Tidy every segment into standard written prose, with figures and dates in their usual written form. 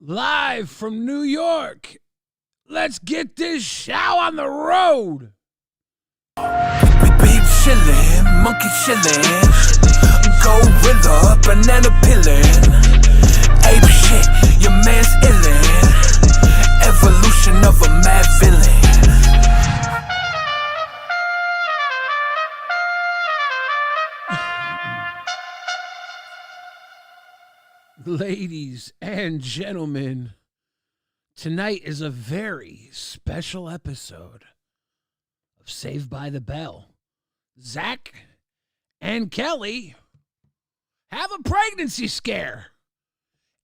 Live from New York. Let's get this show on the road. Big chillin', monkey chillin', gorilla, banana pillin', ape shit, your man's illin', evolution of a mad villain. Ladies and gentlemen, tonight is a very special episode of Saved by the Bell. Zach and Kelly have a pregnancy scare.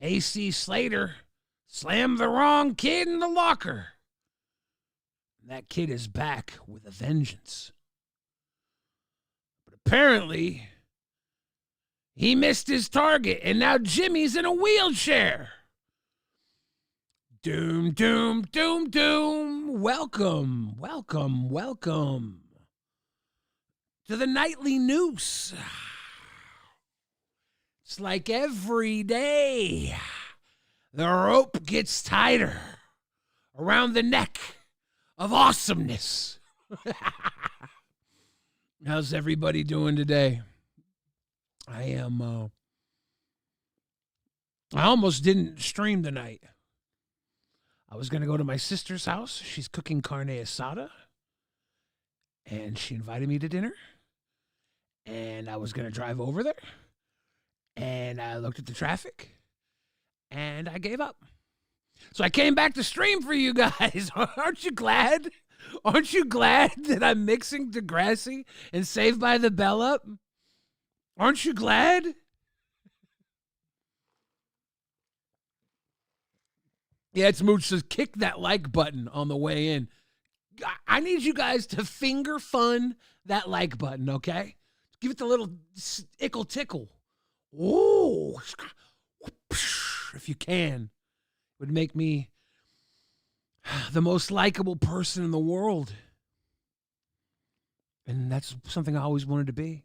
AC Slater slammed the wrong kid in the locker. That kid is back with a vengeance. But apparently, he missed his target, and now Jimmy's in a wheelchair. Doom, doom, doom, doom. Welcome, welcome, welcome to the Nightly Noose. It's like every day, the rope gets tighter around the neck of awesomeness. How's everybody doing today? I almost didn't stream tonight. I was going to go to my sister's house. She's cooking carne asada, and she invited me to dinner, and I was going to drive over there, and I looked at the traffic, and I gave up. So I came back to stream for you guys. Aren't you glad? Aren't you glad that I'm mixing Degrassi and Saved by the Bell up? Aren't you glad? Yeah, it's Mooch says, kick that like button on the way in. I need you guys to finger fun that like button, okay? Give it the little ickle tickle. Ooh, if you can. It would make me the most likable person in the world. And that's something I always wanted to be.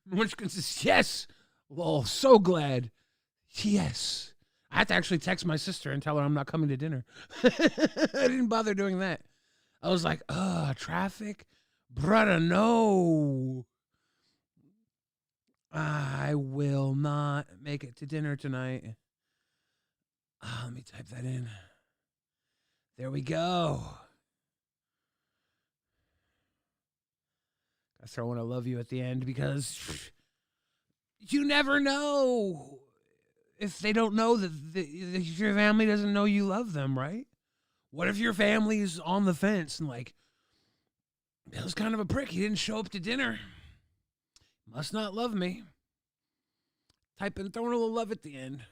Munchkin says, yes. Well, so glad. Yes. I have to actually text my sister and tell her I'm not coming to dinner. I didn't bother doing that. I was like, traffic? Brother, no. I will not make it to dinner tonight. Let me type that in. There we go. I throw in I love you at the end because you never know if they don't know that if your family doesn't know you love them, right? What if your family's on the fence and like, Bill's kind of a prick. He didn't show up to dinner. Must not love me. Type in, throw in a little love at the end.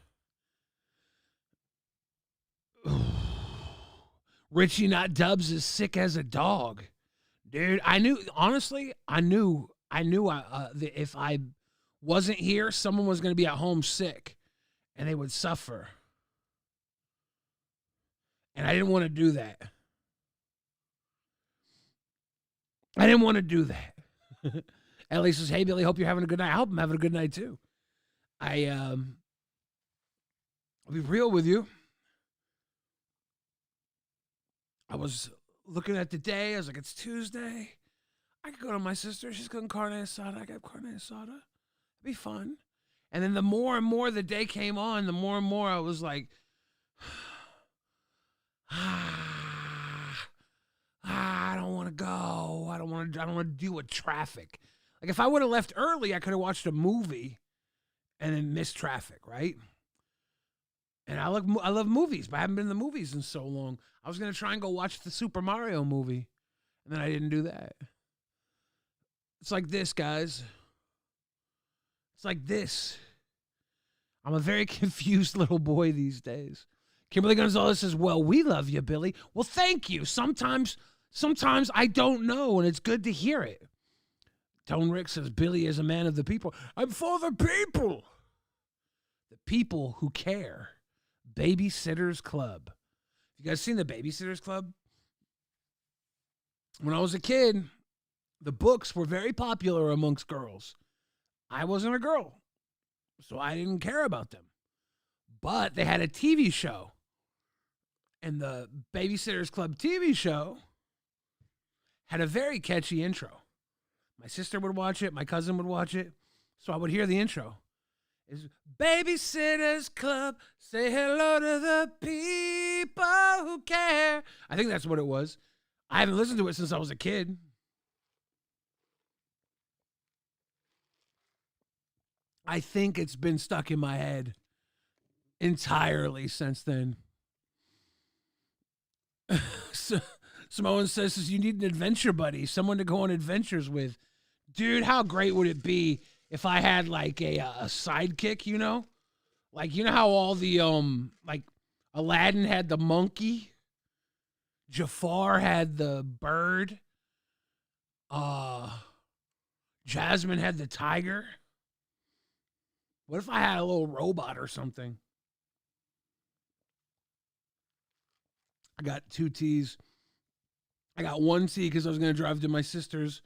Richie Not Dubs is sick as a dog. Dude, I knew that if I wasn't here, someone was going to be at home sick and they would suffer. And I didn't want to do that. Ellie says, hey, Billy, hope you're having a good night. I hope I'm having a good night, too. I'll be real with you. I was looking at the day, I was like, it's Tuesday. I could go to my sister. She's cooking carne asada. I got carne asada. It'd be fun. And then the more and more the day came on, the more and more I was like, I don't want to go. I don't want to deal with traffic. Like if I would have left early, I could have watched a movie and then missed traffic, right? And I love movies, but I haven't been in the movies in so long. I was going to try and go watch the Super Mario movie, and then I didn't do that. It's like this, guys. It's like this. I'm a very confused little boy these days. Kimberly Gonzalez says, well, we love you, Billy. Well, thank you. Sometimes I don't know, and it's good to hear it. Tone Rick says, Billy is a man of the people. I'm for the people. The people who care. Babysitters Club. You guys seen the Babysitters Club? When I was a kid, the books were very popular amongst girls. I wasn't a girl, so I didn't care about them. But they had a TV show. And the Babysitters Club TV show had a very catchy intro. My sister would watch it. My cousin would watch it. So I would hear the intro. It's Babysitters Club, say hello to the people who care. I think that's what it was. I haven't listened to it since I was a kid. I think it's been stuck in my head entirely since then. So, Samoan says you need an adventure buddy, someone to go on adventures with. Dude, how great would it be if I had like a sidekick, you know? Like, you know how all the, like Aladdin had the monkey? Jafar had the bird? Jasmine had the tiger? What if I had a little robot or something? I got 2 T's. I got 1 T because I was going to drive to my sister's.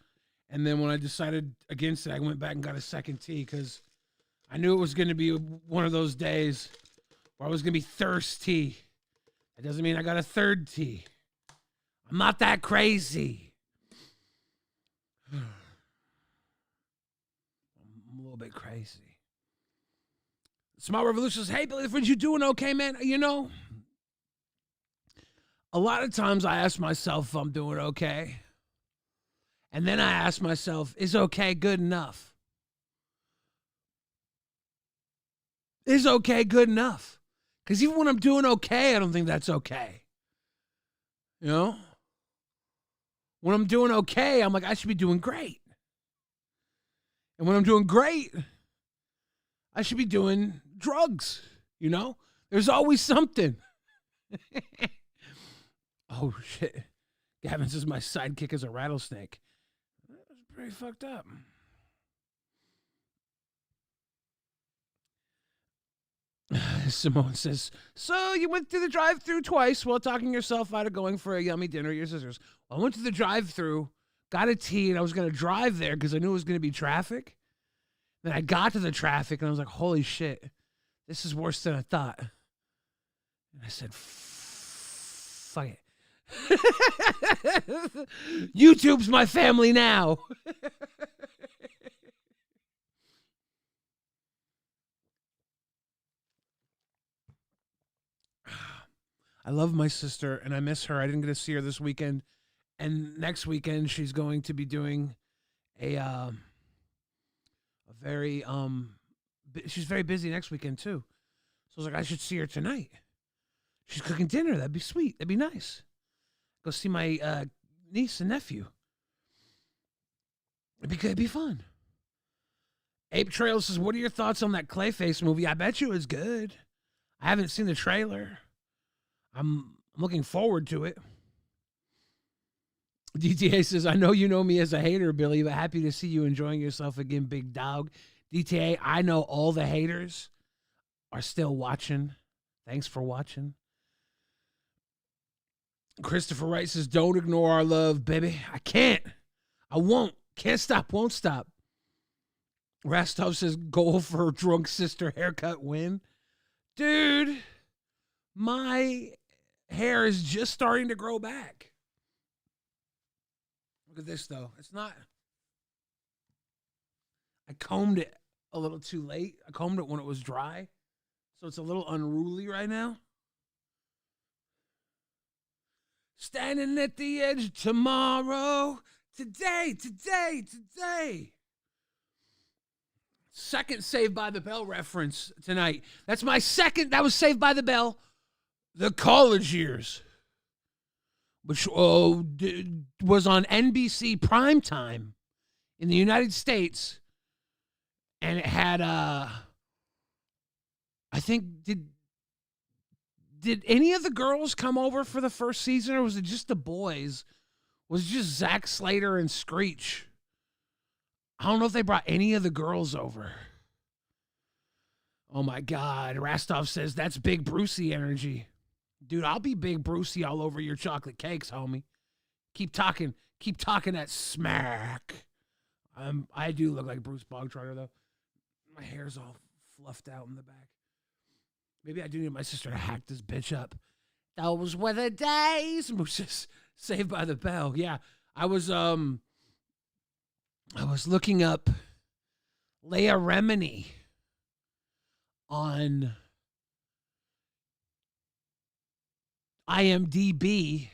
And then when I decided against it, I went back and got a 2nd T because I knew it was going to be one of those days where I was going to be thirsty. That doesn't mean I got a 3rd T. I'm not that crazy. I'm a little bit crazy. Small Revolution says, hey, Billy, friends, you doing okay, man? You know, a lot of times I ask myself if I'm doing okay. And then I ask myself, is okay good enough? Is okay good enough? Because even when I'm doing okay, I don't think that's okay. You know? When I'm doing okay, I'm like, I should be doing great. And when I'm doing great, I should be doing drugs. You know? There's always something. Oh, shit. Gavin says my sidekick is a rattlesnake. That's pretty fucked up. Simone says, so you went through the drive-thru twice while talking yourself out of going for a yummy dinner at your sister's. Well, I went to the drive-thru, got a tea, and I was going to drive there because I knew it was going to be traffic. Then I got to the traffic, and I was like, holy shit, this is worse than I thought. And I said, fuck it. YouTube's my family now. I love my sister and I miss her. I didn't get to see her this weekend, and next weekend she's going to be doing a very she's very busy next weekend too. So I was like, I should see her tonight. She's cooking dinner. That'd be sweet. That'd be nice. Go see my niece and nephew. It'd be fun. Ape Trail says, what are your thoughts on that Clayface movie? I bet you it's good. I haven't seen the trailer. I'm looking forward to it. DTA says, I know you know me as a hater, Billy, but happy to see you enjoying yourself again, big dog. DTA, I know all the haters are still watching. Thanks for watching. Christopher Wright says, don't ignore our love, baby. I can't. I won't. Can't stop. Won't stop. Rastov says, goal for drunk sister haircut win. Dude, my hair is just starting to grow back. Look at this, though. It's not. I combed it a little too late. I combed it when it was dry. So it's a little unruly right now. Standing at the edge of tomorrow. Today. Second Saved by the Bell reference tonight. That's my second. That was Saved by the Bell. The college years. Which was on NBC primetime in the United States. And it had, I think, did any of the girls come over for the first season, or was it just the boys? Was it just Zack Slater and Screech? I don't know if they brought any of the girls over. Oh, my God. Rastov says, that's Big Brucey energy. Dude, I'll be Big Brucey all over your chocolate cakes, homie. Keep talking that smack. I do look like Bruce Bogtrotter, though. My hair's all fluffed out in the back. Maybe I do need my sister to hack this bitch up. Those were the days. Was just Saved by the Bell. Yeah, I was looking up Leah Remini on IMDb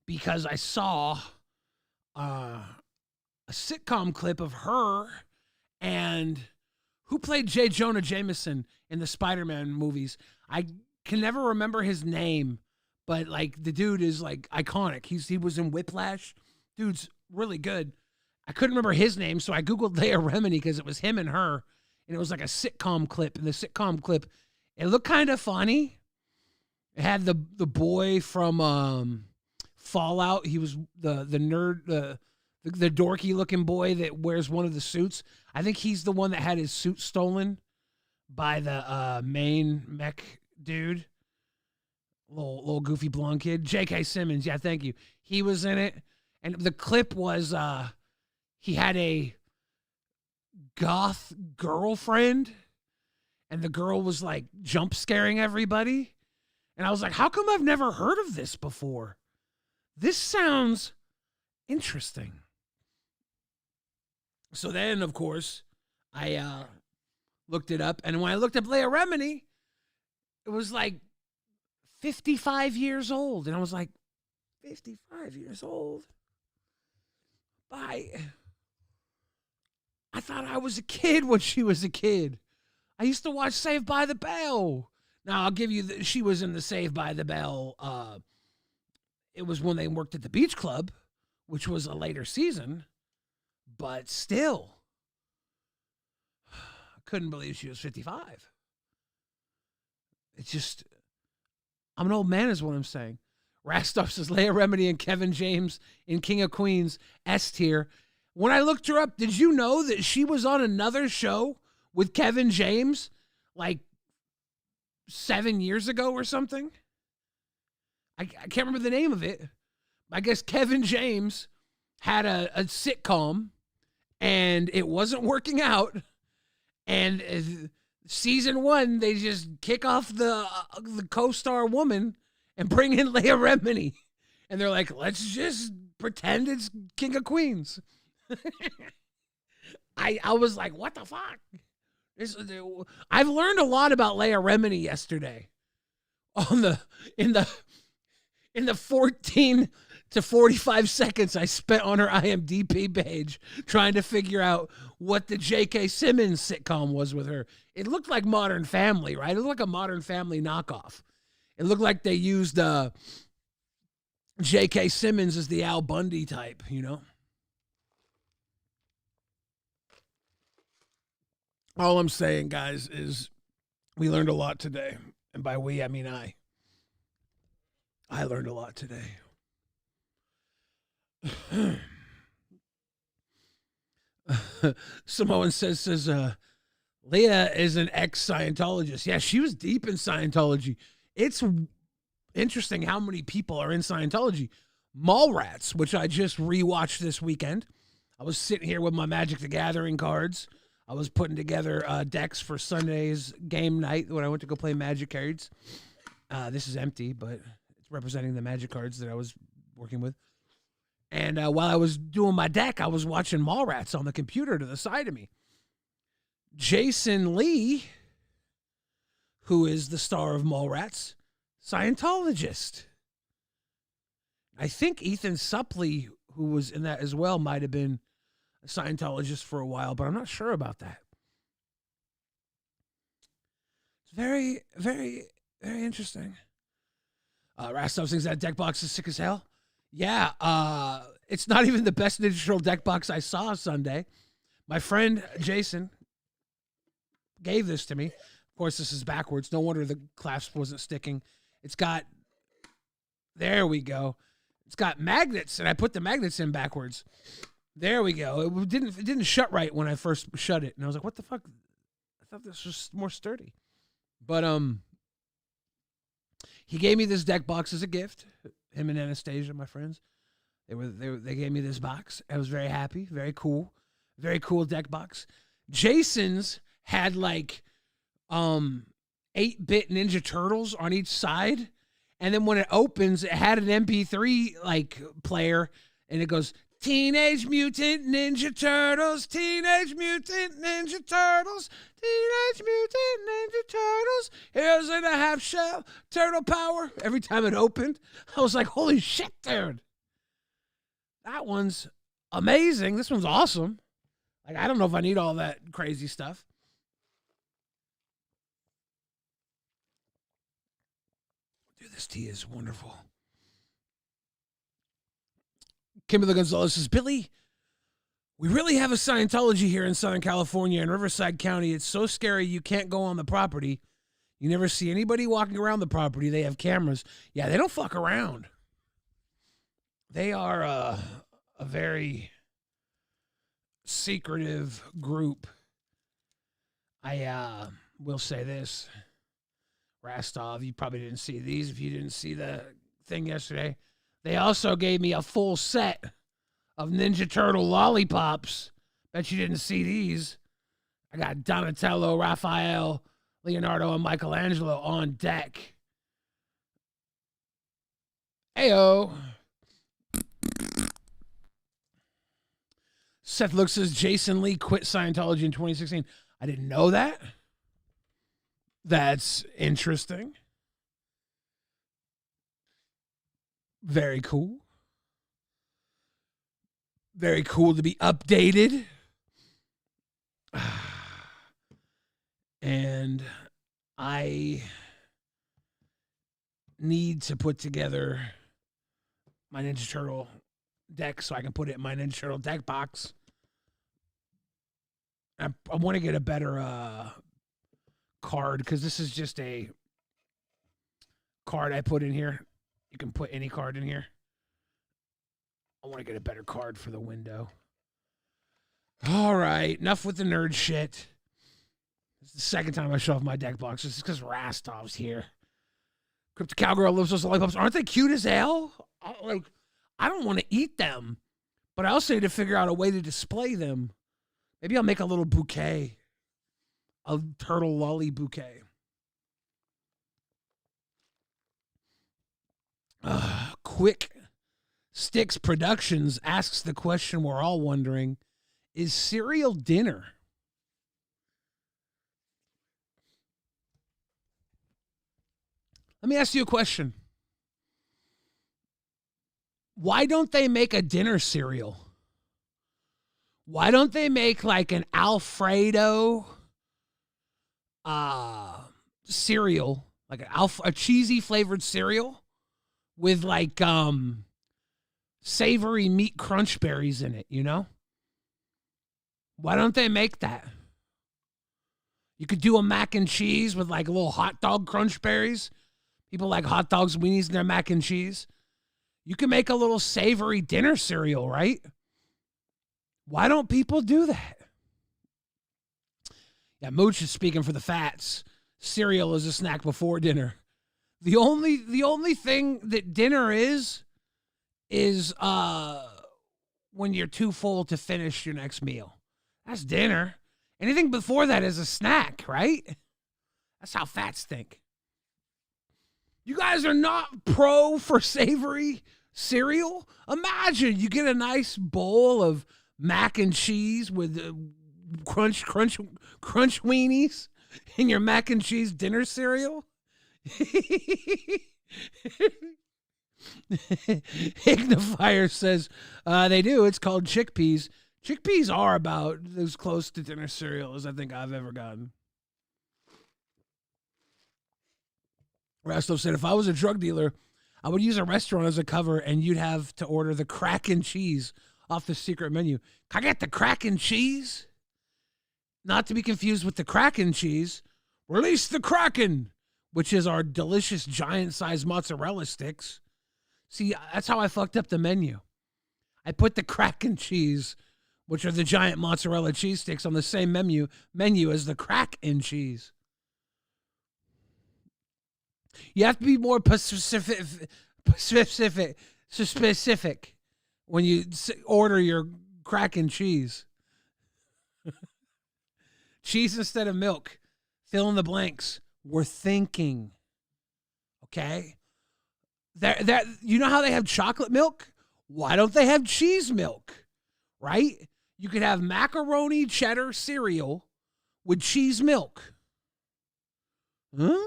because I saw a sitcom clip of her and who played J. Jonah Jameson in the Spider-Man movies. I can never remember his name, but like the dude is like iconic. He was in Whiplash. Dude's really good. I couldn't remember his name, so I googled Leah Remini because it was him and her, and it was like a sitcom clip. And the sitcom clip, it looked kind of funny. It had the boy from Fallout. He was the nerd, the dorky looking boy that wears one of the suits. I think he's the one that had his suit stolen by the main mech dude. Little goofy blonde kid. J.K. Simmons, yeah, thank you. He was in it. And the clip was he had a goth girlfriend, and the girl was like jump scaring everybody. And I was like, how come I've never heard of this before? This sounds interesting. So then, of course, I looked it up. And when I looked up Leah Remini, it was like 55 years old. And I was like, 55 years old? I thought I was a kid when she was a kid. I used to watch Saved by the Bell. Now, I'll give you she was in the Saved by the Bell. It was when they worked at the Beach Club, which was a later season. But still, I couldn't believe she was 55. It's just, I'm an old man is what I'm saying. Rastuff says Leah Remini and Kevin James in King of Queens, S tier. When I looked her up, did you know that she was on another show with Kevin James like 7 years ago or something? I can't remember the name of it. I guess Kevin James had a sitcom and it wasn't working out. And season 1, they just kick off the co-star woman and bring in Leah Remini. And they're like, let's just pretend it's King of Queens. I was like, what the fuck? I've learned a lot about Leah Remini yesterday in the 14 to 45 seconds I spent on her IMDb page trying to figure out what the J.K. Simmons sitcom was with her. It looked like Modern Family, right? It looked like a Modern Family knockoff. It looked like they used J.K. Simmons as the Al Bundy type, you know? All I'm saying, guys, is we learned a lot today. And by we, I mean I. I learned a lot today. Samoan says Leah is an ex-Scientologist. Yeah, she was deep in Scientology. It's interesting how many people are in Scientology. Mallrats, which I just rewatched this weekend. I was sitting here with my Magic the Gathering cards. I was putting together decks for Sunday's game night when I went to go play Magic cards. This is empty, but it's representing the Magic cards that I was working with. And while I was doing my deck, I was watching Mallrats on the computer to the side of me. Jason Lee, who is the star of Mallrats, Scientologist. I think Ethan Suplee, who was in that as well, might have been a Scientologist for a while, but I'm not sure about that. It's very, very, very interesting. Rastov thinks that deck box is sick as hell. Yeah, it's not even the best digital deck box I saw Sunday. My friend Jason gave this to me. Of course, this is backwards. No wonder the clasp wasn't sticking. It's got, there we go. It's got magnets, and I put the magnets in backwards. There we go. It didn't shut right when I first shut it, and I was like, "What the fuck?" I thought this was more sturdy. But he gave me this deck box as a gift. Him and Anastasia, my friends, they gave me this box. I was very happy. Very cool deck box. Jason's had like 8-bit Ninja Turtles on each side. And then when it opens, it had an MP3 like player, and it goes, Teenage Mutant Ninja Turtles, Teenage Mutant Ninja Turtles, Teenage Mutant Ninja Turtles, here's in a half shell, turtle power. Every time it opened, I was like, holy shit, dude. That one's amazing. This one's awesome. Like, I don't know if I need all that crazy stuff. Dude, this tea is wonderful. Kimberly Gonzalez says, Billy, we really have a Scientology here in Southern California in Riverside County. It's so scary you can't go on the property. You never see anybody walking around the property. They have cameras. Yeah, they don't fuck around. They are a very secretive group. I will say this. Rastov, you probably didn't see these if you didn't see the thing yesterday. They also gave me a full set of Ninja Turtle lollipops. Bet you didn't see these. I got Donatello, Raphael, Leonardo, and Michelangelo on deck. Heyo. Seth looks says Jason Lee quit Scientology in 2016. I didn't know that. That's interesting. Very cool. Very cool to be updated. And I need to put together my Ninja Turtle deck so I can put it in my Ninja Turtle deck box. I want to get a better card because this is just a card I put in here. You can put any card in here. I want to get a better card for the window. All right, enough with the nerd shit. This is the second time I show off my deck box. This is because Rastov's here. Crypto Cowgirl loves those lollipops. Aren't they cute as hell? I don't want to eat them, but I also need to figure out a way to display them. Maybe I'll make a little bouquet. A turtle lolly bouquet. Quick Sticks Productions asks the question we're all wondering. Is cereal dinner? Let me ask you a question. Why don't they make a dinner cereal? Why don't they make like an Alfredo cereal, like a cheesy flavored cereal with like savory meat crunch berries in it, you know? Why don't they make that? You could do a mac and cheese with like little hot dog crunch berries. People like hot dogs, weenies, and their mac and cheese. You can make a little savory dinner cereal, right? Why don't people do that? Yeah, Mooch is speaking for the fats. Cereal is a snack before dinner. The only thing that dinner is when you're too full to finish your next meal. That's dinner. Anything before that is a snack, right? That's how fats think. You guys are not pro for savory cereal? Imagine you get a nice bowl of mac and cheese with crunch weenies in your mac and cheese dinner cereal. Ignifier says they do. It's called chickpeas. Chickpeas are about as close to dinner cereal as I think I've ever gotten. Rastov said, if I was a drug dealer, I would use a restaurant as a cover and you'd have to order the crack and cheese off the secret menu. Can I get the crack and cheese? Not to be confused with the Kraken cheese. Release the Kraken, which is our delicious giant-sized mozzarella sticks. See, that's how I fucked up the menu. I put the Kraken cheese, which are the giant mozzarella cheese sticks, on the same menu as the Kraken cheese. You have to be more specific when you order your Kraken cheese. Cheese instead of milk. Fill in the blanks. We're thinking. Okay? That you know how they have chocolate milk? Why don't they have cheese milk? Right? You could have macaroni cheddar cereal with cheese milk. Huh?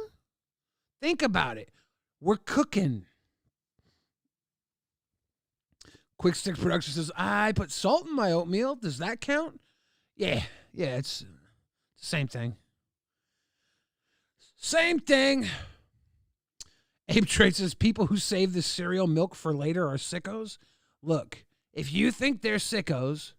Think about it. We're cooking. Quick Stick Production says, I put salt in my oatmeal. Does that count? Yeah, it's the same thing. Same thing. Abe Trade says, people who save the cereal milk for later are sickos. Look, if you think they're sickos,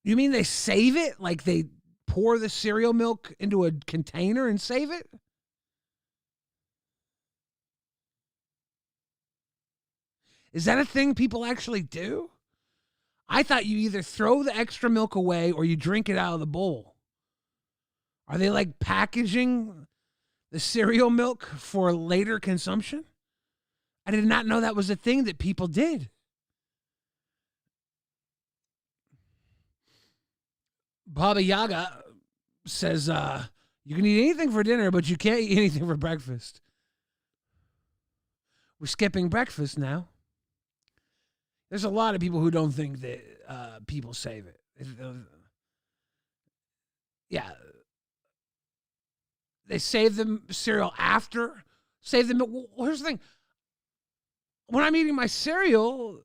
you mean they save it? Like they pour the cereal milk into a container and save it? Is that a thing people actually do? I thought you either throw the extra milk away or you drink it out of the bowl. Are they like packaging the cereal milk for later consumption? I did not know that was a thing that people did. Baba Yaga says, you can eat anything for dinner, but you can't eat anything for breakfast. We're skipping breakfast now. There's a lot of people who don't think that people save it. Yeah. They save the cereal after. Save the milk. Well, here's the thing. When I'm eating my cereal,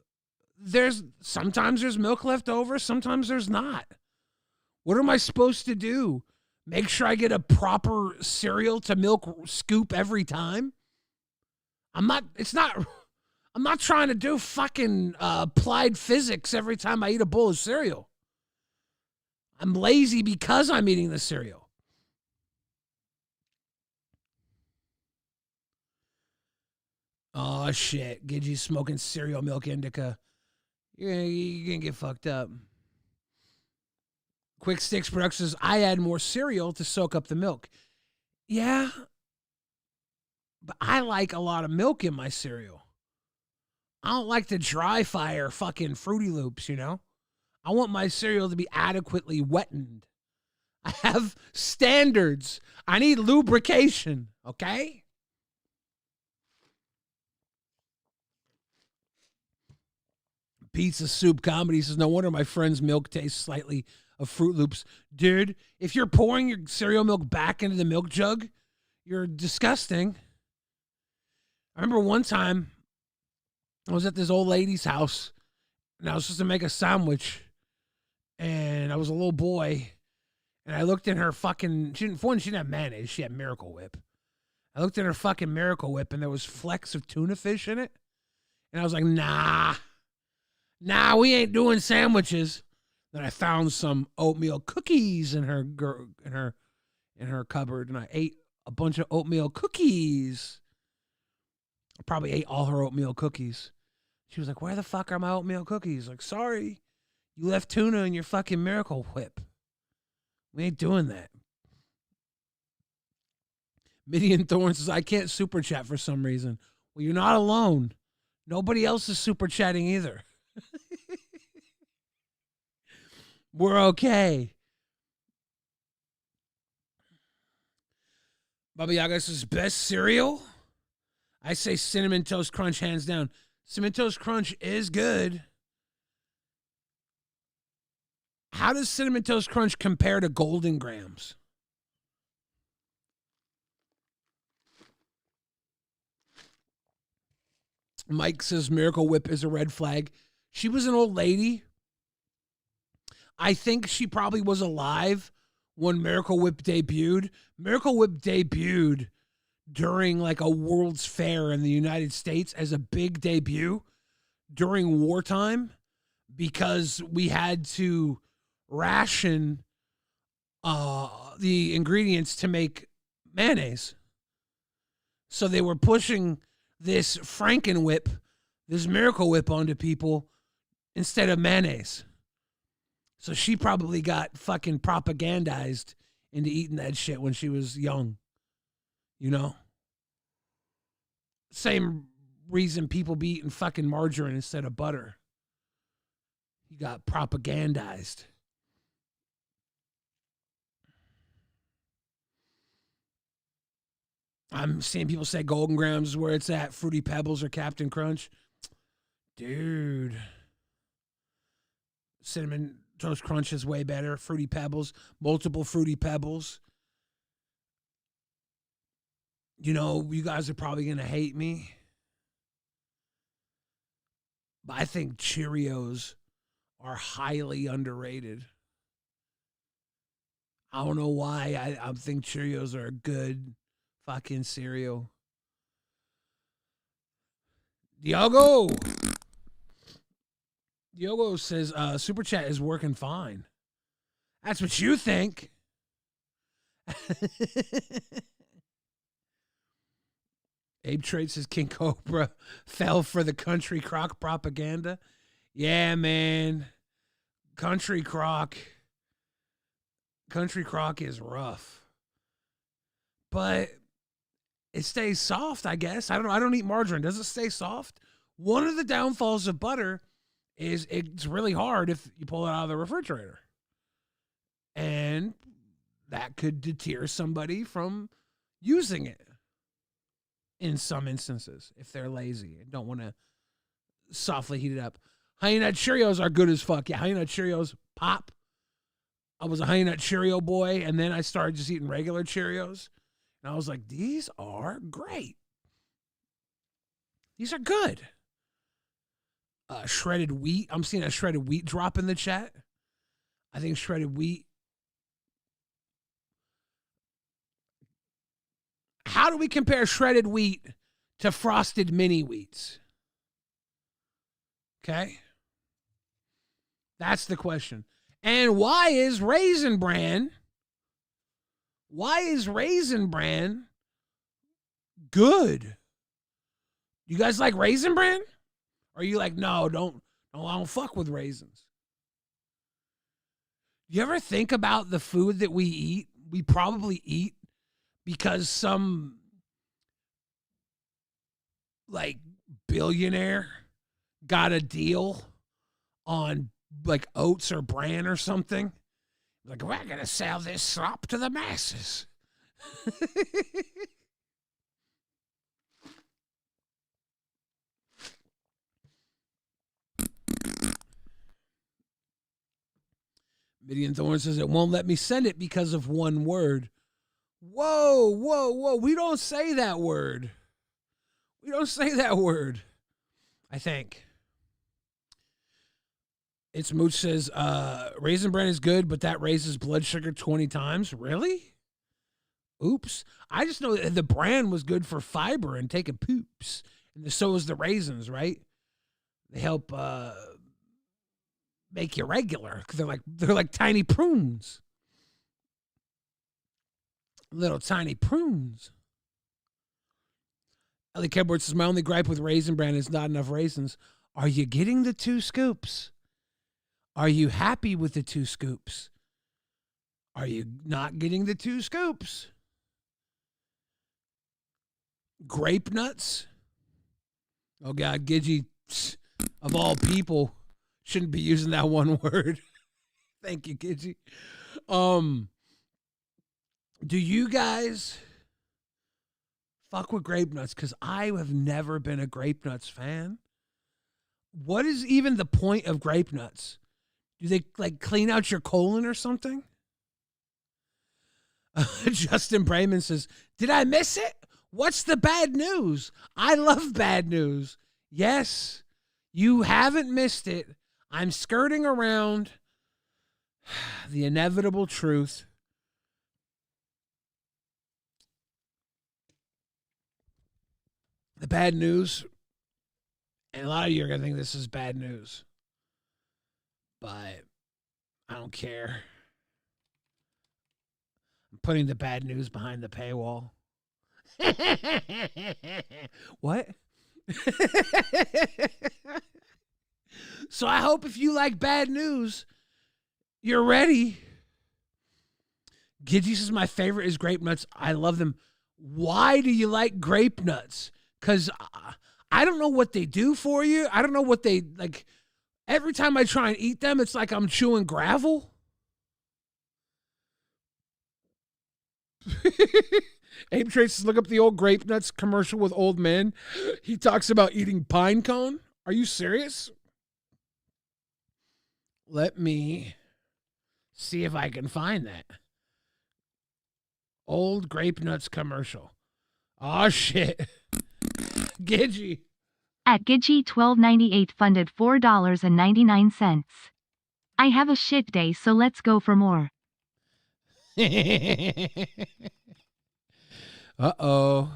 sometimes there's milk left over, sometimes there's not. What am I supposed to do? Make sure I get a proper cereal to milk scoop every time? I'm not trying to do fucking applied physics every time I eat a bowl of cereal. I'm lazy because I'm eating the cereal. Oh, shit. Gidgey's smoking cereal milk indica. You're going to get fucked up. Quick Sticks Production says, I add more cereal to soak up the milk. Yeah. But I like a lot of milk in my cereal. I don't like the dry fire fucking Fruity Loops, you know? I want my cereal to be adequately wettened. I have standards. I need lubrication, okay? Pizza Soup Comedy says, no wonder my friend's milk tastes slightly of Fruit Loops. Dude, if you're pouring your cereal milk back into the milk jug, you're disgusting. I remember one time I was at this old lady's house and I was supposed to make a sandwich and I was a little boy and I looked in her fucking, she didn't have mayonnaise, she had Miracle Whip. I looked in her fucking Miracle Whip and there was flecks of tuna fish in it. And I was like, nah, we ain't doing sandwiches. Then I found some oatmeal cookies in her cupboard, and I ate a bunch of oatmeal cookies. I probably ate all her oatmeal cookies. She was like, "Where the fuck are my oatmeal cookies?" Like, sorry, you left tuna in your fucking Miracle Whip. We ain't doing that. Midian Thorne says, I can't super chat for some reason. Well, you're not alone. Nobody else is super chatting either. We're okay. Baba Yaga says, best cereal? I say Cinnamon Toast Crunch, hands down. Cinnamon Toast Crunch is good. How does Cinnamon Toast Crunch compare to Golden Grams? Mike says Miracle Whip is a red flag. She was an old lady. I think she probably was alive when Miracle Whip debuted. Miracle Whip debuted during like a World's Fair in the United States as a big debut during wartime because we had to ration the ingredients to make mayonnaise. So they were pushing this Franken Whip, this Miracle Whip onto people instead of mayonnaise. So she probably got fucking propagandized into eating that shit when she was young. You know? Same reason people be eating fucking margarine instead of butter. He got propagandized. I'm seeing people say Golden Grams is where it's at. Fruity Pebbles or Captain Crunch. Dude. Cinnamon Toast Crunch is way better. Fruity Pebbles. Multiple Fruity Pebbles. You know, you guys are probably going to hate me. But I think Cheerios are highly underrated. I don't know why. I think Cheerios are a good fucking cereal. Diogo says Super Chat is working fine. That's what you think. Abe Trade says King Cobra fell for the Country Crock propaganda. Yeah, man. Country Crock is rough. But it stays soft, I guess. I don't know. I don't eat margarine. Does it stay soft? One of the downfalls of butter is it's really hard if you pull it out of the refrigerator. And that could deter somebody from using it in some instances if they're lazy and don't want to softly heat it up. Honey Nut Cheerios are good as fuck. Yeah, Honey Nut Cheerios pop. I was a Honey Nut Cheerio boy, and then I started just eating regular Cheerios. And I was like, these are great. These are good. Shredded wheat. I'm seeing a shredded wheat drop in the chat. I think shredded wheat. How do we compare shredded wheat to frosted mini wheats? Okay. That's the question. And why is Raisin Bran good? You guys like Raisin Bran? Or are you like, no, I don't fuck with raisins? You ever think about the food that we eat? We probably eat because some like billionaire got a deal on like oats or bran or something. Like, we're going to sell this slop to the masses. Midian Thorn says it won't let me send it because of one word. Whoa. We don't say that word. I think. It's Mooch says, Raisin Bran is good, but that raises blood sugar 20 times. Really? Oops. I just know that the bran was good for fiber and taking poops. And so is the raisins, right? They help make you regular. They're like tiny prunes. Little tiny prunes. Ellie Keyboard says, my only gripe with Raisin Bran is not enough raisins. Are you getting the 2 scoops? Are you happy with the 2 scoops? Are you not getting the 2 scoops? Grape Nuts? Oh, God, Gidgy, of all people, shouldn't be using that one word. Thank you, Gidgy. Do you guys fuck with Grape Nuts? Because I have never been a Grape Nuts fan. What is even the point of Grape Nuts? Do they like clean out your colon or something? Justin Brayman says, did I miss it? What's the bad news? I love bad news. Yes, you haven't missed it. I'm skirting around the inevitable truth. The bad news, and a lot of you are going to think this is bad news, but I don't care. I'm putting the bad news behind the paywall. What? So I hope if you like bad news, you're ready. Gidgy says my favorite is Grape Nuts. I love them. Why do you like Grape Nuts? Because I don't know what they do for you. I don't know what they like. Every time I try and eat them, it's like I'm chewing gravel. Abe Traces, look up the old Grape Nuts commercial with old men. He talks about eating pine cone. Are you serious? Let me see if I can find that. Old Grape Nuts commercial. Oh, shit. Gidgy. At Gidgy 1298 funded $4.99. I have a shit day, so let's go for more. Uh-oh.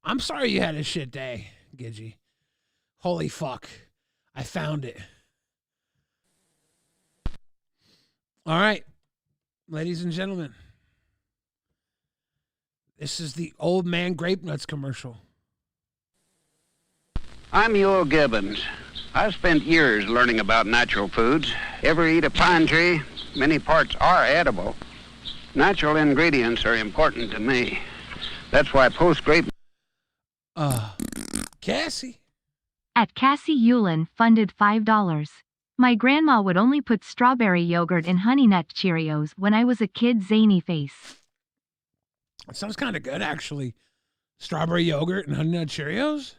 I'm sorry you had a shit day, Gidgy. Holy fuck. I found it. All right. Ladies and gentlemen. This is the Old Man Grape Nuts commercial. I'm Yule Gibbons. I've spent years learning about natural foods. Ever eat a pine tree? Many parts are edible. Natural ingredients are important to me. That's why post-grape... Cassie. At Cassie Yulin funded $5. My grandma would only put strawberry yogurt in Honey Nut Cheerios when I was a kid. Zany face. It sounds kind of good, actually. Strawberry yogurt and Honey Nut Cheerios?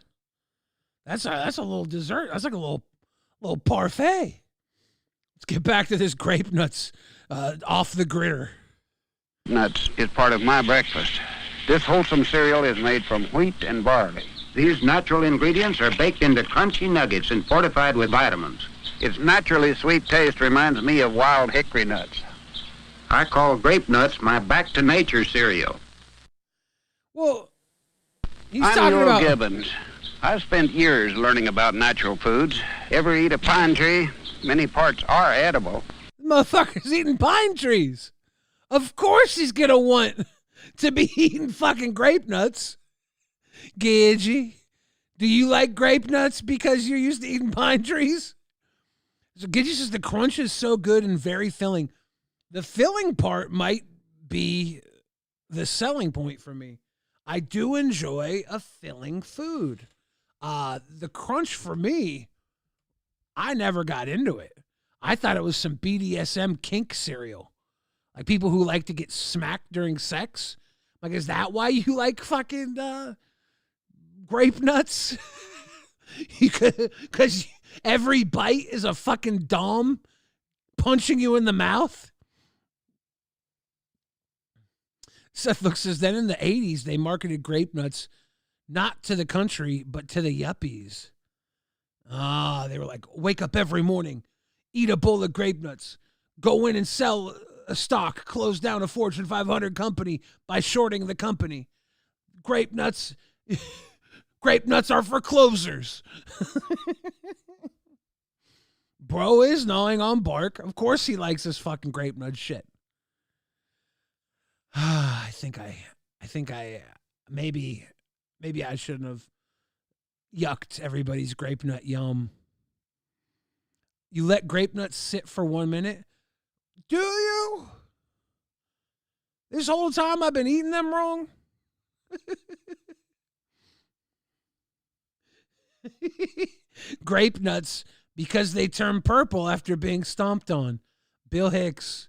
That's a little dessert. That's like a little parfait. Let's get back to this Grape Nuts off the gritter. Nuts is part of my breakfast. This wholesome cereal is made from wheat and barley. These natural ingredients are baked into crunchy nuggets and fortified with vitamins. Its naturally sweet taste reminds me of wild hickory nuts. I call Grape Nuts my back-to-nature cereal. Well, he's I'm talking Yule about... Gibbons. I've spent years learning about natural foods. Ever eat a pine tree? Many parts are edible. Motherfucker's eating pine trees. Of course he's going to want to be eating fucking grape nuts. Gidgy, do you like grape nuts because you're used to eating pine trees? So Gidgy says the crunch is so good and very filling. The filling part might be the selling point for me. I do enjoy a filling food. The crunch for me, I never got into it. I thought it was some BDSM kink cereal. Like people who like to get smacked during sex. Like, is that why you like fucking grape nuts? Because every bite is a fucking dom punching you in the mouth? Seth looks says, then in the 80s, they marketed grape nuts not to the country, but to the yuppies. They were like, wake up every morning, eat a bowl of grape nuts, go in and sell a stock, close down a Fortune 500 company by shorting the company. Grape nuts are for closers. Bro is gnawing on bark. Of course he likes this fucking grape nut shit. I think I maybe I shouldn't have yucked everybody's grape nut yum. You let grape nuts sit for 1 minute? Do you? This whole time I've been eating them wrong? Grape nuts, because they turn purple after being stomped on. Bill Hicks,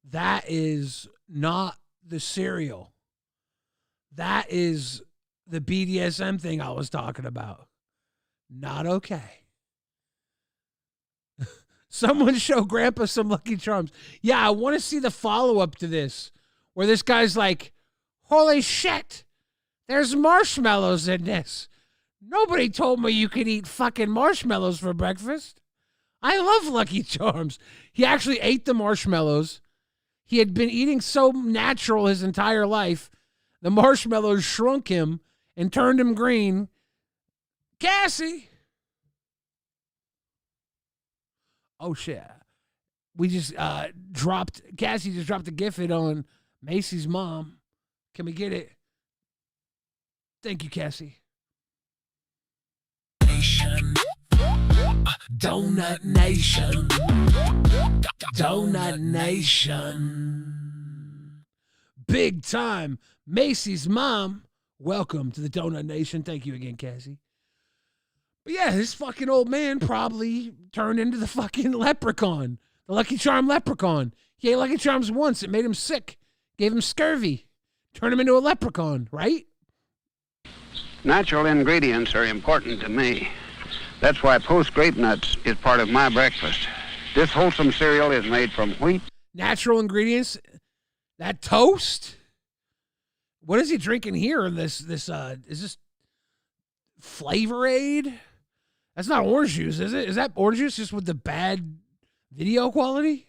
that is not the cereal. That is the BDSM thing I was talking about. Not okay. Someone show Grandpa some Lucky Charms. Yeah, I want to see the follow-up to this, where this guy's like, holy shit, there's marshmallows in this. Nobody told me you could eat fucking marshmallows for breakfast. I love Lucky Charms. He actually ate the marshmallows. He had been eating so natural his entire life, the marshmallows shrunk him and turned him green. Cassie! Oh, shit. We just Cassie just dropped a GIF it on Macy's mom. Can we get it? Thank you, Cassie. Donut Nation. Donut Nation. Big time. Macy's mom. Welcome to the Donut Nation. Thank you again, Cassie. But yeah, this fucking old man probably turned into the fucking leprechaun, the Lucky Charm leprechaun. He ate Lucky Charms once. It made him sick, gave him scurvy, turned him into a leprechaun, right? Natural ingredients are important to me. That's why Post Grape Nuts is part of my breakfast. This wholesome cereal is made from wheat. Natural ingredients. That toast. What is he drinking here? Is this Flavor Aid? That's not orange juice, is it? Is that orange juice just with the bad video quality?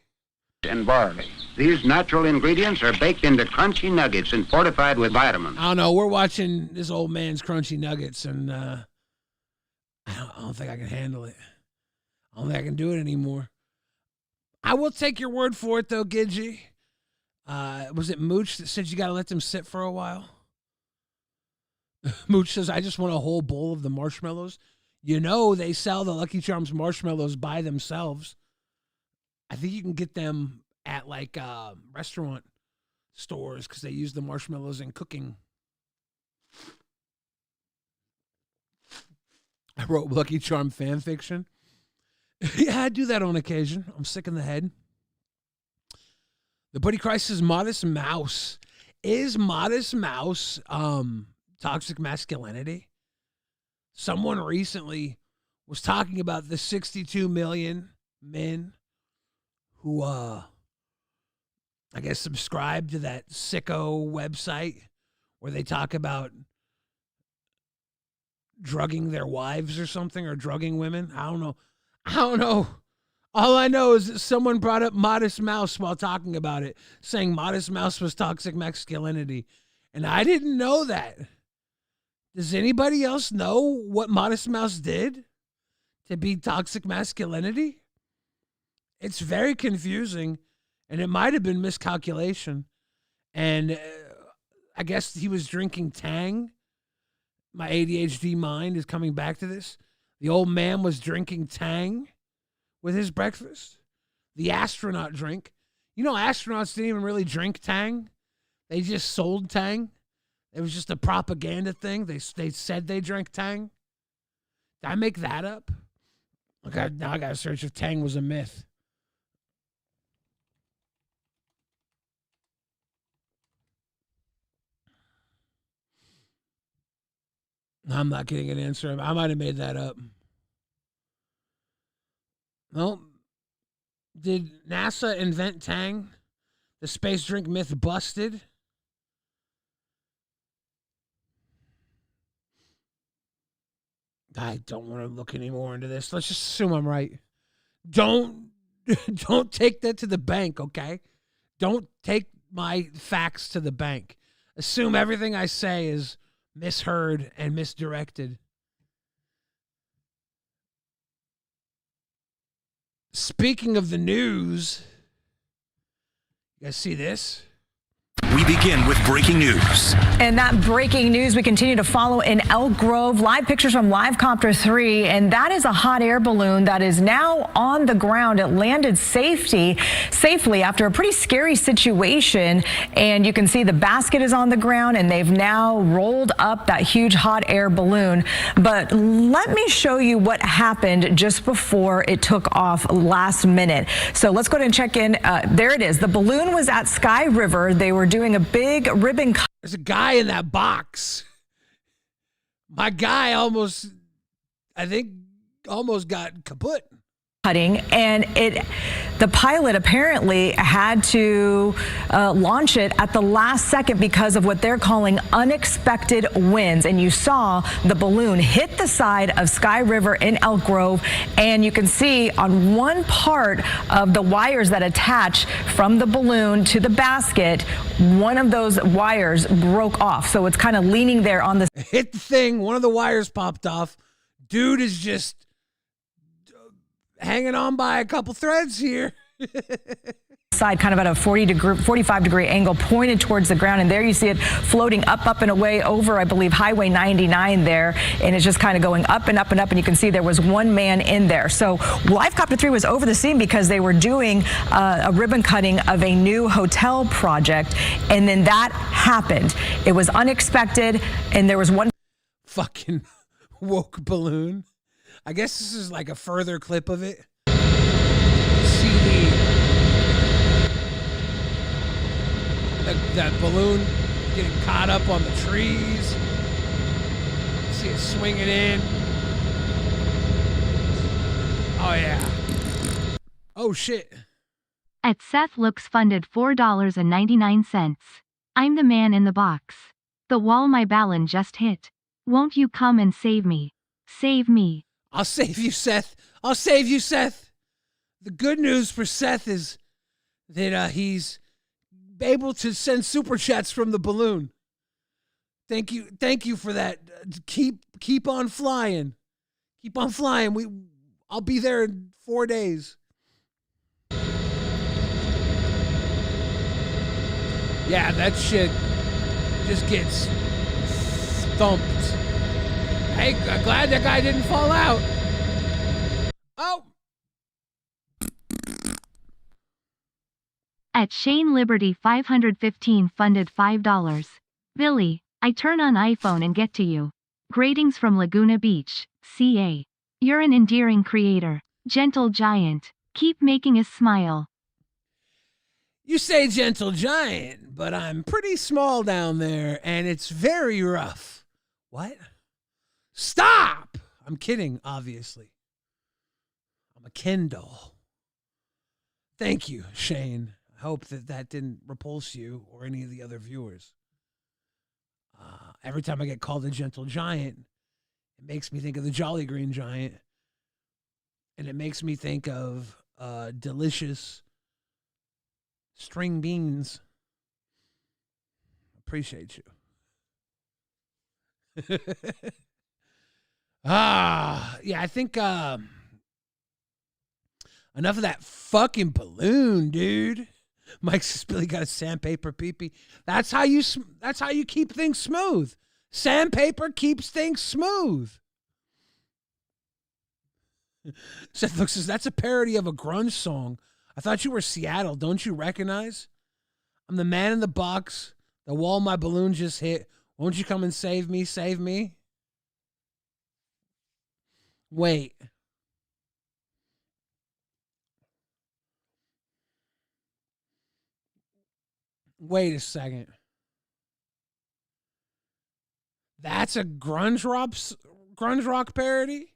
And barley. These natural ingredients are baked into crunchy nuggets and fortified with vitamins. I don't know. We're watching this old man's crunchy nuggets, and I don't think I can handle it. I don't think I can do it anymore. I will take your word for it, though, Gidgey. Was it Mooch that said you got to let them sit for a while? Mooch says, I just want a whole bowl of the marshmallows. You know they sell the Lucky Charms marshmallows by themselves. I think you can get them at, like, restaurant stores because they use the marshmallows in cooking. I wrote Lucky Charm fan fiction. Yeah, I do that on occasion. I'm sick in the head. The Buddy Christ says Modest Mouse. Is Modest Mouse toxic masculinity? Someone recently was talking about the 62 million men who, I guess, subscribe to that sicko website where they talk about drugging their wives or something, or drugging women. I don't know. All I know is that someone brought up Modest Mouse while talking about it, saying Modest Mouse was toxic masculinity. And I didn't know that. Does anybody else know what Modest Mouse did to be toxic masculinity? It's very confusing, and it might have been miscalculation. And I guess he was drinking Tang. My ADHD mind is coming back to this. The old man was drinking Tang with his breakfast. The astronaut drink. You know, astronauts didn't even really drink Tang. They just sold Tang. It was just a propaganda thing. They said they drank Tang. Did I make that up? Okay, now I got to search if Tang was a myth. I'm not getting an answer. I might have made that up. Well, did NASA invent Tang? The space drink myth busted? I don't want to look any more into this. Let's just assume I'm right. Don't take that to the bank, okay? Don't take my facts to the bank. Assume everything I say is misheard and misdirected. Speaking of the news, you guys see this? We begin with breaking news. And that breaking news we continue to follow in Elk Grove. Live pictures from Livecopter 3, and that is a hot air balloon that is now on the ground. It landed safely after a pretty scary situation, and you can see the basket is on the ground, and they've now rolled up that huge hot air balloon. But let me show you what happened just before it took off last minute. So let's go ahead and check in. There it is. The balloon was at Sky River. They were doing a big ribbon cut. There's a guy in that box. My guy almost got kaput. And the pilot apparently had to launch it at the last second because of what they're calling unexpected winds. And you saw the balloon hit the side of Sky River in Elk Grove, and you can see on one part of the wires that attach from the balloon to the basket, one of those wires broke off. So it's kind of leaning there on the hit the thing. One of the wires popped off. Dude is just hanging on by a couple threads here. Side, kind of at a 45-degree angle, pointed towards the ground, and there you see it floating up and away over, I believe, Highway 99 there, and it's just kind of going up and up and up, and you can see there was one man in there. So Livecopter 3 was over the scene because they were doing a ribbon cutting of a new hotel project, and then that happened. It was unexpected, and there was one fucking woke balloon. I guess this is like a further clip of it. See that balloon getting caught up on the trees. See it swinging in. Oh, yeah. Oh, shit. At Seth Looks funded $4.99. I'm the man in the box. The wall my ballon just hit. Won't you come and save me? Save me. I'll save you, Seth. I'll save you, Seth. The good news for Seth is that he's able to send super chats from the balloon. Thank you for that. Keep on flying. Keep on flying. I'll be there in 4 days. Yeah, that shit just gets thumped. Hey, I'm glad that guy didn't fall out. Oh. At Shane Liberty 515 funded $5. Billy, I turn on iPhone and get to you. Greetings from Laguna Beach, CA. You're an endearing creator. Gentle giant. Keep making us smile. You say gentle giant, but I'm pretty small down there, and it's very rough. What? Stop! I'm kidding, obviously. I'm a Ken doll. Thank you, Shane. I hope that didn't repulse you or any of the other viewers. Every time I get called a gentle giant, it makes me think of the Jolly Green Giant. And it makes me think of delicious string beans. Appreciate you. Yeah, I think enough of that fucking balloon, dude. Mike says Billy got a sandpaper pee-pee. That's how you keep things smooth. Sandpaper keeps things smooth. Seth looks says that's a parody of a grunge song. I thought you were Seattle. Don't you recognize? I'm the man in the box. The wall my balloon just hit. Won't you come and save me? Save me. Wait. Wait a second. That's a grunge rock parody?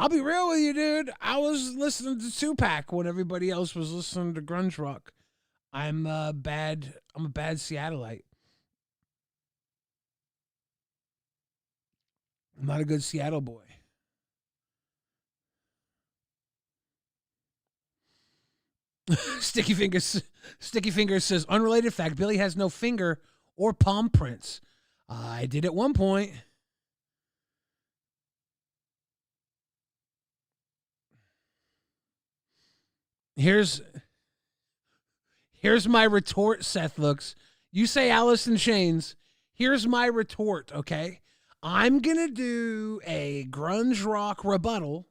I'll be real with you, dude. I was listening to Tupac when everybody else was listening to grunge rock. I'm a bad Seattleite. I'm not a good Seattle boy. Sticky Fingers says, unrelated fact, Billy has no finger or palm prints. I did at one point. Here's my retort, Seth looks. You say Alice in Chains. Here's my retort, okay? I'm going to do a grunge rock rebuttal.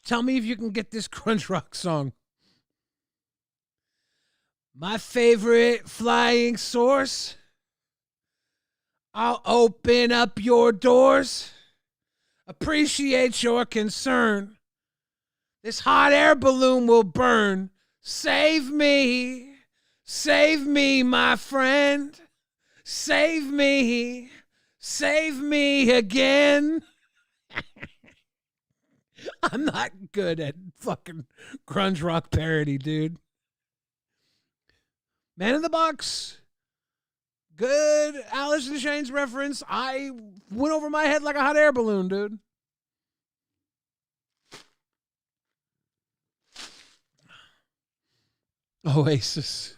Tell me if you can get this grunge rock song. My favorite flying source. I'll open up your doors. Appreciate your concern. This hot air balloon will burn. Save me. Save me, my friend. Save me. Save me again. I'm not good at fucking grunge rock parody, dude. Man in the Box. Good Alice in Chains reference. I went over my head like a hot air balloon, dude. Oasis.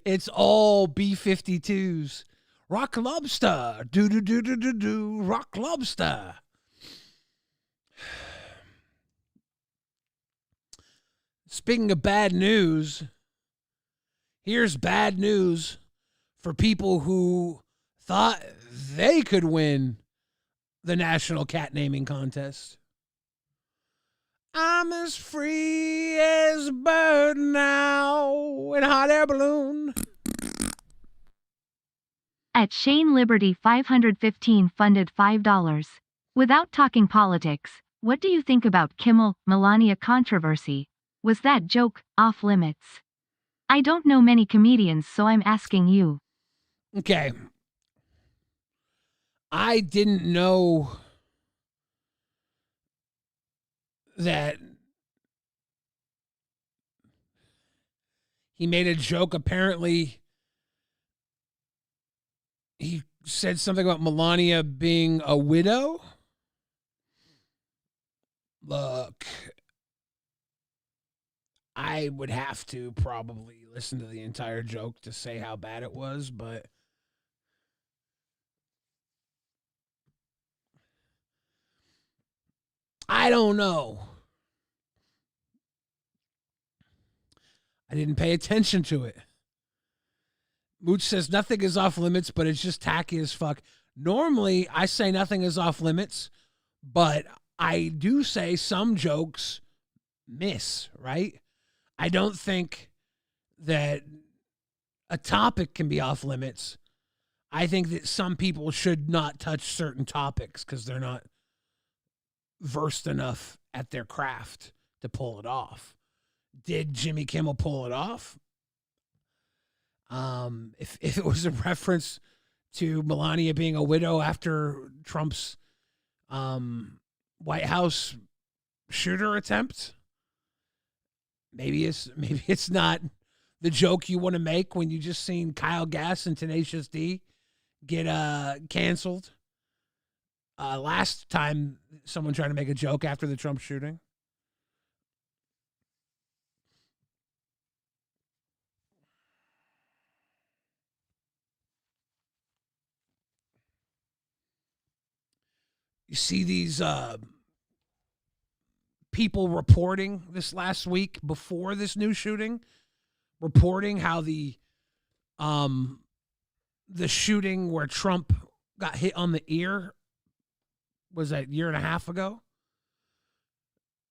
It's all B-52s. Rock Lobster. Do. Rock Lobster. Speaking of bad news, here's bad news for people who thought they could win the National Cat Naming Contest. I'm as free as a bird now in a hot air balloon. At Shane Liberty 515 funded $5. Without talking politics, what do you think about Kimmel-Melania controversy? Was that joke off limits? I don't know many comedians, so I'm asking you. Okay. I didn't know that he made a joke. Apparently, he said something about Melania being a widow. Look, I would have to probably listen to the entire joke to say how bad it was, but I don't know. I didn't pay attention to it. Mooch says nothing is off limits, but it's just tacky as fuck. Normally, I say nothing is off limits, but I do say some jokes miss, right? I don't think that a topic can be off limits. I think that some people should not touch certain topics because they're not versed enough at their craft to pull it off. Did Jimmy Kimmel pull it off? If it was a reference to Melania being a widow after Trump's White House shooter attempt, maybe it's not the joke you want to make when you just seen Kyle Gass and Tenacious D get canceled last time someone tried to make a joke after the Trump shooting. You see these people reporting this last week before this new shooting, reporting how the shooting where Trump got hit on the ear was a year and a half ago.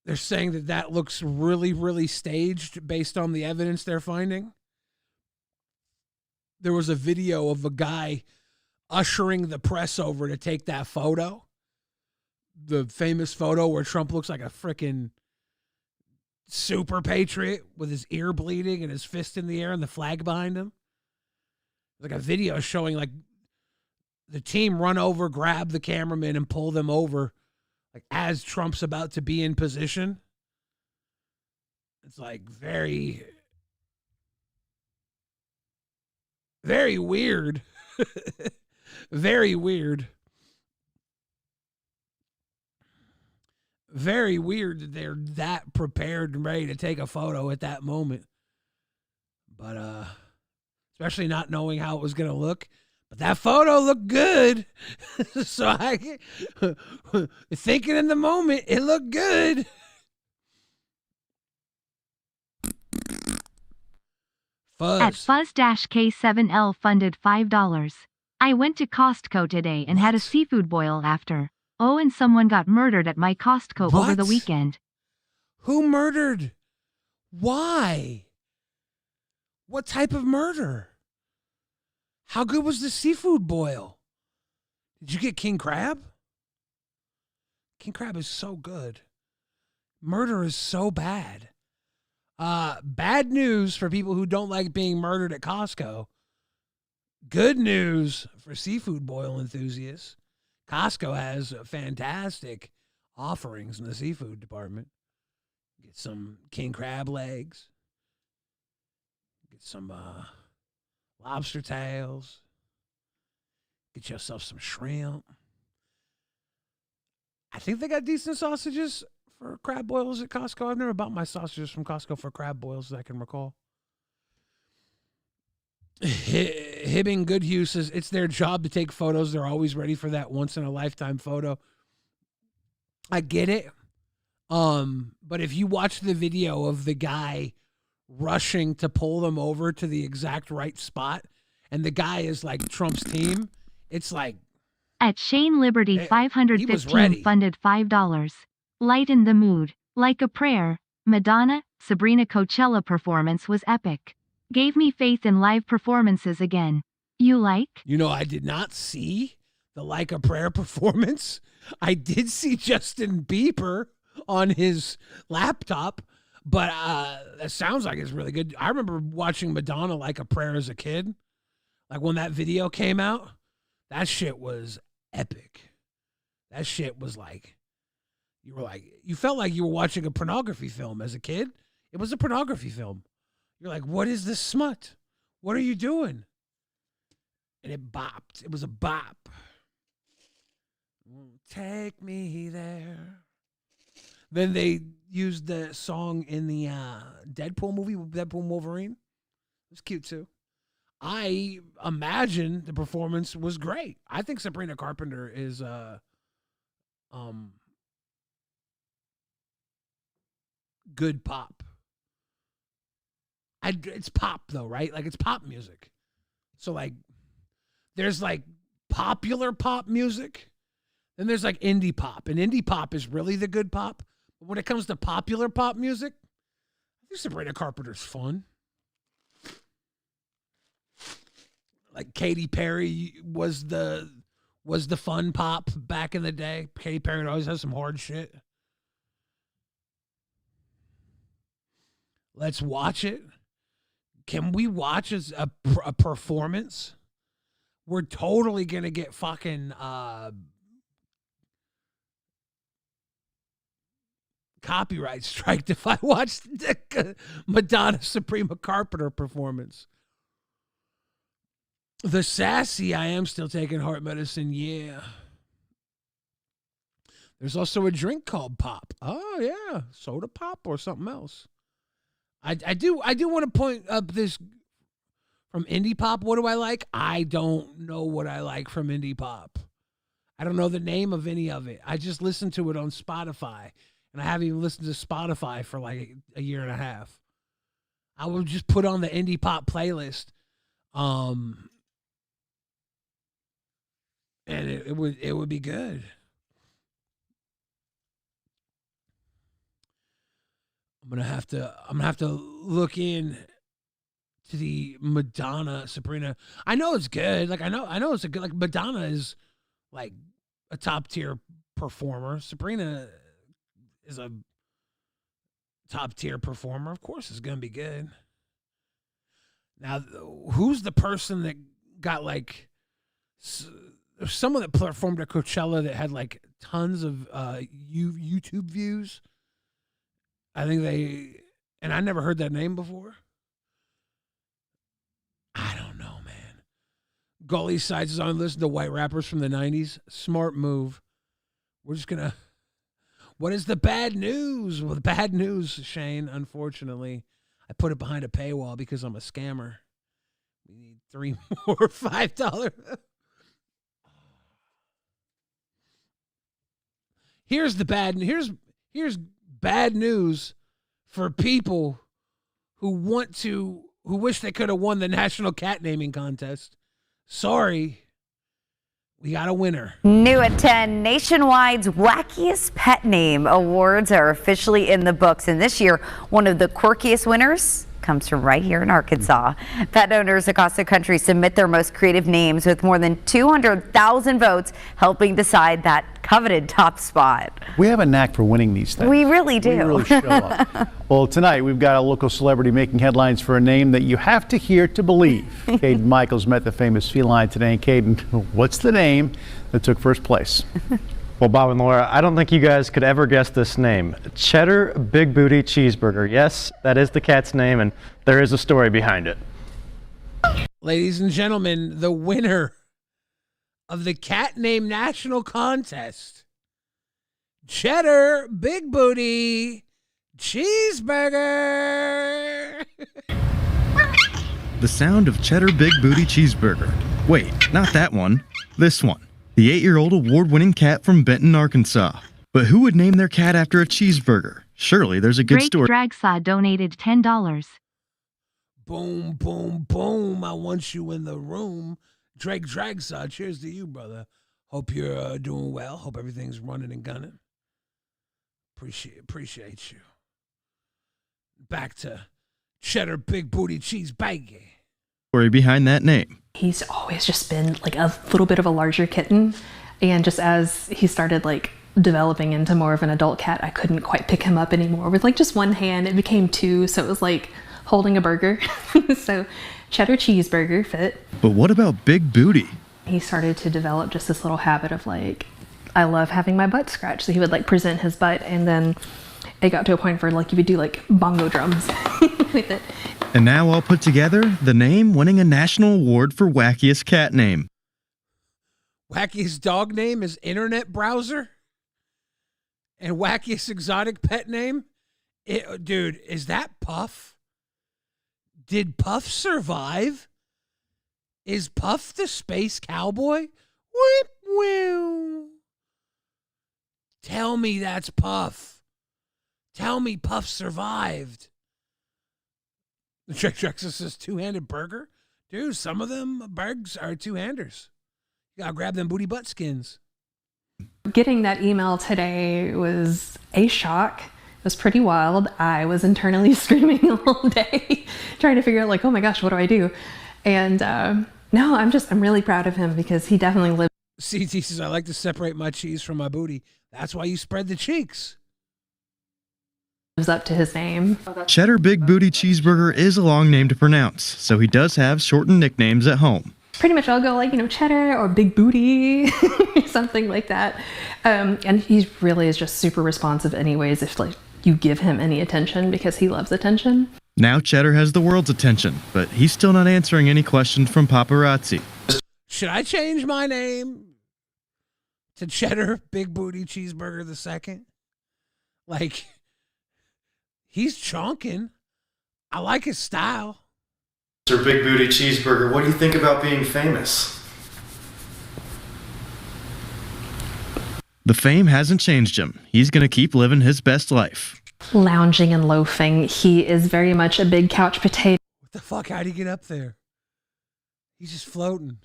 They're saying that looks really, really staged based on the evidence they're finding. There was a video of a guy ushering the press over to take that photo. The famous photo where Trump looks like a freaking super patriot with his ear bleeding and his fist in the air and the flag behind him. Like a video showing like the team run over, grab the cameraman and pull them over like as Trump's about to be in position. It's like very, very weird. Very weird. Very weird that they're that prepared and ready to take a photo at that moment. But especially not knowing how it was going to look. But that photo looked good. So thinking in the moment, it looked good. Fuzz. At Fuzz-K7L funded $5. I went to Costco today and had a seafood boil after. Oh, and someone got murdered at my Costco over the weekend. Who murdered? Why? What type of murder? How good was the seafood boil? Did you get king crab? King crab is so good. Murder is so bad. Bad news for people who don't like being murdered at Costco. Good news for seafood boil enthusiasts. Costco has fantastic offerings in the seafood department. Get some king crab legs. Get some lobster tails. Get yourself some shrimp. I think they got decent sausages for crab boils at Costco. I've never bought my sausages from Costco for crab boils that I can recall. Hibbing Goodhue says it's their job to take photos. They're always ready for that once-in-a-lifetime photo. I get it. But if you watch the video of the guy rushing to pull them over to the exact right spot, and the guy is like Trump's team, it's like... At Shane Liberty 515 funded $5. Lighten the mood. Like a Prayer, Madonna, Sabrina Coachella performance was epic. Gave me faith in live performances again. You like? You know, I did not see the Like a Prayer performance. I did see Justin Bieber on his laptop, but that sounds like it's really good. I remember watching Madonna Like a Prayer as a kid. Like when that video came out, that shit was epic. That shit was like, you felt like you were watching a pornography film as a kid. It was a pornography film. You're like, what is this smut? What are you doing? And it bopped. It was a bop. Take me there. Then they used the song in the Deadpool movie, Deadpool and Wolverine. It was cute too. I imagine the performance was great. I think Sabrina Carpenter is good pop. It's pop though, right? Like it's pop music. So like there's like popular pop music, then there's like indie pop. And indie pop is really the good pop. But when it comes to popular pop music, I think Sabrina Carpenter's fun. Like Katy Perry was the fun pop back in the day. Katy Perry always has some hard shit. Let's watch it. Can we watch a performance? We're totally going to get fucking copyright striked if I watch the Madonna Sabrina Carpenter performance. The sassy, I am still taking heart medicine, yeah. There's also a drink called pop. Oh, yeah. Soda pop or something else. I do want to point up this from indie pop. What do I like? I don't know what I like from indie pop. I don't know the name of any of it. I just listened to it on Spotify, and I haven't even listened to Spotify for like a year and a half. I would just put on the indie pop playlist, and it would be good. I'm gonna have to look in to the Madonna Sabrina. I know it's good. Like I know it's a good. Like Madonna is like a top tier performer. Sabrina is a top tier performer. Of course, it's gonna be good. Now, who's the person that got like someone that performed at Coachella that had like tons of YouTube views? I think and I never heard that name before. I don't know, man. Gully Sides is on the list of white rappers from the 90s. Smart move. We're just going to... What is the bad news? Well, the bad news, Shane, unfortunately, I put it behind a paywall because I'm a scammer. We need 3 more $5. Here's the bad... Here's bad news for people who wish they could have won the national cat naming contest. Sorry, we got a winner. New at 10, Nationwide's Wackiest Pet Name Awards are officially in the books. And this year, one of the quirkiest winners comes from right here in Arkansas. Pet owners across the country submit their most creative names with more than 200,000 votes helping decide that coveted top spot. We have a knack for winning these things. We really do. We really show up. Well, tonight we've got a local celebrity making headlines for a name that you have to hear to believe. Caden Michaels met the famous feline today. And Caden, what's the name that took first place? Well, Bob and Laura, I don't think you guys could ever guess this name. Cheddar Big Booty Cheeseburger. Yes, that is the cat's name, and there is a story behind it. Ladies and gentlemen, the winner of the Cat Name National Contest, Cheddar Big Booty Cheeseburger. The sound of Cheddar Big Booty Cheeseburger. Wait, not that one. This one. The 8-year-old award-winning cat from Benton, Arkansas. But who would name their cat after a cheeseburger? Surely there's a good story. Drake Dragsaw donated $10. Boom, boom, boom. I want you in the room. Drake Dragsaw, cheers to you, brother. Hope you're doing well. Hope everything's running and gunning. Appreciate you. Back to cheddar big booty cheese baggy. Story behind that name. He's always just been like a little bit of a larger kitten, and just as he started like developing into more of an adult cat, I couldn't quite pick him up anymore. With like just one hand, it became two, so it was like holding a burger. So cheddar cheeseburger fit. But what about Big Booty? He started to develop just this little habit of like, I love having my butt scratched. So he would like present his butt, and then it got to a point where like you would do like bongo drums with it. And now all put together, the name winning a national award for wackiest cat name. Wackiest dog name is internet browser? And wackiest exotic pet name? Dude, is that Puff? Did Puff survive? Is Puff the space cowboy? Whip, woo. Tell me that's Puff. Tell me Puff survived. The Trexus says two-handed burger? Dude, some of them burgers are two-handers. You gotta grab them booty butt skins. Getting that email today was a shock. It was pretty wild. I was internally screaming all day, trying to figure out like, oh my gosh, what do I do? And no, I'm really proud of him because he definitely lived. CT says, I like to separate my cheese from my booty. That's why you spread the cheeks. Up to his name. Cheddar Big Booty Cheeseburger is a long name to pronounce, so he does have shortened nicknames at home. Pretty much I'll go like, cheddar or big booty, something like that. And he really is just super responsive anyways if like you give him any attention because he loves attention. Now Cheddar has the world's attention, but he's still not answering any questions from paparazzi. Should I change my name to Cheddar Big Booty Cheeseburger II? Like, he's chonking. I like his style. Mr. Big Booty Cheeseburger, what do you think about being famous? The fame hasn't changed him. He's going to keep living his best life. Lounging and loafing. He is very much a big couch potato. What the fuck? How'd he get up there? He's just floating.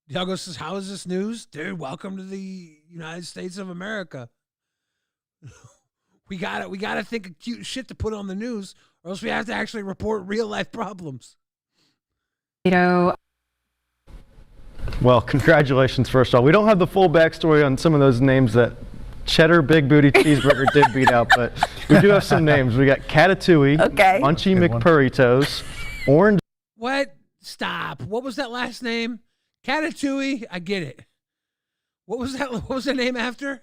Diogo says, how is this news? Dude, welcome to the United States of America. We gotta think of cute shit to put on the news, or else we have to actually report real life problems. Well, congratulations, first of all. We don't have the full backstory on some of those names that Cheddar Big Booty Cheeseburger did beat out, but we do have some names. We got Catatouille, Munchy McPurrytoes, Orange. What? Stop. What was that last name? Catatouille? I get it. What was that? What was the name after?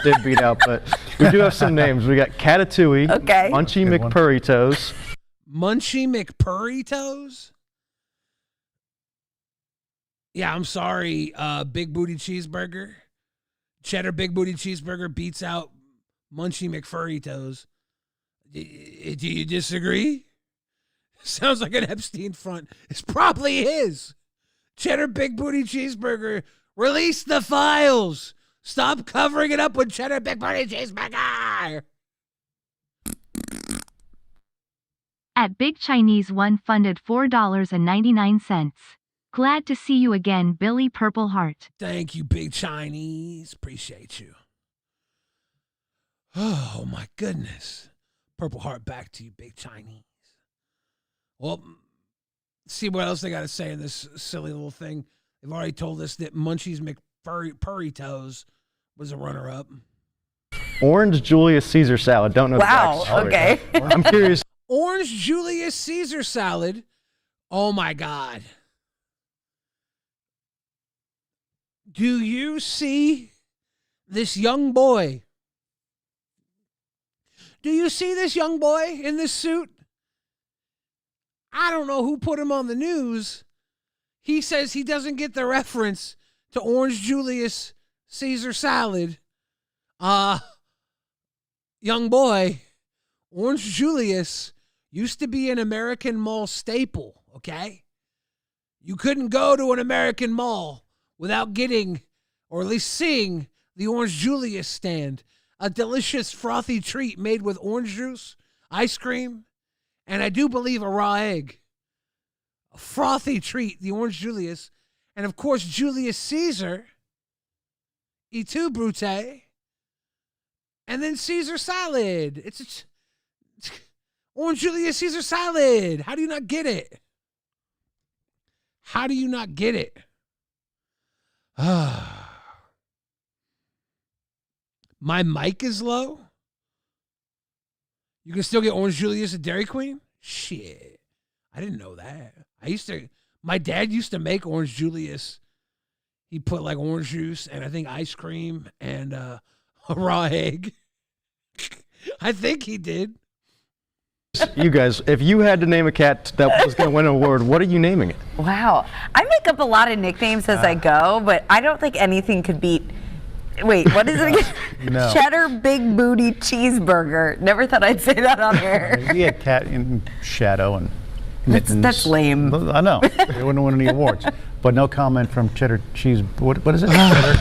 Did beat out, but we do have some names. We got Catatouille, Munchy McPurrytoes. Munchy McPurrytoes? Yeah, I'm sorry, Big Booty Cheeseburger. Cheddar Big Booty Cheeseburger beats out Munchy McFurrytoes. Do you disagree? Sounds like an Epstein front. It's probably his. Cheddar Big Booty Cheeseburger, release the files. Stop covering it up with Cheddar Big Booty Cheeseburger. At Big Chinese One funded $4.99. Glad to see you again, Billy Purple Heart. Thank you, Big Chinese. Appreciate you. Oh, my goodness. Purple Heart back to you, Big Chinese. Well, see what else they got to say in this silly little thing. They've already told us that Munchies McPurrytoes was a runner-up. Orange Julius Caesar salad. Don't know. Wow, the backstory. okay. I'm curious. Orange Julius Caesar salad. Oh, my God. Do you see this young boy? Do you see this young boy in this suit? I don't know who put him on the news. He says he doesn't get the reference to Orange Julius Caesar salad. Young boy, Orange Julius used to be an American mall staple, okay? You couldn't go to an American mall without getting, or at least seeing, the Orange Julius stand. A delicious frothy treat made with orange juice, ice cream, and I do believe a raw egg. A frothy treat, the Orange Julius. And of course, Julius Caesar. Et tu, Brute. And then Caesar salad. It's Orange Julius Caesar salad. How do you not get it? How do you not get it? My mic is low. You can still get Orange Julius at Dairy Queen? Shit. I didn't know that. My dad used to make Orange Julius. He put like orange juice and I think ice cream and a raw egg. I think he did. You guys, if you had to name a cat that was going to win an award, what are you naming it? Wow. I make up a lot of nicknames as I go, but I don't think anything could beat. Wait, what is it again? No. Cheddar Big Booty Cheeseburger. Never thought I'd say that on air. He had cat in shadow and mittens. That's lame. I know. They wouldn't win any awards. But no comment from Cheddar Cheese. What is it? Cheddar,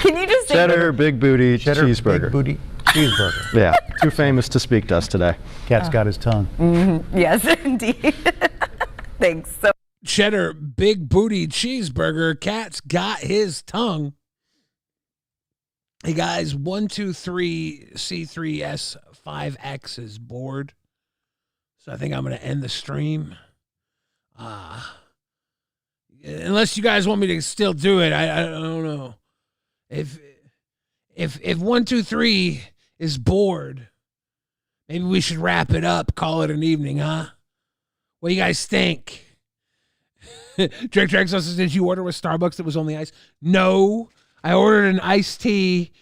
Can you just say Cheddar Big Booty Cheddar Cheeseburger. Big Booty Cheeseburger. Yeah, too famous to speak to us today. Cat's got his tongue. Mm-hmm. Yes, indeed. Thanks. So Cheddar Big Booty Cheeseburger. Cat's got his tongue. Hey guys, 123C3S5X is bored. So I think I'm going to end the stream. Unless you guys want me to still do it, I don't know. If 123 is bored, maybe we should wrap it up, call it an evening, huh? What do you guys think? Drake says, did you order with Starbucks that was only ice? No. I ordered an iced tea,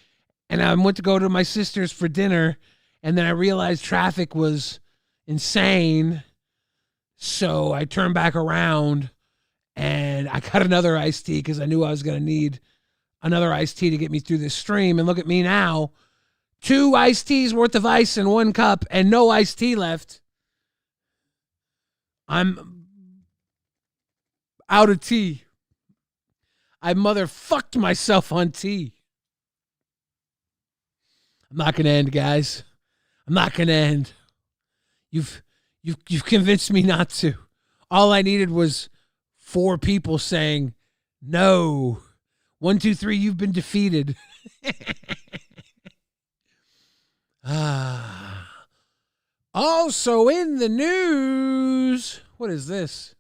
and I went to go to my sister's for dinner, and then I realized traffic was insane, so I turned back around, and I got another iced tea because I knew I was going to need another iced tea to get me through this stream, and look at me now. 2 iced teas worth of ice in 1 cup, and no iced tea left. I'm out of tea. I motherfucked myself on tea. I'm not gonna end, guys. I'm not gonna end. You've convinced me not to. All I needed was 4 people saying no. 1, 2, 3. You've been defeated. Also in the news, what is this?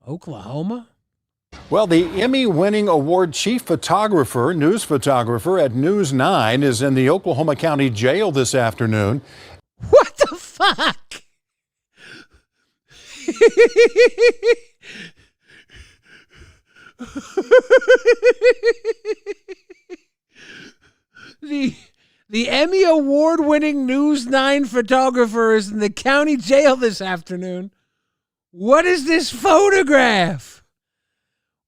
Oklahoma? Well, the Emmy-winning award chief photographer, news photographer at News 9 is in the Oklahoma County Jail this afternoon. What the fuck? The Emmy award-winning News 9 photographer is in the county jail this afternoon. What is this photograph?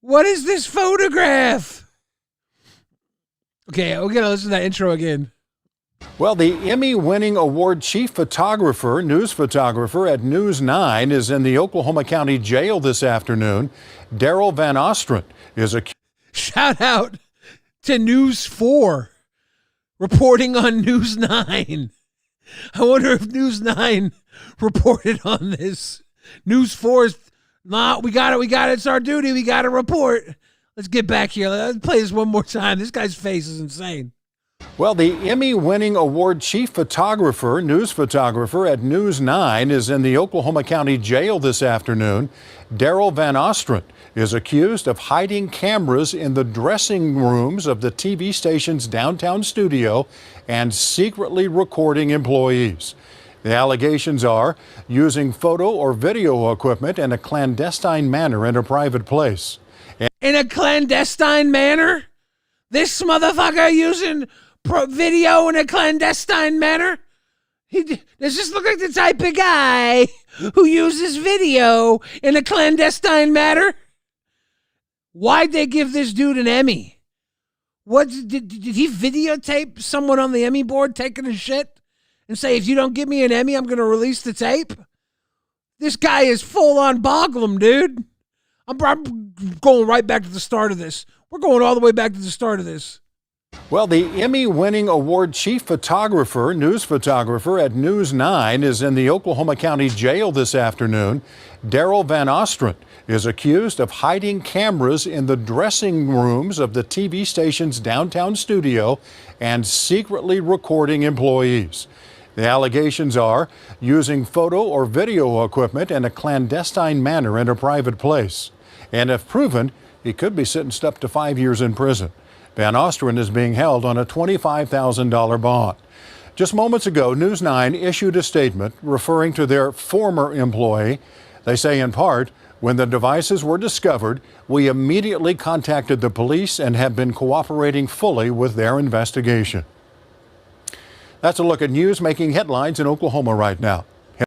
What is this photograph? Okay, we're going to listen to that intro again. Well, the Emmy-winning award chief photographer, news photographer at News 9 is in the Oklahoma County Jail this afternoon. Daryl Van Ostrand is a... Shout out to News 4 reporting on News 9. I wonder if News 9 reported on this. News 4 is not, we got it. It's our duty. We got to report. Let's get back here. Let's play this one more time. This guy's face is insane. Well, the Emmy-winning award chief photographer, news photographer at News 9 is in the Oklahoma County Jail this afternoon. Daryl Van Ostrand is accused of hiding cameras in the dressing rooms of the TV station's downtown studio and secretly recording employees. The allegations are using photo or video equipment in a clandestine manner in a private place. In a clandestine manner? This motherfucker using video in a clandestine manner? Does this look like the type of guy who uses video in a clandestine manner? Why'd they give this dude an Emmy? What did he videotape someone on the Emmy board taking a shit and say, if you don't give me an Emmy, I'm going to release the tape? This guy is full on Boglum, dude. I'm going right back to the start of this. We're going all the way back to the start of this. Well, the Emmy-winning award chief photographer, news photographer at News 9 is in the Oklahoma County Jail this afternoon. Daryl Van Ostrand is accused of hiding cameras in the dressing rooms of the TV station's downtown studio and secretly recording employees. The allegations are using photo or video equipment in a clandestine manner in a private place. And if proven, he could be sentenced up to 5 years in prison. Van Ostrand is being held on a $25,000 bond. Just moments ago, News 9 issued a statement referring to their former employee. They say in part, when the devices were discovered, we immediately contacted the police and have been cooperating fully with their investigation. That's a look at news making headlines in Oklahoma right now.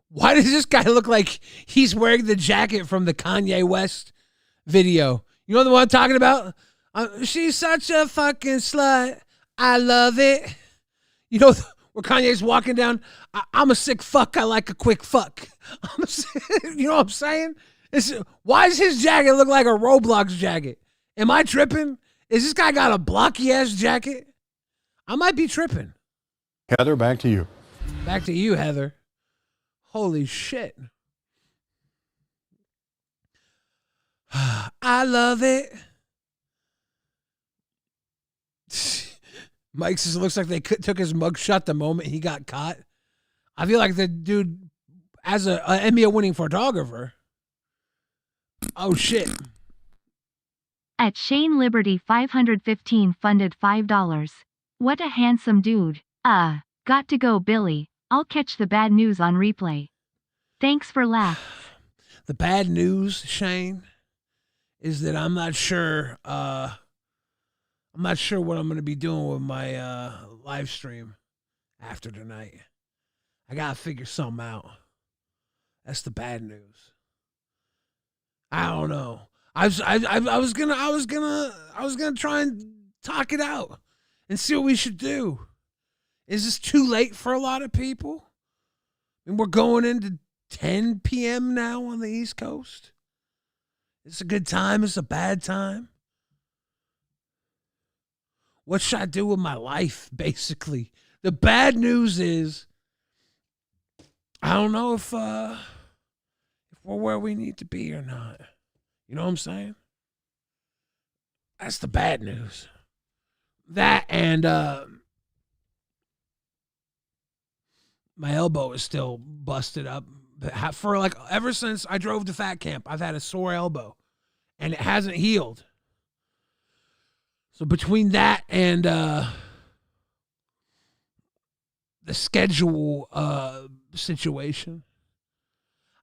Why does this guy look like he's wearing the jacket from the Kanye West video? You know the one I'm talking about? She's such a fucking slut. I love it. You know where Kanye's walking down? I'm a sick fuck. I like a quick fuck. You know what I'm saying? Why does his jacket look like a Roblox jacket? Am I tripping? Is this guy got a blocky-ass jacket? I might be tripping. Heather, back to you. Back to you, Heather. Holy shit. I love it. Mike says it looks like they took his mugshot the moment he got caught. I feel like the dude, as an Emmy-winning photographer. Oh, shit. At Shane Liberty 515 funded $5. What a handsome dude. Got to go, Billy. I'll catch the bad news on replay. Thanks for laughs. The bad news, Shane, is that I'm not sure what I'm going to be doing with my live stream after tonight. I got to figure something out. That's the bad news. I don't know. I was gonna try and talk it out and see what we should do. Is this too late for a lot of people? I mean, we're going into 10 p.m. now on the East Coast. It's a good time. It's a bad time. What should I do with my life, basically? The bad news is I don't know if we're where we need to be or not. You know what I'm saying? That's the bad news. That and my elbow is still busted up. For like ever since I drove to Fat Camp, I've had a sore elbow and it hasn't healed. So between that and the schedule situation,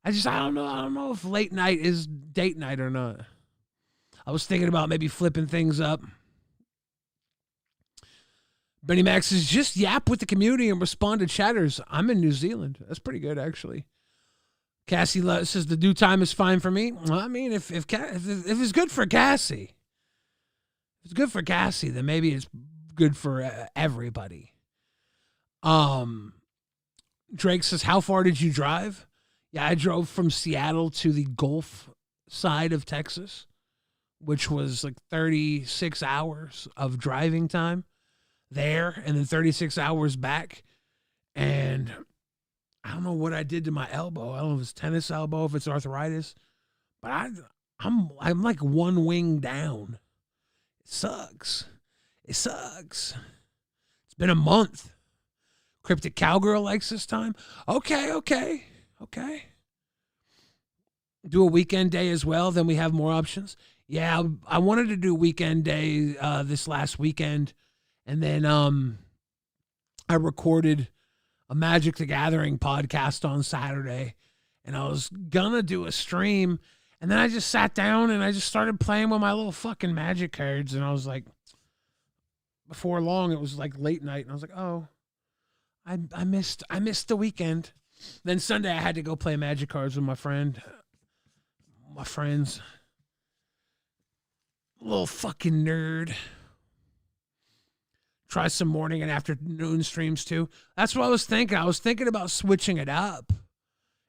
I don't know if late night is date night or not. I was thinking about maybe flipping things up. Benny Max says, just yap with the community and respond to chatters. I'm in New Zealand. That's pretty good, actually. Cassie says, the due time is fine for me. Well, I mean, if it's good for Cassie, if it's good for Cassie, then maybe it's good for everybody. Drake says, how far did you drive? Yeah, I drove from Seattle to the Gulf side of Texas, which was like 36 hours of driving time there and then 36 hours back. And I don't know what I did to my elbow. I don't know if it's tennis elbow, if it's arthritis, but I'm like one wing down. It sucks. It's been a month. Cryptic Cowgirl likes this time. Okay. Do a weekend day as well, then we have more options. Yeah, I wanted to do weekend day this last weekend, and then I recorded a Magic the Gathering podcast on Saturday, and I was gonna do a stream, and then I just sat down and I just started playing with my little fucking Magic cards, and I was like, before long, it was like late night, and I was like, oh, I missed the weekend. Then Sunday I had to go play Magic cards with my friends. Little fucking nerd. Try some morning and afternoon streams too. That's what I was thinking. I was thinking about switching it up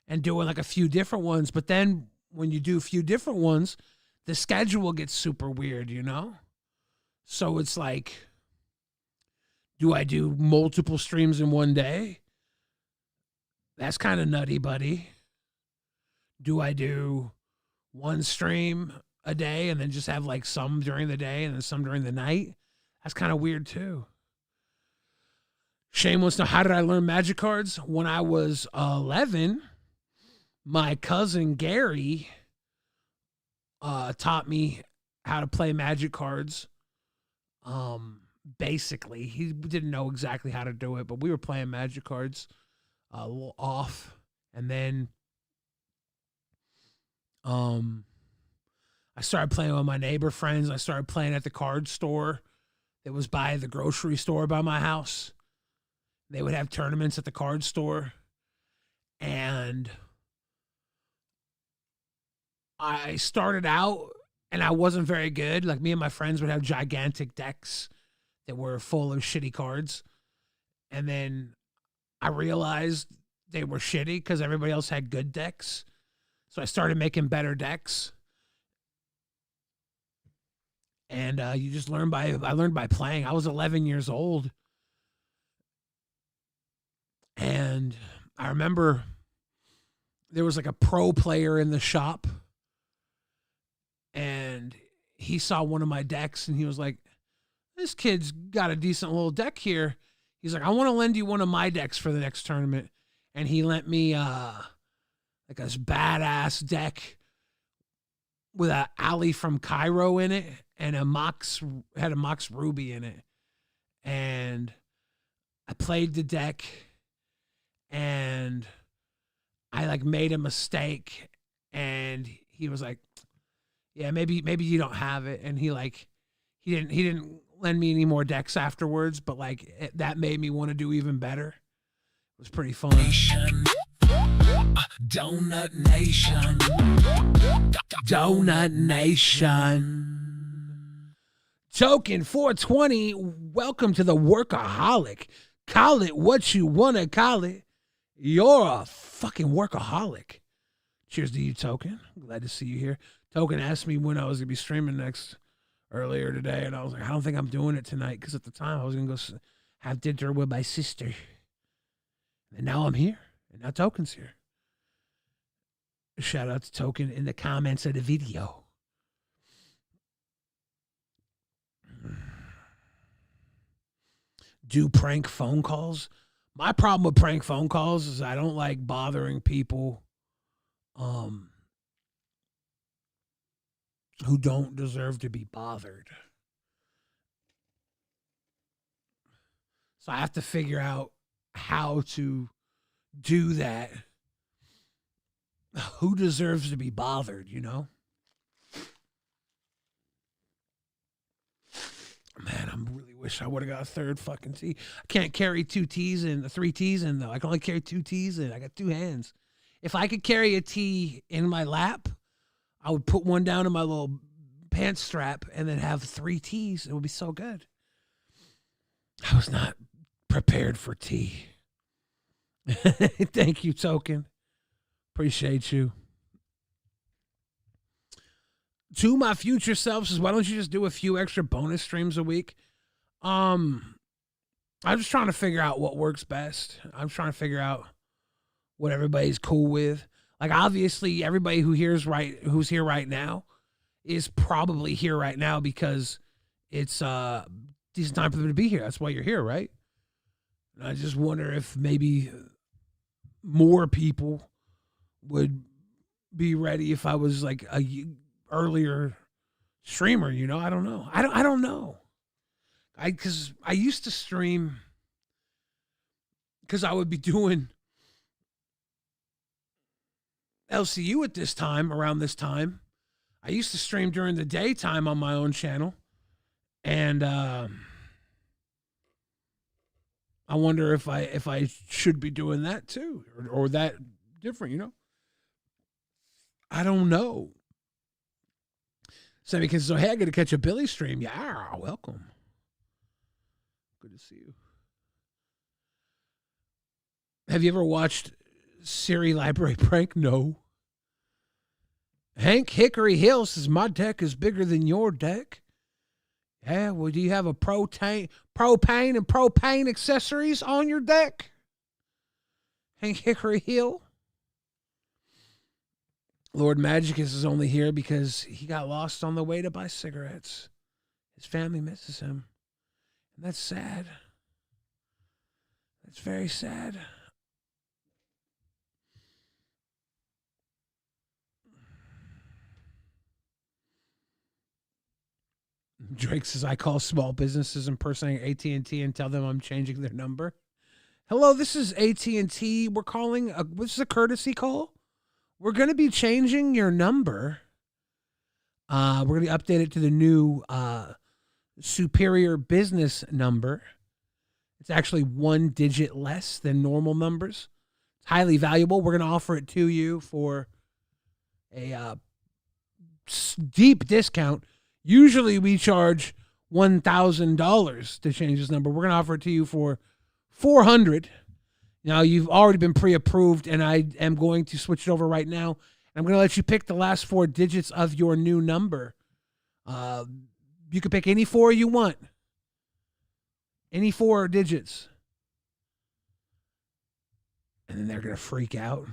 and doing like a few different ones. But then when you do a few different ones, the schedule gets super weird, you know? So it's like, Do I do multiple streams in one day? That's kind of nutty, buddy. Do I do one stream a day and then just have like some during the day and then some during the night? That's kind of weird too. Shane wants to know, how did I learn magic cards? When I was 11, my cousin Gary taught me how to play magic cards. Basically, he didn't know exactly how to do it, but we were playing magic cards a little off. And then I started playing with my neighbor friends. I started playing at the card store that was by the grocery store by my house. They would have tournaments at the card store. And I started out and I wasn't very good. Like, me and my friends would have gigantic decks that were full of shitty cards. And then I realized they were shitty because everybody else had good decks. So I started making better decks. And you just learn I learned by playing. I was 11 years old. And I remember there was like a pro player in the shop. And he saw one of my decks and he was like, this kid's got a decent little deck here. He's like, I want to lend you one of my decks for the next tournament. And he lent me like this badass deck with a Ali from Cairo in it and had a Mox Ruby in it. And I played the deck and I like made a mistake and he was like, yeah, maybe you don't have it. And he didn't lend me any more decks afterwards, but like that made me want to do even better. It was pretty fun. Donut Nation. Donut Nation. Token 420, welcome to the Workaholic. Call it what you want to call it. You're a fucking workaholic. Cheers to you, Token. Glad to see you here. Token asked me when I was going to be streaming next earlier today, and I was like, I don't think I'm doing it tonight, because at the time I was going to go have dinner with my sister. And now I'm here, and now Token's here. Shout out to Token in the comments of the video. Do prank phone calls? My problem with prank phone calls is I don't like bothering people who don't deserve to be bothered. So I have to figure out how to do that. Who deserves to be bothered, you know? Man, I really wish I would have got a third fucking T. I can't carry 2 T's and 3 T's in, though. I can only carry 2 T's in. I got 2 hands. If I could carry a T in my lap, I would put one down in my little pants strap and then have 3 T's. It would be so good. I was not prepared for tea. Thank you, Token. Appreciate you. To my future self says, why don't you just do a few extra bonus streams a week? I'm just trying to figure out what works best. I'm trying to figure out what everybody's cool with. Like, obviously, everybody who's here right now is probably here right now because it's a decent time for them to be here. That's why you're here, right? And I just wonder if maybe more people would be ready if I was like a earlier streamer, you know? I don't know. I don't know. Because I used to stream because I would be doing LCU at this time, around this time. I used to stream during the daytime on my own channel. And I wonder if I should be doing that too, or that different, you know? I don't know. Sammy can say, hey, I got to catch a Billy stream. Yeah, welcome. Good to see you. Have you ever watched Siri Library Prank? No. Hank Hickory Hill says, my deck is bigger than your deck. Yeah, well, do you have a propane and propane accessories on your deck? Hank Hickory Hill? Lord Magicus is only here because he got lost on the way to buy cigarettes. His family misses him. And that's sad. That's very sad. Drake says, I call small businesses impersonating AT&T and tell them I'm changing their number. Hello, this is AT&T. We're calling. This is a courtesy call. We're going to be changing your number. We're going to update it to the new superior business number. It's actually 1 digit less than normal numbers. It's highly valuable. We're going to offer it to you for a deep discount. Usually we charge $1,000 to change this number. We're going to offer it to you for $400. Now, you've already been pre-approved, and I am going to switch it over right now. I'm going to let you pick the last 4 digits of your new number. You can pick any 4 you want. Any 4 digits. And then they're going to freak out.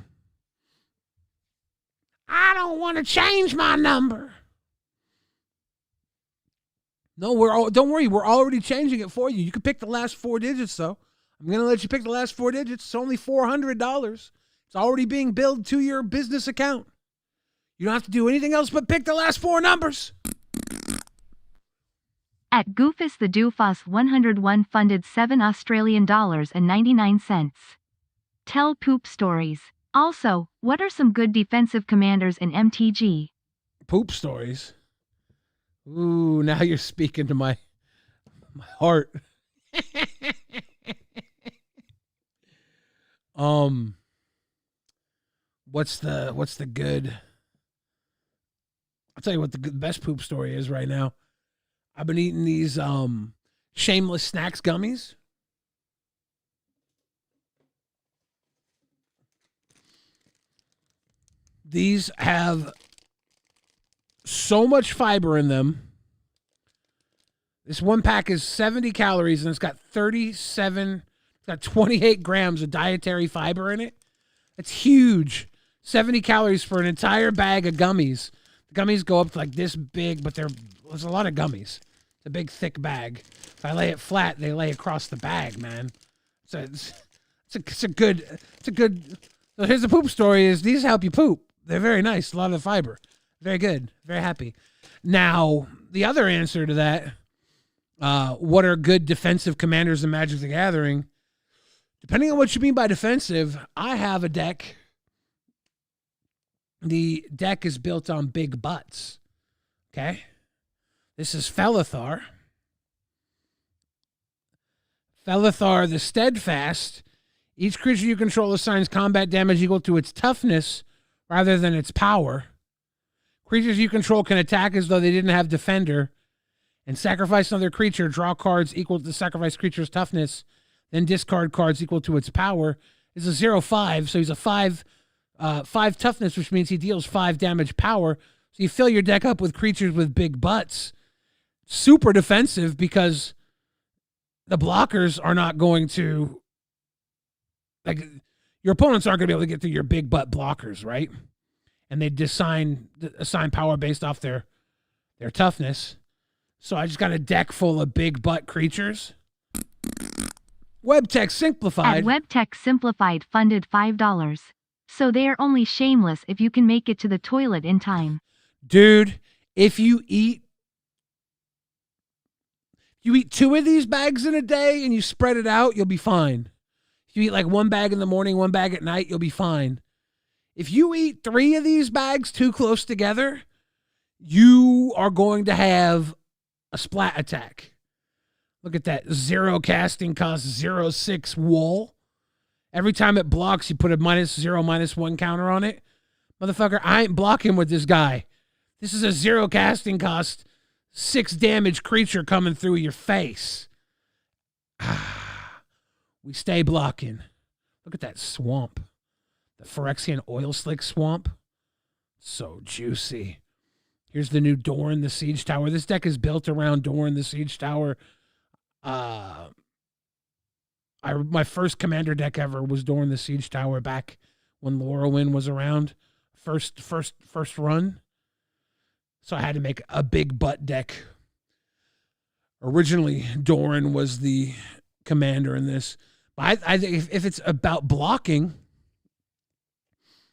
I don't want to change my number. No, don't worry. We're already changing it for you. You can pick the last 4 digits, though. I'm going to let you pick the last 4 digits. It's only $400. It's already being billed to your business account. You don't have to do anything else but pick the last 4 numbers. At Goofus the Doofus 101 funded $7.99. Tell poop stories. Also, what are some good defensive commanders in MTG? Poop stories? Ooh, now you're speaking to my heart. What's the good? I'll tell you what the best poop story is right now. I've been eating these Shameless Snacks gummies. These have so much fiber in them. This one pack is 70 calories and it's got 28 grams of dietary fiber in it. It's huge. 70 calories for an entire bag of gummies. The gummies go up to like this big, but there's a lot of gummies. It's a big, thick bag. If I lay it flat, they lay across the bag, man. So it's a good. So here's the poop story: is these help you poop? They're very nice. A lot of fiber. Very good. Very happy. Now the other answer to that: what are good defensive commanders in Magic the Gathering? Depending on what you mean by defensive, I have a deck. The deck is built on big butts. Okay? This is Felithar. Felithar the Steadfast. Each creature you control assigns combat damage equal to its toughness rather than its power. Creatures you control can attack as though they didn't have Defender and sacrifice another creature, draw cards equal to the sacrificed creature's toughness, then discard cards equal to its power. It's a 0/5, so he's a 5 toughness, which means he deals 5 damage power. So you fill your deck up with creatures with big butts. Super defensive because the blockers are not going to, like, your opponents aren't going to be able to get through your big butt blockers, right? And they assign power based off their toughness. So I just got a deck full of big butt creatures. WebTech Simplified. At WebTech Simplified funded $5. So they are only shameless if you can make it to the toilet in time. Dude, if you eat 2 of these bags in a day and you spread it out, you'll be fine. If you eat like 1 bag in the morning, 1 bag at night, you'll be fine. If you eat 3 of these bags too close together, you are going to have a splat attack. Look at that. 0 casting cost, 0/6 wall. Every time it blocks, you put a -0, -1 counter on it. Motherfucker, I ain't blocking with this guy. This is a 0 casting cost, 6 damage creature coming through your face. We stay blocking. Look at that swamp. The Phyrexian Oil Slick swamp. So juicy. Here's the new Doran the Siege Tower. This deck is built around Doran the Siege Tower. My first commander deck ever was Doran the Siege Tower back when Laurelwind was around. First run. So I had to make a big butt deck. Originally, Doran was the commander in this. But I think if it's about blocking,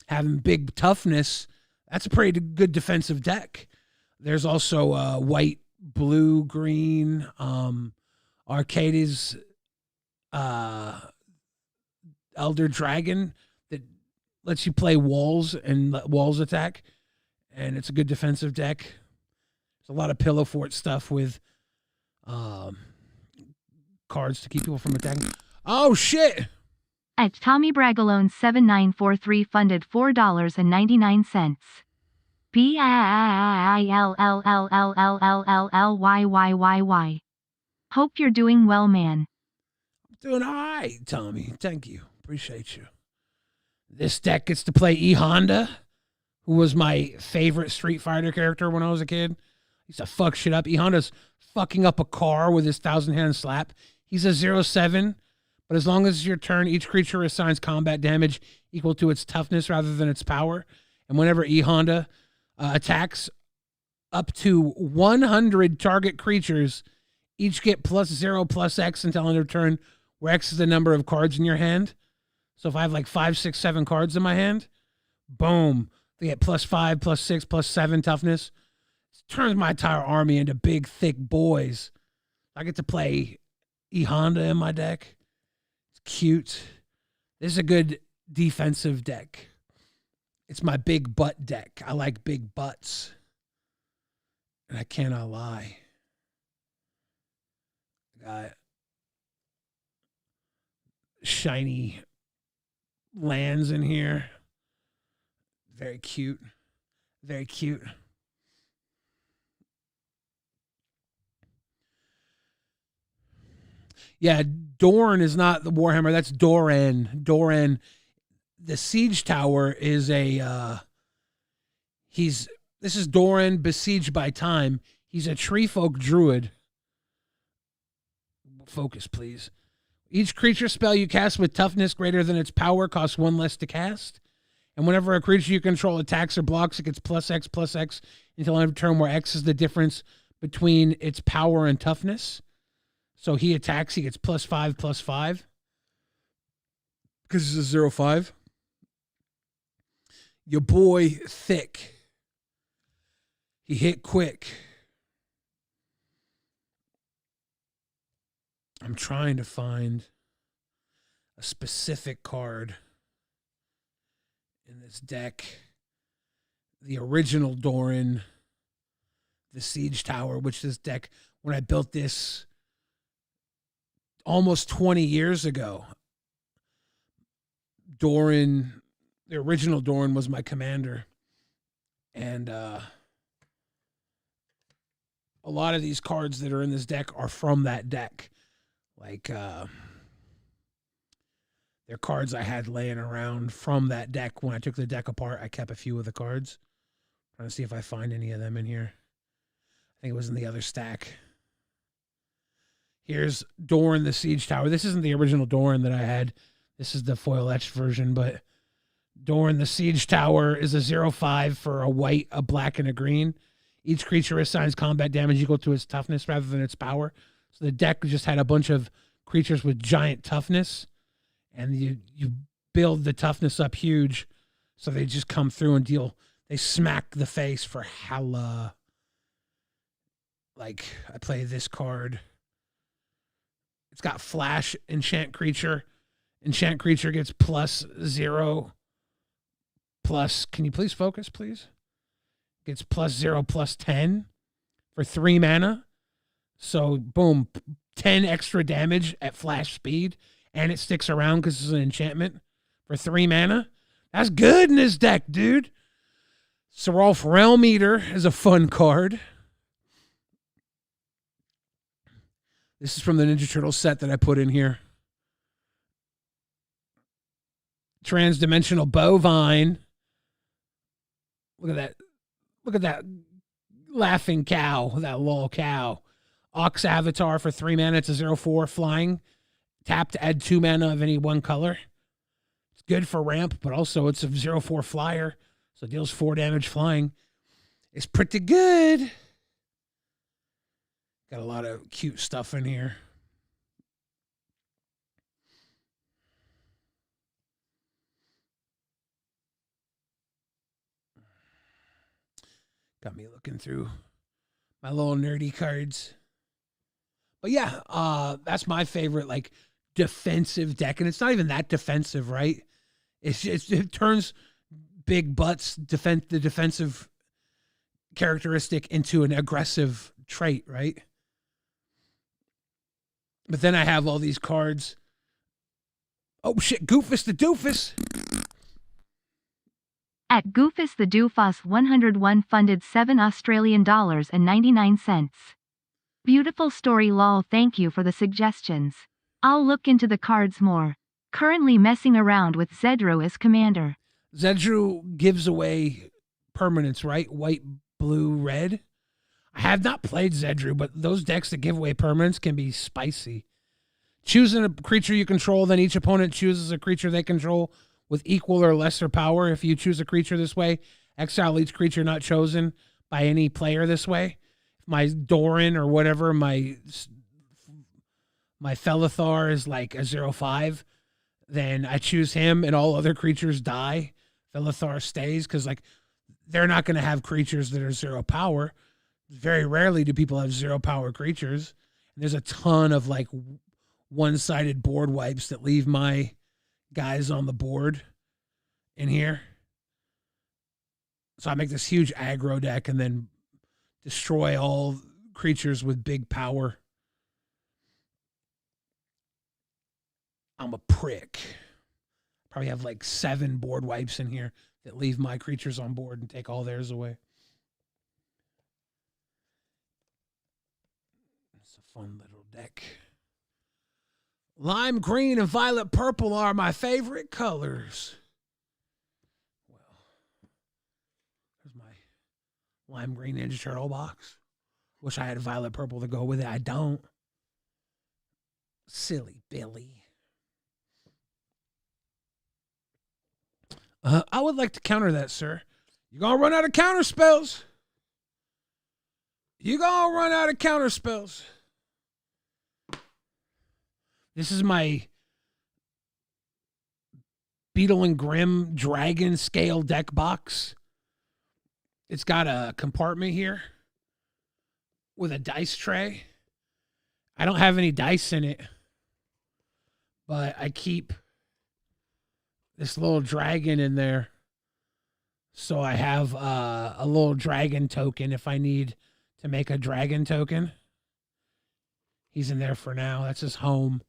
having big toughness, that's a pretty good defensive deck. There's also white, blue, green, Arcades Elder Dragon that lets you play walls and let walls attack. And it's a good defensive deck. There's a lot of pillow fort stuff with cards to keep people from attacking. Oh, shit! At Tommy Bragalone 7943 funded $4.99. BILLLLLLLLLLYYYY. Hope you're doing well, man. I'm doing all right, Tommy. Thank you. Appreciate you. This deck gets to play E. Honda, who was my favorite Street Fighter character when I was a kid. He used to fuck shit up. E. Honda's fucking up a car with his 1,000-hand slap. He's a 0/7, but as long as your turn, each creature assigns combat damage equal to its toughness rather than its power. And whenever E. Honda attacks up to 100 target creatures, each get +0/+X until end of turn, where X is the number of cards in your hand. So if I have like 5, 6, 7 cards in my hand, boom, they get +5, +6, +7 toughness. It turns my entire army into big, thick boys. I get to play E. Honda in my deck. It's cute. This is a good defensive deck. It's my big butt deck. I like big butts. And I cannot lie. Got shiny lands in here. Very cute. Very cute. Yeah, Dorn is not the Warhammer. That's Doran. Doran. The Siege Tower is a this is Doran besieged by time. He's a tree folk druid. Focus, please. Each creature spell you cast with toughness greater than its power costs 1 less to cast. And whenever a creature you control attacks or blocks, it gets +X/+X until end of turn, where X is the difference between its power and toughness. So he attacks, he gets +5/+5. Because it's a 0/5. Your boy thick. He hit quick. I'm trying to find a specific card in this deck. The original Doran, the Siege Tower, which this deck, when I built this almost 20 years ago, Doran, the original Doran was my commander. And a lot of these cards that are in this deck are from that deck. Like, they're cards I had laying around from that deck. When I took the deck apart, I kept a few of the cards. Trying to see if I find any of them in here. I think it was in the other stack. Here's Doran the Siege Tower. This isn't the original Doran that I had. This is the foil etched version, but Doran the Siege Tower is a 0/5 for a white, a black, and a green. Each creature assigns combat damage equal to its toughness rather than its power. So the deck just had a bunch of creatures with giant toughness, and you build the toughness up huge, so they just come through and deal. They smack the face for hella. Like, I play this card. It's got flash, enchant creature. Enchant creature gets +0. Can you please focus, please? Gets +0/+10 for 3 mana. So, boom, 10 extra damage at flash speed, and it sticks around because it's an enchantment for 3 mana. That's good in this deck, dude. Seraph Realm Eater is a fun card. This is from the Ninja Turtle set that I put in here. Transdimensional Bovine. Look at that. Look at that Laughing Cow, that lol cow. Ox Avatar for 3 mana. It's a 0/4 flying. Tap to add 2 mana of any one color. It's good for ramp, but also it's a 0/4 flyer, so it deals 4 damage flying. It's pretty good. Got a lot of cute stuff in here. Got me looking through my little nerdy cards. But yeah, that's my favorite, like, defensive deck. And it's not even that defensive, right? It turns big butts, the defensive characteristic, into an aggressive trait, right? But then I have all these cards. Oh shit, Goofus the Doofus. At Goofus the Doofus 101 funded $7.99. Beautiful story lol, thank you for the suggestions. I'll look into the cards more. Currently messing around with Zedru as commander. Zedru gives away permanents, right? White, blue, red. I have not played Zedru, but those decks that give away permanents can be spicy. Choosing a creature you control, then each opponent chooses a creature they control with equal or lesser power. If you choose a creature this way, exile each creature not chosen by any player this way. If my Doran or whatever, my Felithar is like a 0/5, then I choose him and all other creatures die. Felithar stays because, like, they're not going to have creatures that are 0 power. Very rarely do people have 0 power creatures. And there's a ton of, like, one-sided board wipes that leave my guys on the board in here. So I make this huge aggro deck and then destroy all creatures with big power. I'm a prick. Probably have like 7 board wipes in here that leave my creatures on board and take all theirs away. It's a fun little deck. Lime green and violet purple are my favorite colors. Well, there's my lime green Ninja Turtle box. Wish I had violet purple to go with it. I don't. Silly Billy. I would like to counter that, sir. You're going to run out of counter spells. You're going to run out of counter spells. This is my Beetle and Grim Dragon Scale deck box. It's got a compartment here with a dice tray. I don't have any dice in it, but I keep this little dragon in there. So I have a little dragon token if I need to make a dragon token. He's in there for now. That's his home.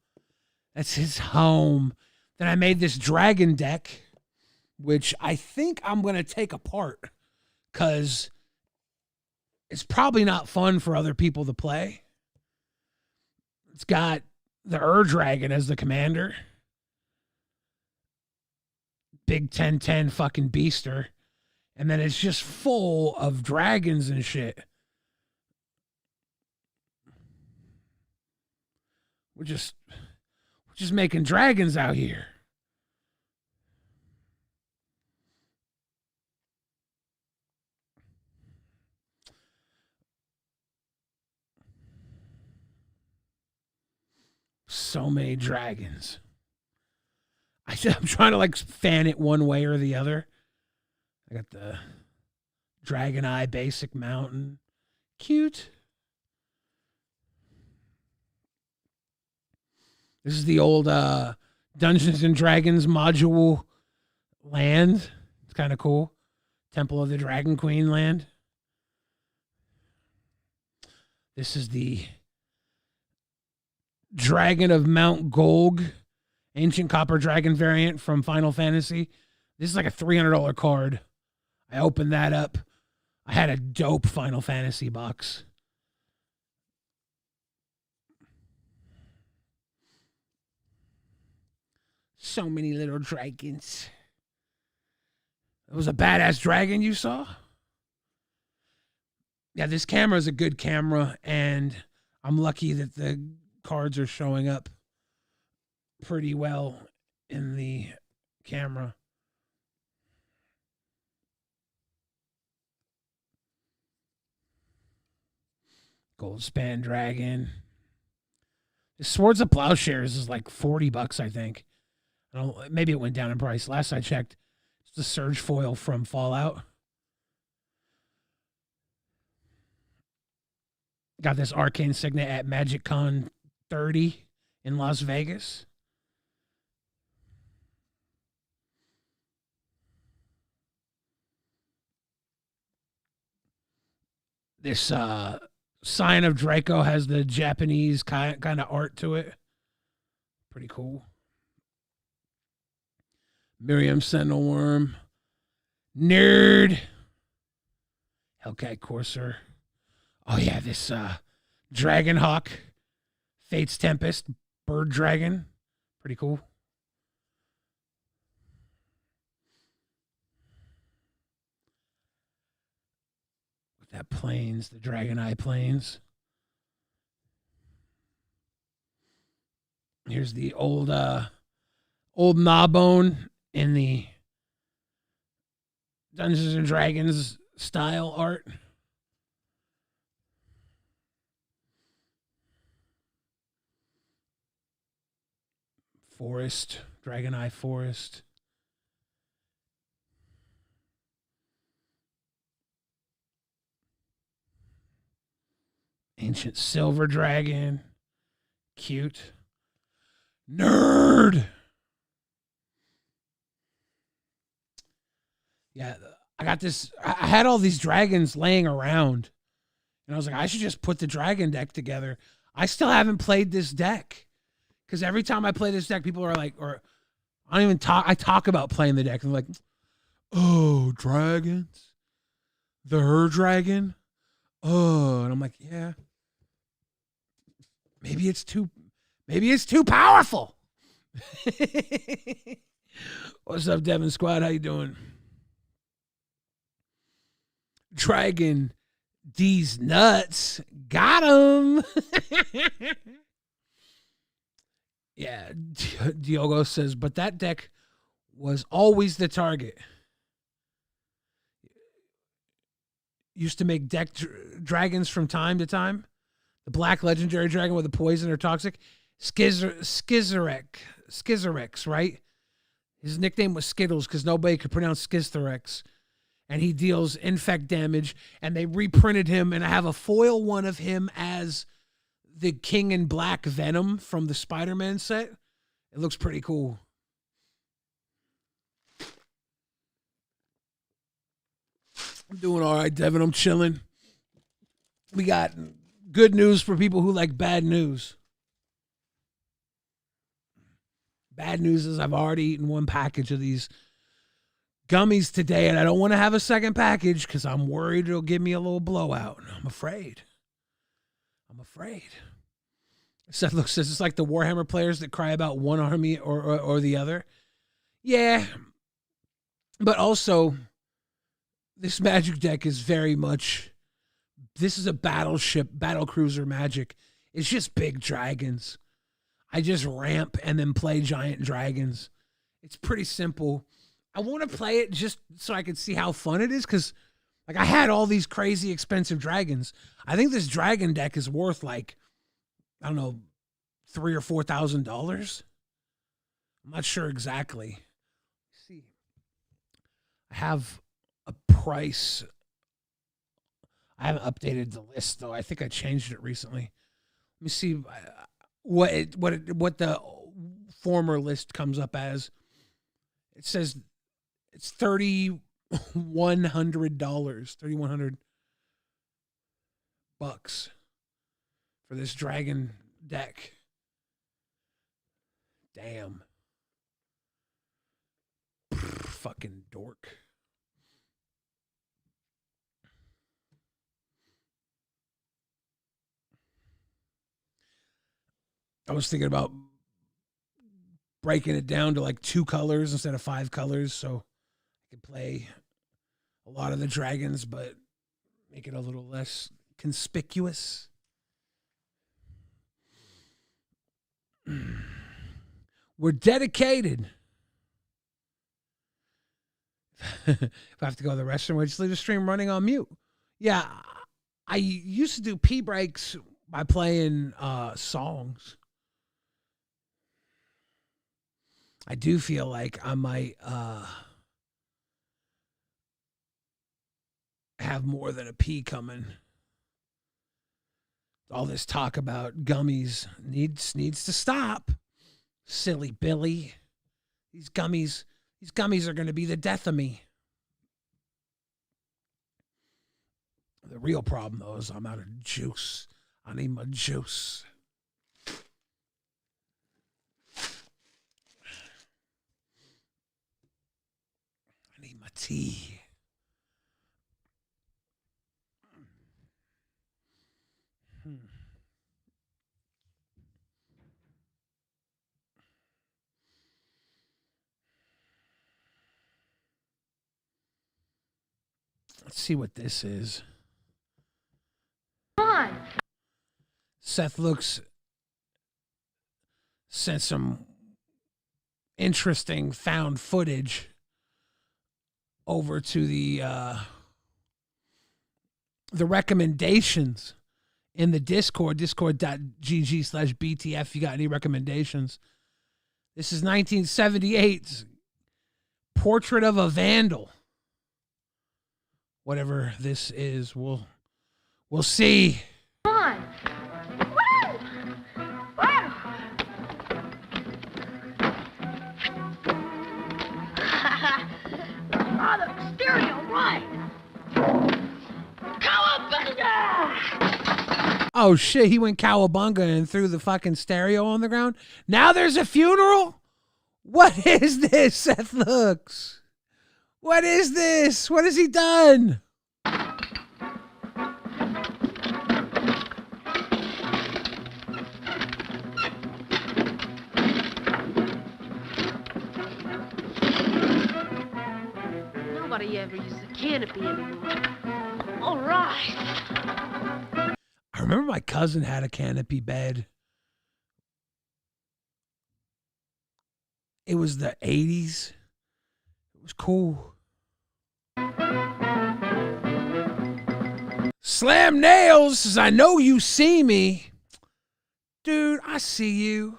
That's his home. Then I made this dragon deck, which I think I'm going to take apart because it's probably not fun for other people to play. It's got the Dragon as the commander. Big 10/10 fucking beaster. And then it's just full of dragons and shit. We're just making dragons out here. So many dragons. I'm trying to like fan it one way or the other. I got the Dragon Eye Basic Mountain. Cute. This is the old Dungeons and Dragons module land. It's kind of cool. Temple of the Dragon Queen land. This is the Dragon of Mount Golg, Ancient Copper Dragon variant from Final Fantasy. This is like a $300 card. I opened that up. I had a dope Final Fantasy box. So many little dragons. It was a badass dragon you saw? Yeah, this camera is a good camera, and I'm lucky that the cards are showing up pretty well in the camera. Gold Span Dragon. The Swords of Plowshares is like $40, I think. I don't, maybe it went down in price. Last I checked, it's the Surge foil from Fallout. Got this Arcane Signet at MagicCon 30 in Las Vegas. This Sign of Draco has the Japanese kind of art to it. Pretty cool. Miriam Sentinelworm. Nerd. Hellcat Courser. Oh, yeah, this Dragonhawk. Fate's Tempest. Bird Dragon. Pretty cool. That Plains, the Dragon Eye Plains. Here's the old Gnawbone in the Dungeons and Dragons style art. Forest, Dragon Eye Forest. Ancient Silver Dragon. Cute. Nerd. Yeah, I got this. I had all these dragons laying around. And I was like, I should just put the dragon deck together. I still haven't played this deck. Because every time I play this deck, people are like, or I don't even talk. I talk about playing the deck. And they're like, oh, dragons? The Her Dragon? Oh, and I'm like, yeah. Maybe it's too powerful. What's up, Devin Squad? How you doing? Dragon D's nuts. Got him. Yeah, Diogo says, but that deck was always the target. Used to make deck dragons from time to time. The black legendary dragon with the poison or toxic. Scissorex, right? His nickname was Skittles because nobody could pronounce Scissorex. And he deals infect damage. And they reprinted him, and I have a foil one of him as the King in Black Venom from the Spider-Man set. It looks pretty cool. I'm doing all right, Devin. I'm chilling. We got good news for people who like bad news. Bad news is I've already eaten one package of these gummies today, and I don't want to have a second package because I'm worried it'll give me a little blowout. I'm afraid. Seth looks says it's like the Warhammer players that cry about one army or the other. Yeah. But also, this Magic deck is very much, this is a battleship, battlecruiser Magic. It's just big dragons. I just ramp and then play giant dragons. It's pretty simple. I want to play it just so I can see how fun it is because, like, I had all these crazy expensive dragons. I think this dragon deck is worth like, I don't know, $3,000 or $4,000. I'm not sure exactly. Let's see, I have a price. I haven't updated the list though. I think I changed it recently. Let me see what the former list comes up as. It says it's $3,100. $3,100 for this dragon deck. Damn. Fucking dork. I was thinking about breaking it down to like 2 colors instead of 5 colors so I could play a lot of the dragons, but Make it a little less conspicuous. We're dedicated. If I have to go to the restroom, I just leave the stream running on mute. Yeah, I used to do pee breaks by playing songs. I do feel like I might have more than a pee coming. All this talk about gummies needs to stop. Silly Billy. These gummies are going to be the death of me. The real problem, though, is I'm out of juice. I need my juice. I need my tea. Let's see what this is. Come on. Seth Looks sent some interesting found footage over to the recommendations in the Discord, discord.gg/BTF. If you got any recommendations. This is 1978's Portrait of a Vandal. Whatever this is, we'll see. Come on. Wow. Oh, the stereo, right. Cowabunga! Oh, shit, he went cowabunga and threw the fucking stereo on the ground. Now there's a funeral? What is this, Seth Looks? What is this? What has he done? Nobody ever uses a canopy anymore. All right. I remember my cousin had a canopy bed. It was the 80s. It was cool. Slam Nails says, I know you see me. Dude, I see you.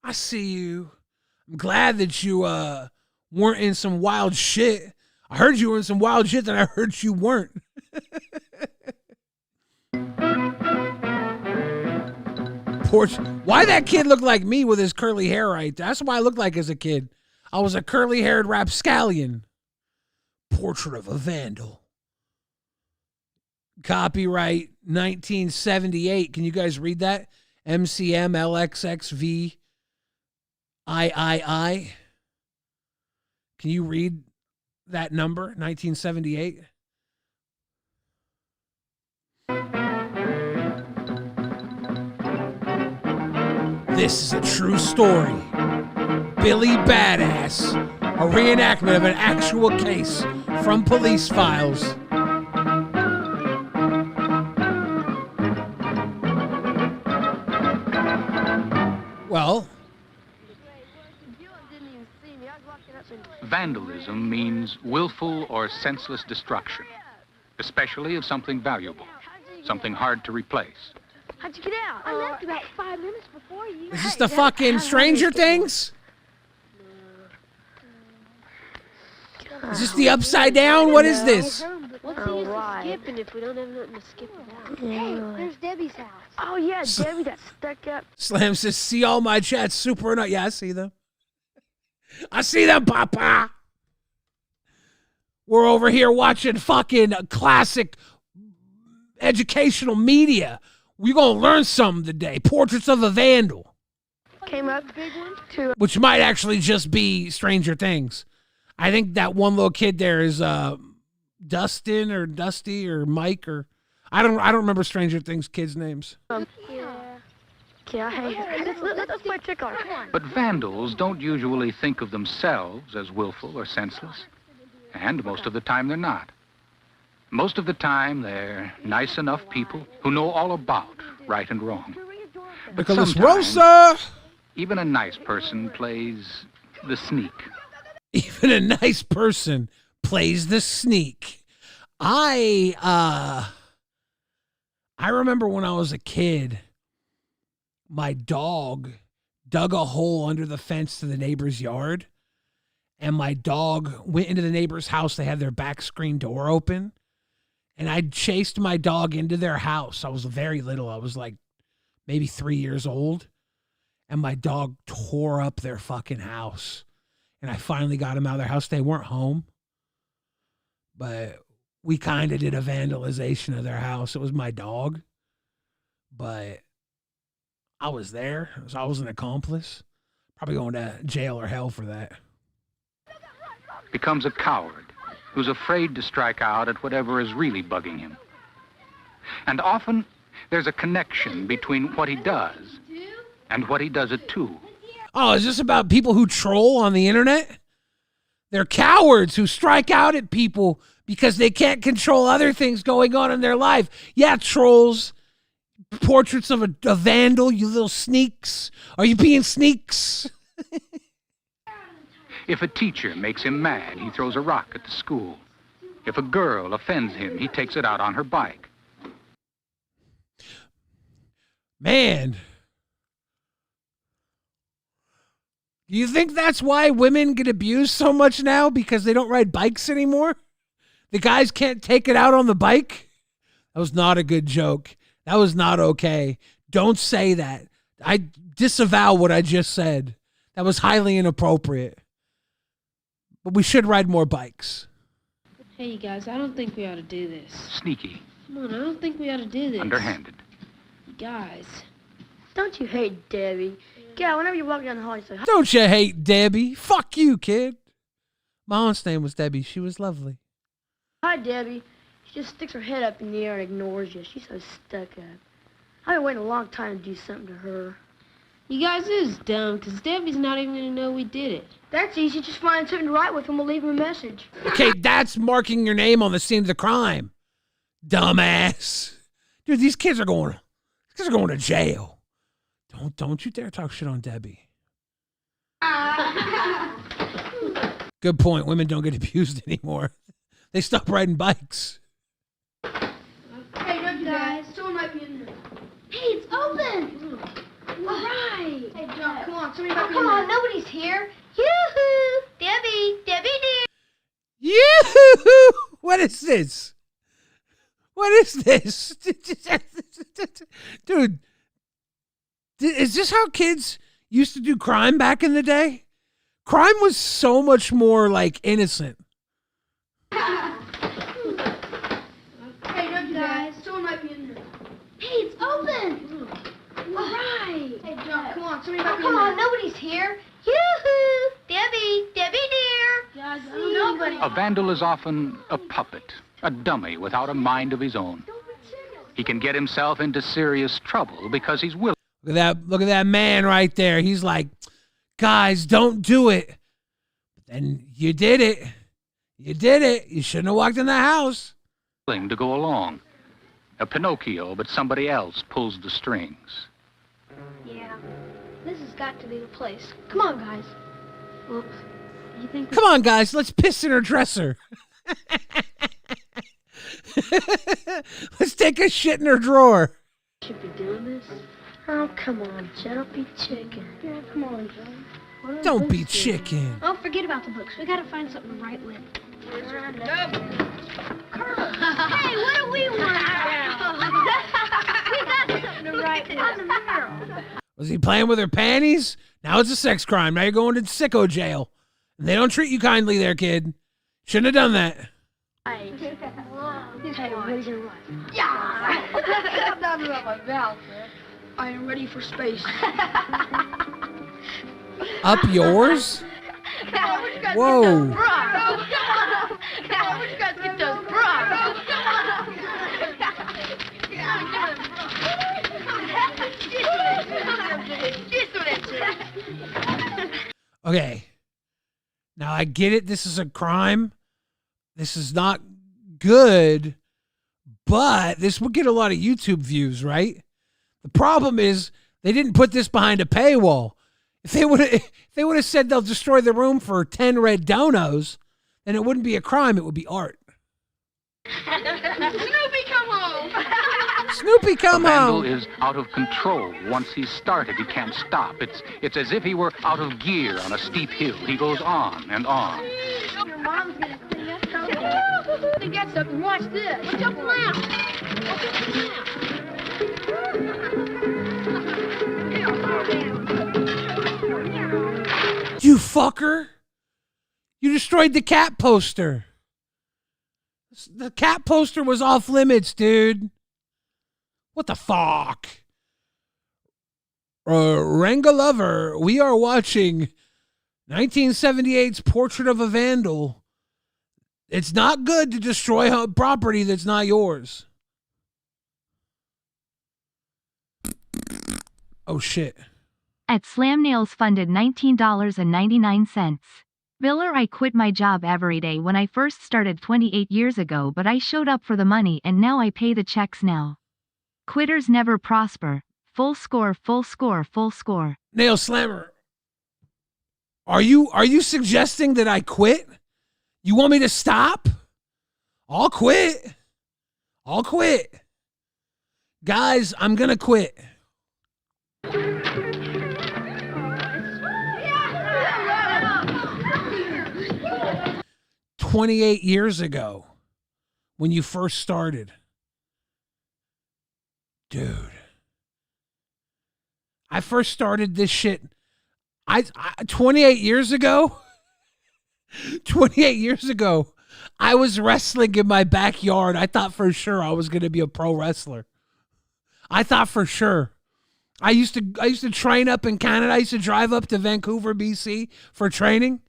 I see you. I'm glad that you weren't in some wild shit. I heard you were in some wild shit, then I heard you weren't. Why that kid look like me with his curly hair right there? That's what I looked like as a kid. I was a curly-haired rapscallion. Portrait of a Vandal. Copyright 1978. Can you guys read that? MCM LXXV III. Can you read that number? 1978. This is a true story. Billy Badass, a reenactment of an actual case from police files. Well, vandalism means willful or senseless destruction, especially of something valuable, something hard to replace. How'd you get out? I left about 5 minutes before you. Is this the fucking Stranger Things? Is this the Upside Down? What is this? What's the use of skipping if we don't have nothing to skip about? Hey, there's Debbie's house. Oh, yeah, Debbie got stuck up. Slam says, see all my chats super enough. Yeah, I see them. I see them, Papa. We're over here watching fucking classic educational media. We're going to learn something today. Portraits of a Vandal. Came up big one too. Which might actually just be Stranger Things. I think that one little kid there is Dustin or Dusty or Mike or I don't remember Stranger Things kids' names. Yeah, hey, let's play tickler. But vandals don't usually think of themselves as willful or senseless, and most of the time they're not. Most of the time, they're nice enough people who know all about right and wrong. But Nicholas sometimes, Rosa! even a nice person plays the sneak. Even a nice person plays the sneak. I remember when I was a kid, my dog dug a hole under the fence to the neighbor's yard, and my dog went into the neighbor's house. They had their back screen door open, and I chased my dog into their house. I was very little. I was like maybe 3 years old, and my dog tore up their fucking house. And I finally got him out of their house. They weren't home, but we kind of did a vandalization of their house. It was my dog, but I was there, so I was an accomplice. Probably going to jail or hell for that. Becomes a coward who's afraid to strike out at whatever is really bugging him. And often there's a connection between what he does and what he does it to. Oh, is this about people who troll on the internet? They're cowards who strike out at people because they can't control other things going on in their life. Yeah, trolls. Portraits of a vandal, you little sneaks. Are you being sneaks? If a teacher makes him mad, he throws a rock at the school. If a girl offends him, he takes it out on her bike. Man. Do you think that's why women get abused so much now? Because they don't ride bikes anymore? The guys can't take it out on the bike? That was not a good joke. That was not okay. Don't say that. I disavow what I just said. That was highly inappropriate. But we should ride more bikes. Hey, you guys, I don't think we ought to do this. Sneaky. Come on, I don't think we ought to do this. Underhanded. Guys, don't you hate Debbie? Yeah, whenever you walk down the hall, you say, hi. Don't you hate Debbie? Fuck you, kid. My aunt's name was Debbie. She was lovely. Hi, Debbie. She just sticks her head up in the air and ignores you. She's so stuck up. I've been waiting a long time to do something to her. You guys, this is dumb, because Debbie's not even going to know we did it. That's easy. Just find something to write with and we'll leave her a message. Okay, that's marking your name on the scene of the crime. Dumbass. Dude, these kids are going to jail. Don't you dare talk shit on Debbie. Good point. Women don't get abused anymore. They stop riding bikes. Hey, don't guys. Someone might be in there. Hey, it's open. All right. Hey, John, come on. Somebody might be in there. Come on, nobody's here. Yoo-hoo. Debbie dear. Yoo-hoo! What is this? What is this? Dude, is this how kids used to do crime back in the day? Crime was so much more like innocent. Hey, don't guys. Someone might be in there. Hey, it's open. All right. Hey, John, come on. Somebody might be in there. Come on, nobody's here. Yoo-hoo. Debbie dear. Guys, nobody. A vandal is often a puppet, a dummy without a mind of his own. He can get himself into serious trouble because he's willing. Look at that man right there. He's like, guys, don't do it. And you did it. You did it. You shouldn't have walked in the house. To go along. A Pinocchio, but somebody else pulls the strings. Yeah, this has got to be the place. Come on, guys. Well, you think? Come on, guys. Let's piss in her dresser. Let's take a shit in her drawer. Should be doing this. Oh, come on, Joe. Don't be chicken. Yeah, come on, Joe. Don't be chicken. Oh, forget about the books. We gotta find something to write with. Hey, what do we want? We got something to write with on the mural. Was he playing with her panties? Now it's a sex crime. Now you're going to sicko jail. And they don't treat you kindly there, kid. Shouldn't have done that. Hey, what are you gonna write? Yeah. I'm not about my mouth, man. I am ready for space. Up yours? Whoa. Where'd you guys get those bras? Okay. Now I get it. This is a crime. This is not good. But this would get a lot of YouTube views, right? The problem is they didn't put this behind a paywall. If they would have said they'll destroy the room for 10 red donos, then it wouldn't be a crime, it would be art. Snoopy, come home. Snoopy, come Vandal home. is out of control. Once he's started, he can't stop. It's as if he were out of gear on a steep hill. He goes on and on. Your mom's gonna clean us up. They get something. Watch this. Watch up now. You fucker. You destroyed the cat poster. The cat poster was off limits, dude. What the fuck? Ranga Lover, we are watching 1978's Portrait of a Vandal. It's not good to destroy a property that's not yours. Oh, shit. At Slam Nails funded $19.99. Biller, I quit my job every day when I first started 28 years ago, but I showed up for the money and now I pay the checks now. Quitters never prosper. Full score, full score, full score. Nail Slammer, are you suggesting that I quit? You want me to stop? I'll quit. I'll quit. Guys, I'm gonna quit. 28 years ago, when you first started. Dude. I first started this shit 28 years ago. 28 years ago, I was wrestling in my backyard. I thought for sure I was going to be a pro wrestler. I thought for sure. I used to train up in Canada. I used to drive up to Vancouver, BC for training.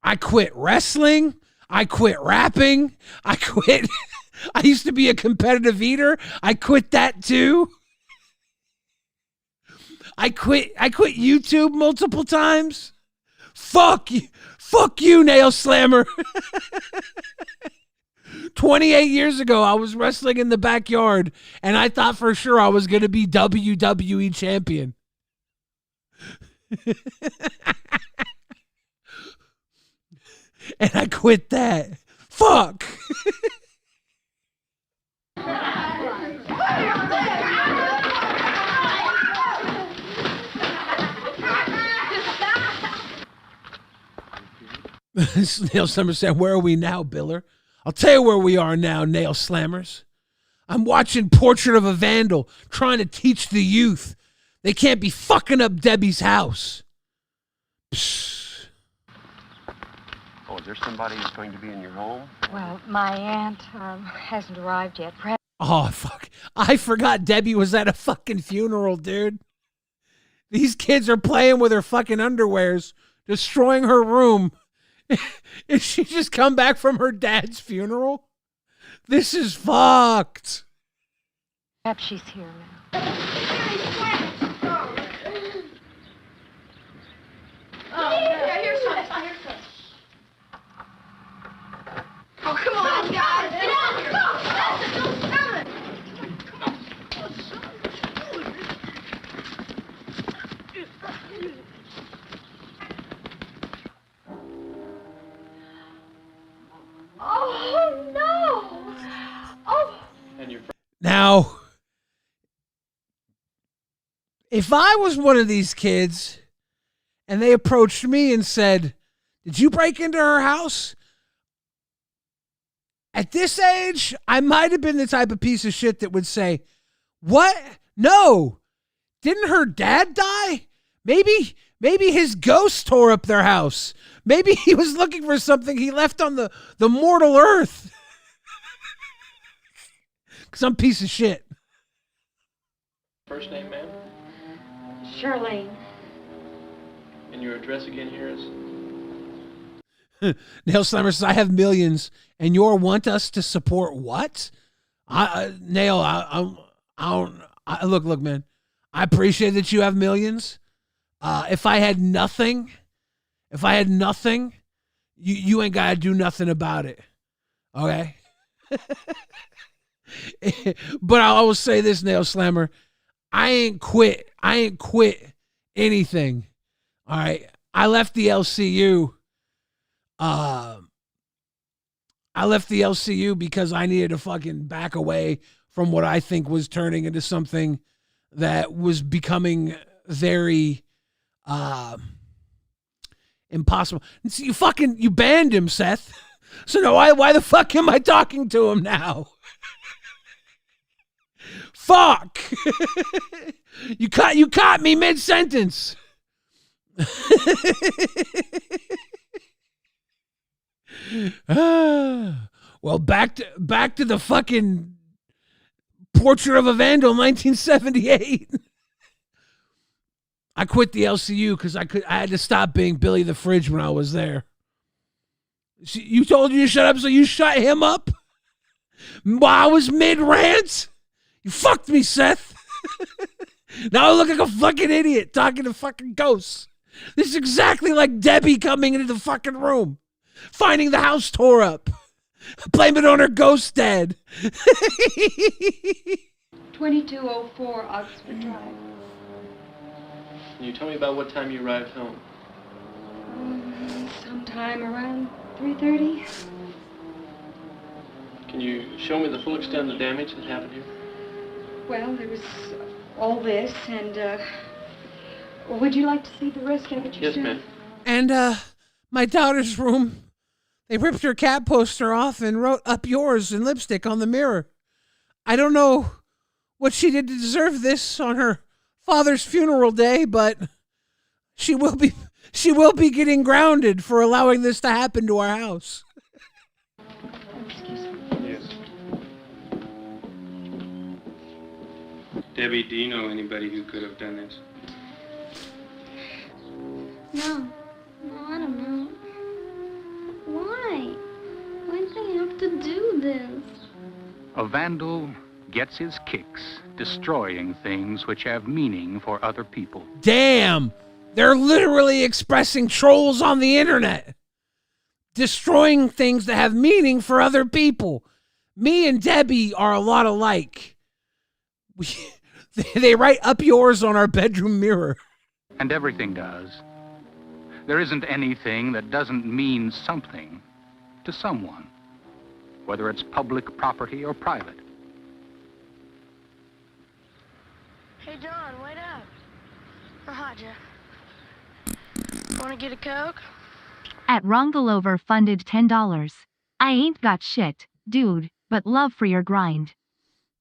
I quit wrestling. I quit rapping. I quit. I used to be a competitive eater. I quit that too. I quit YouTube multiple times. Fuck you. Fuck you, Nail Slammer. 28 years ago, I was wrestling in the backyard, and I thought for sure I was going to be WWE champion. And I quit that. Fuck. Nail Slammer said, where are we now, Biller? I'll tell you where we are now, Nail Slammers. I'm watching Portrait of a Vandal, trying to teach the youth. They can't be fucking up Debbie's house. Psst. Oh, is there somebody who's going to be in your home? Well, my aunt hasn't arrived yet. Oh, fuck. I forgot Debbie was at a fucking funeral, dude. These kids are playing with her fucking underwears, destroying her room. Did she just come back from her dad's funeral? This is fucked. Perhaps she's here now. Yeah, here's some. Oh, come on, guys. Get out here. Go. Come on. Oh, no. Oh. Now, if I was one of these kids and they approached me and said, did you break into her house? At this age, I might have been the type of piece of shit that would say, what? No. Didn't her dad die? Maybe his ghost tore up their house. Maybe he was looking for something he left on the mortal earth. Some piece of shit. First name, ma'am? Charlene. And your address again here is? Nail Slammer says, I have millions, and you want us to support what? Nail, look, man. I appreciate that you have millions. If I had nothing, you ain't got to do nothing about it. Okay? But I will say this, Nail Slammer. I ain't quit anything. All right. I left the LCU. I left the LCU because I needed to fucking back away from what I think was turning into something that was becoming very impossible. And so you banned him, Seth. So now why the fuck am I talking to him now? Fuck. You caught me mid-sentence. Well, back to the fucking Portrait of a Vandal, 1978. I quit the LCU because I had to stop being Billy the Fridge when I was there. You told you to shut up, so you shut him up while I was mid-rant? You fucked me, Seth. Now I look like a fucking idiot talking to fucking ghosts. This is exactly like Debbie coming into the fucking room, finding the house tore up, blame it on her ghost dad. 2204 Oxford Drive. Can you tell me about what time you arrived home? Sometime around 3:30. Can you show me the full extent of the damage that happened here? Well, there was all this, and would you like to see the rest of it yourself? Yes, ma'am. And my daughter's room, they ripped her cat poster off and wrote "Up Yours" in lipstick on the mirror. I don't know what she did to deserve this on her father's funeral day, but she will be getting grounded for allowing this to happen to our house. Yes. Debbie, do you know anybody who could have done this? No, I don't know. Why? Why do they have to do this? A vandal gets his kicks destroying things which have meaning for other people. Damn! They're literally expressing trolls on the internet. Destroying things that have meaning for other people. Me and Debbie are a lot alike. They write "Up Yours" on our bedroom mirror. And everything does. There isn't anything that doesn't mean something to someone, whether it's public property or private. Hey, John, wait up. Oh, hi, Jeff. Want to get a Coke? At Rongalover funded $10. I ain't got shit, dude, but love for your grind.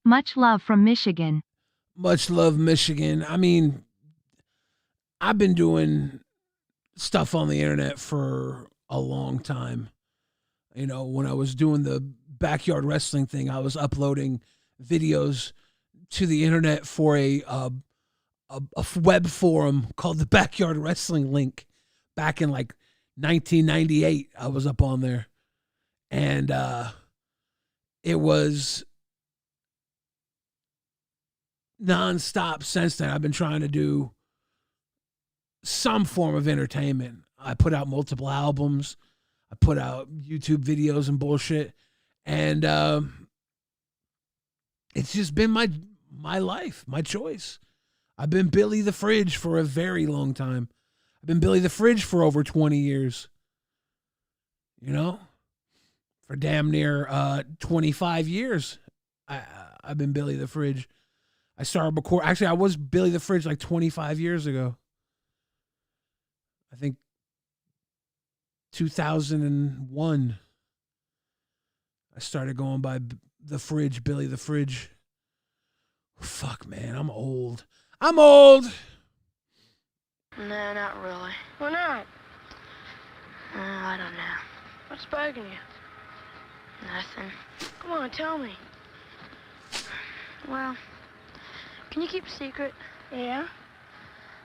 Much love from Michigan. Much love, Michigan. I mean, I've been doing stuff on the internet for a long time. You know, when I was doing the backyard wrestling thing, I was uploading videos to the internet for a web forum called the Backyard Wrestling Link. Back in like 1998, I was up on there. And it was nonstop since then. I've been trying to do some form of entertainment. I put out multiple albums. I put out YouTube videos and bullshit. And it's just been my life, my choice. I've been Billy the Fridge for a very long time. I've been Billy the Fridge for over 20 years. You know? For damn near 25 years, I've been Billy the Fridge. I started recording. Actually, I was Billy the Fridge like 25 years ago. I think 2001. I started going by the Fridge, Billy the Fridge. Fuck, man, I'm old. I'm old. No, not really. Why not? I don't know. What's bugging you? Nothing. Come on, tell me. Well, can you keep a secret? Yeah?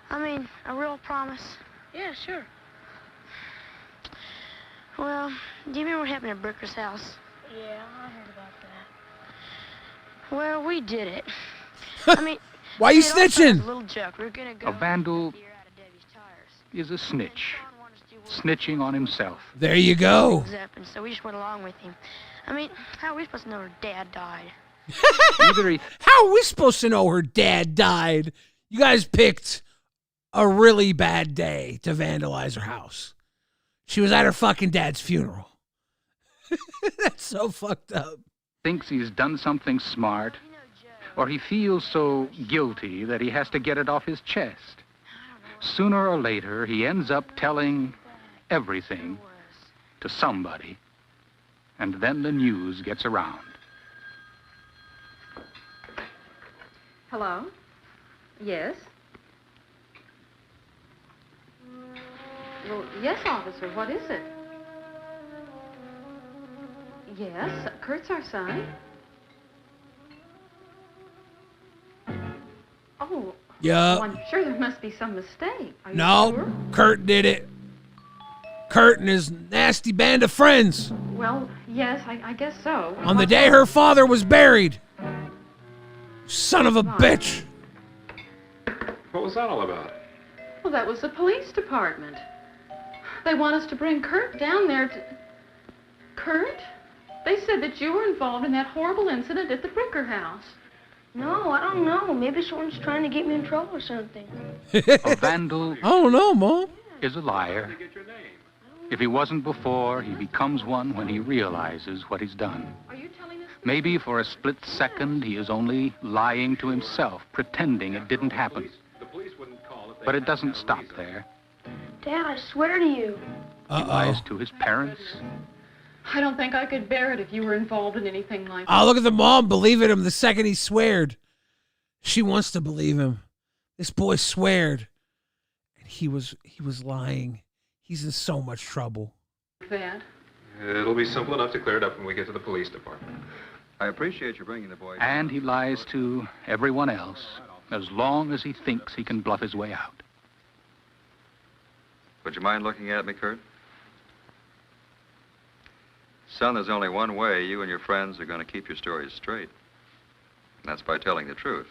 I mean, a real promise. Yeah, sure. Well, do you remember what happened at Bricker's house? Yeah, I heard about that. Well, we did it. I mean, why are you snitching? A little joke. We're gonna go. A vandal is a snitch, snitching on himself. There you go. And so we just went along with him. I mean, how are we supposed to know her dad died? How are we supposed to know her dad died? You guys picked a really bad day to vandalize her house. She was at her fucking dad's funeral. That's so fucked up. Thinks he's done something smart, or he feels so guilty that he has to get it off his chest. Sooner or later, he ends up telling everything to somebody, and then the news gets around. Hello? Yes? Well, yes, officer. What is it? Yes, Kurt's our son. Oh. Yeah. Well, I'm sure there must be some mistake. Are you No, sure? Kurt did it. Kurt and his nasty band of friends. Well, yes, I guess so. On the day her father was buried. Son of a bitch. What was that all about? Well, that was the police department. They want us to bring Kurt down there to... Kurt? They said that you were involved in that horrible incident at the Bricker house. No, I don't know. Maybe someone's trying to get me in trouble or something. A vandal I don't know, Mom. is a liar. If he wasn't before, he becomes one when he realizes what he's done. Maybe for a split second, he is only lying to himself, pretending it didn't happen. But it doesn't stop there. Dad, I swear to you. He lies to his parents. I don't think I could bear it if you were involved in anything like that. Oh, look at the mom believing him the second he sweared. She wants to believe him. This boy sweared. And he was lying. He's in so much trouble. That. It'll be simple enough to clear it up when we get to the police department. I appreciate you bringing the boy. And he lies to everyone else as long as he thinks he can bluff his way out. Would you mind looking at me, Kurt? Son, there's only one way you and your friends are going to keep your stories straight. And that's by telling the truth.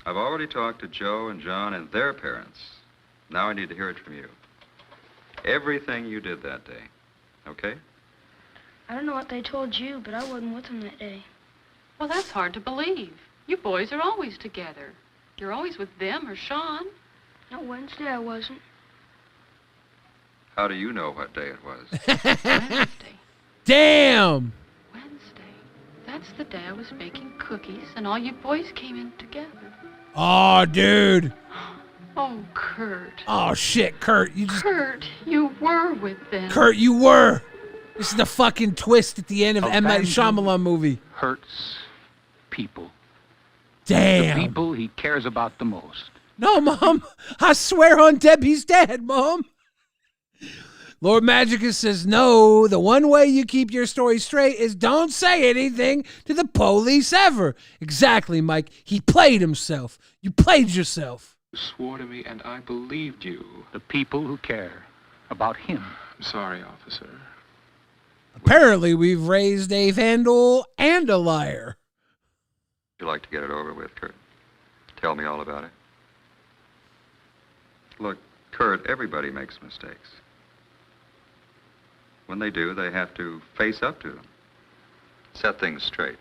I've already talked to Joe and John and their parents. Now I need to hear it from you. Everything you did that day. Okay? I don't know what they told you, but I wasn't with them that day. Well, that's hard to believe. You boys are always together. You're always with them or Sean. Not Wednesday, I wasn't. How do you know what day it was? Wednesday. Damn! Wednesday. That's the day I was baking cookies and all you boys came in together. Oh, dude. Oh, Kurt. Oh, shit, Kurt. Kurt, you were with them. Kurt, you were. This is the fucking twist at the end of M. Night Vandal Shyamalan movie. Hurts people. Damn. The people he cares about the most. No, Mom. I swear on Debbie's dad, Mom. Lord Magicus says, no, the one way you keep your story straight is don't say anything to the police ever. Exactly, Mike. He played himself. You played yourself. You swore to me and I believed you. The people who care about him. I'm sorry, officer. Apparently, we've raised a vandal and a liar. Would you like to get it over with, Kurt? Tell me all about it. Look, Kurt, everybody makes mistakes. When they do, they have to face up to them. Set things straight.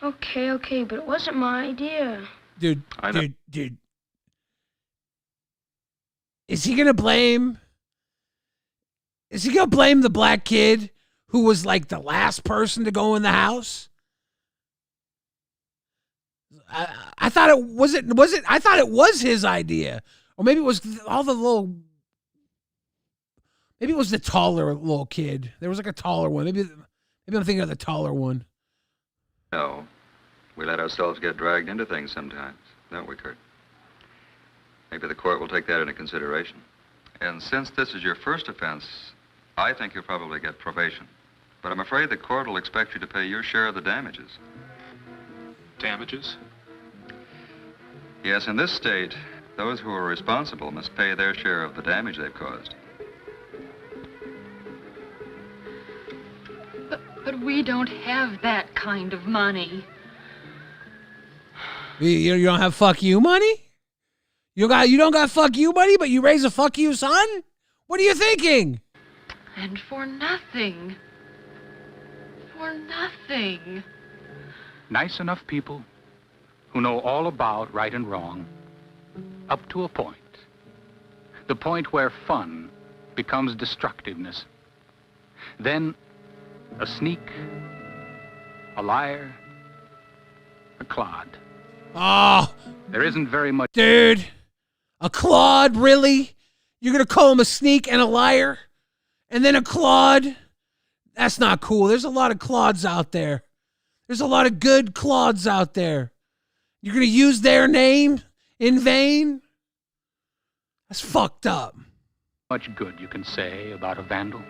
Okay, but it wasn't my idea. Dude, I know. dude. Is he gonna blame the black kid who was like the last person to go in the house? I thought it wasn't. I thought it was his idea, or maybe it was all the little. Maybe it was the taller little kid. There was like a taller one. Maybe I'm thinking of the taller one. No. We let ourselves get dragged into things sometimes, don't we, Kurt? Maybe the court will take that into consideration. And since this is your first offense, I think you'll probably get probation. But I'm afraid the court will expect you to pay your share of the damages. Damages? Yes, in this state, those who are responsible must pay their share of the damage they've caused. But we don't have that kind of money. You don't have fuck you money? You don't got fuck you money, but you raise a fuck you son? What are you thinking? And for nothing. For for nothing. Nice enough people who know all about right and wrong, up to a point. The point where fun becomes destructiveness. Then a sneak, a liar, a clod. Oh, there isn't very much. Dude, a clod, really? You're going to call him a sneak and a liar? And then a clod? That's not cool. There's a lot of clods out there. There's a lot of good clods out there. You're going to use their name in vain? That's fucked up. Much good you can say about a vandal.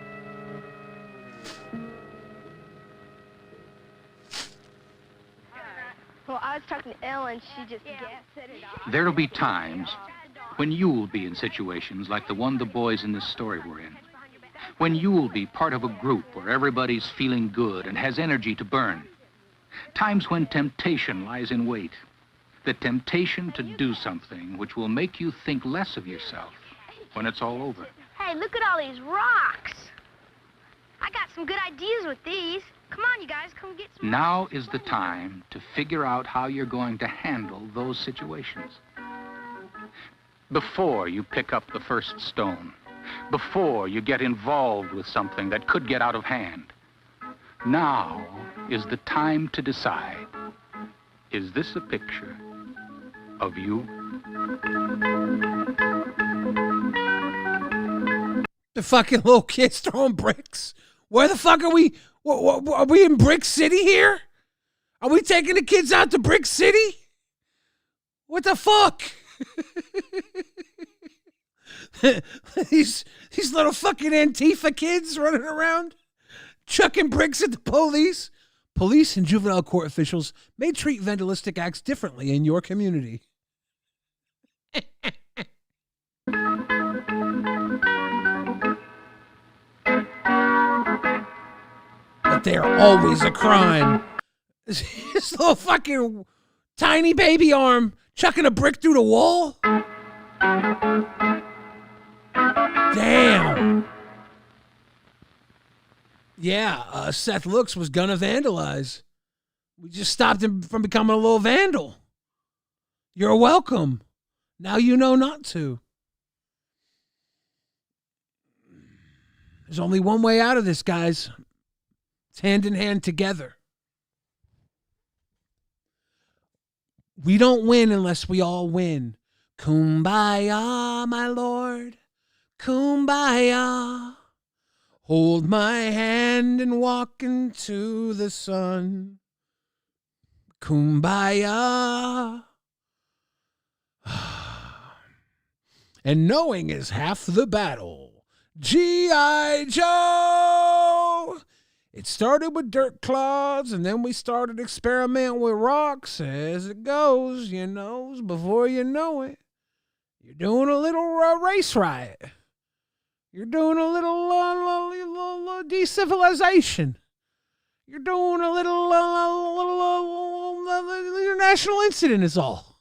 Well, I was talking to Ellen. She just set it off. There'll be times when you'll be in situations like the one the boys in this story were in. When you'll be part of a group where everybody's feeling good and has energy to burn. Times when temptation lies in wait. The temptation to do something which will make you think less of yourself when it's all over. Hey, look at all these rocks. I got some good ideas with these. Come on, you guys, come get some. Now is the time to figure out how you're going to handle those situations. Before you pick up the first stone, before you get involved with something that could get out of hand, now is the time to decide, is this a picture of you? The fucking little kids throwing bricks. Where the fuck are we? Are we in Brick City here? Are we taking the kids out to Brick City? What the fuck? these little fucking Antifa kids running around, chucking bricks at the police. Police and juvenile court officials may treat vandalistic acts differently in your community. But they are always a crime. This little fucking tiny baby arm chucking a brick through the wall. Damn. Yeah, Seth Looks was gonna vandalize. We just stopped him from becoming a little vandal. You're welcome. Now you know not to. There's only one way out of this, guys. It's hand in hand together. We don't win unless we all win. Kumbaya, my lord. Kumbaya. Hold my hand and walk into the sun. Kumbaya. And knowing is half the battle. G.I. Joe! It started with dirt clods, and then we started experimenting with rocks. As it goes, you know, before you know it, you're doing a little race riot. You're doing a little decivilization. You're doing a little international incident is all.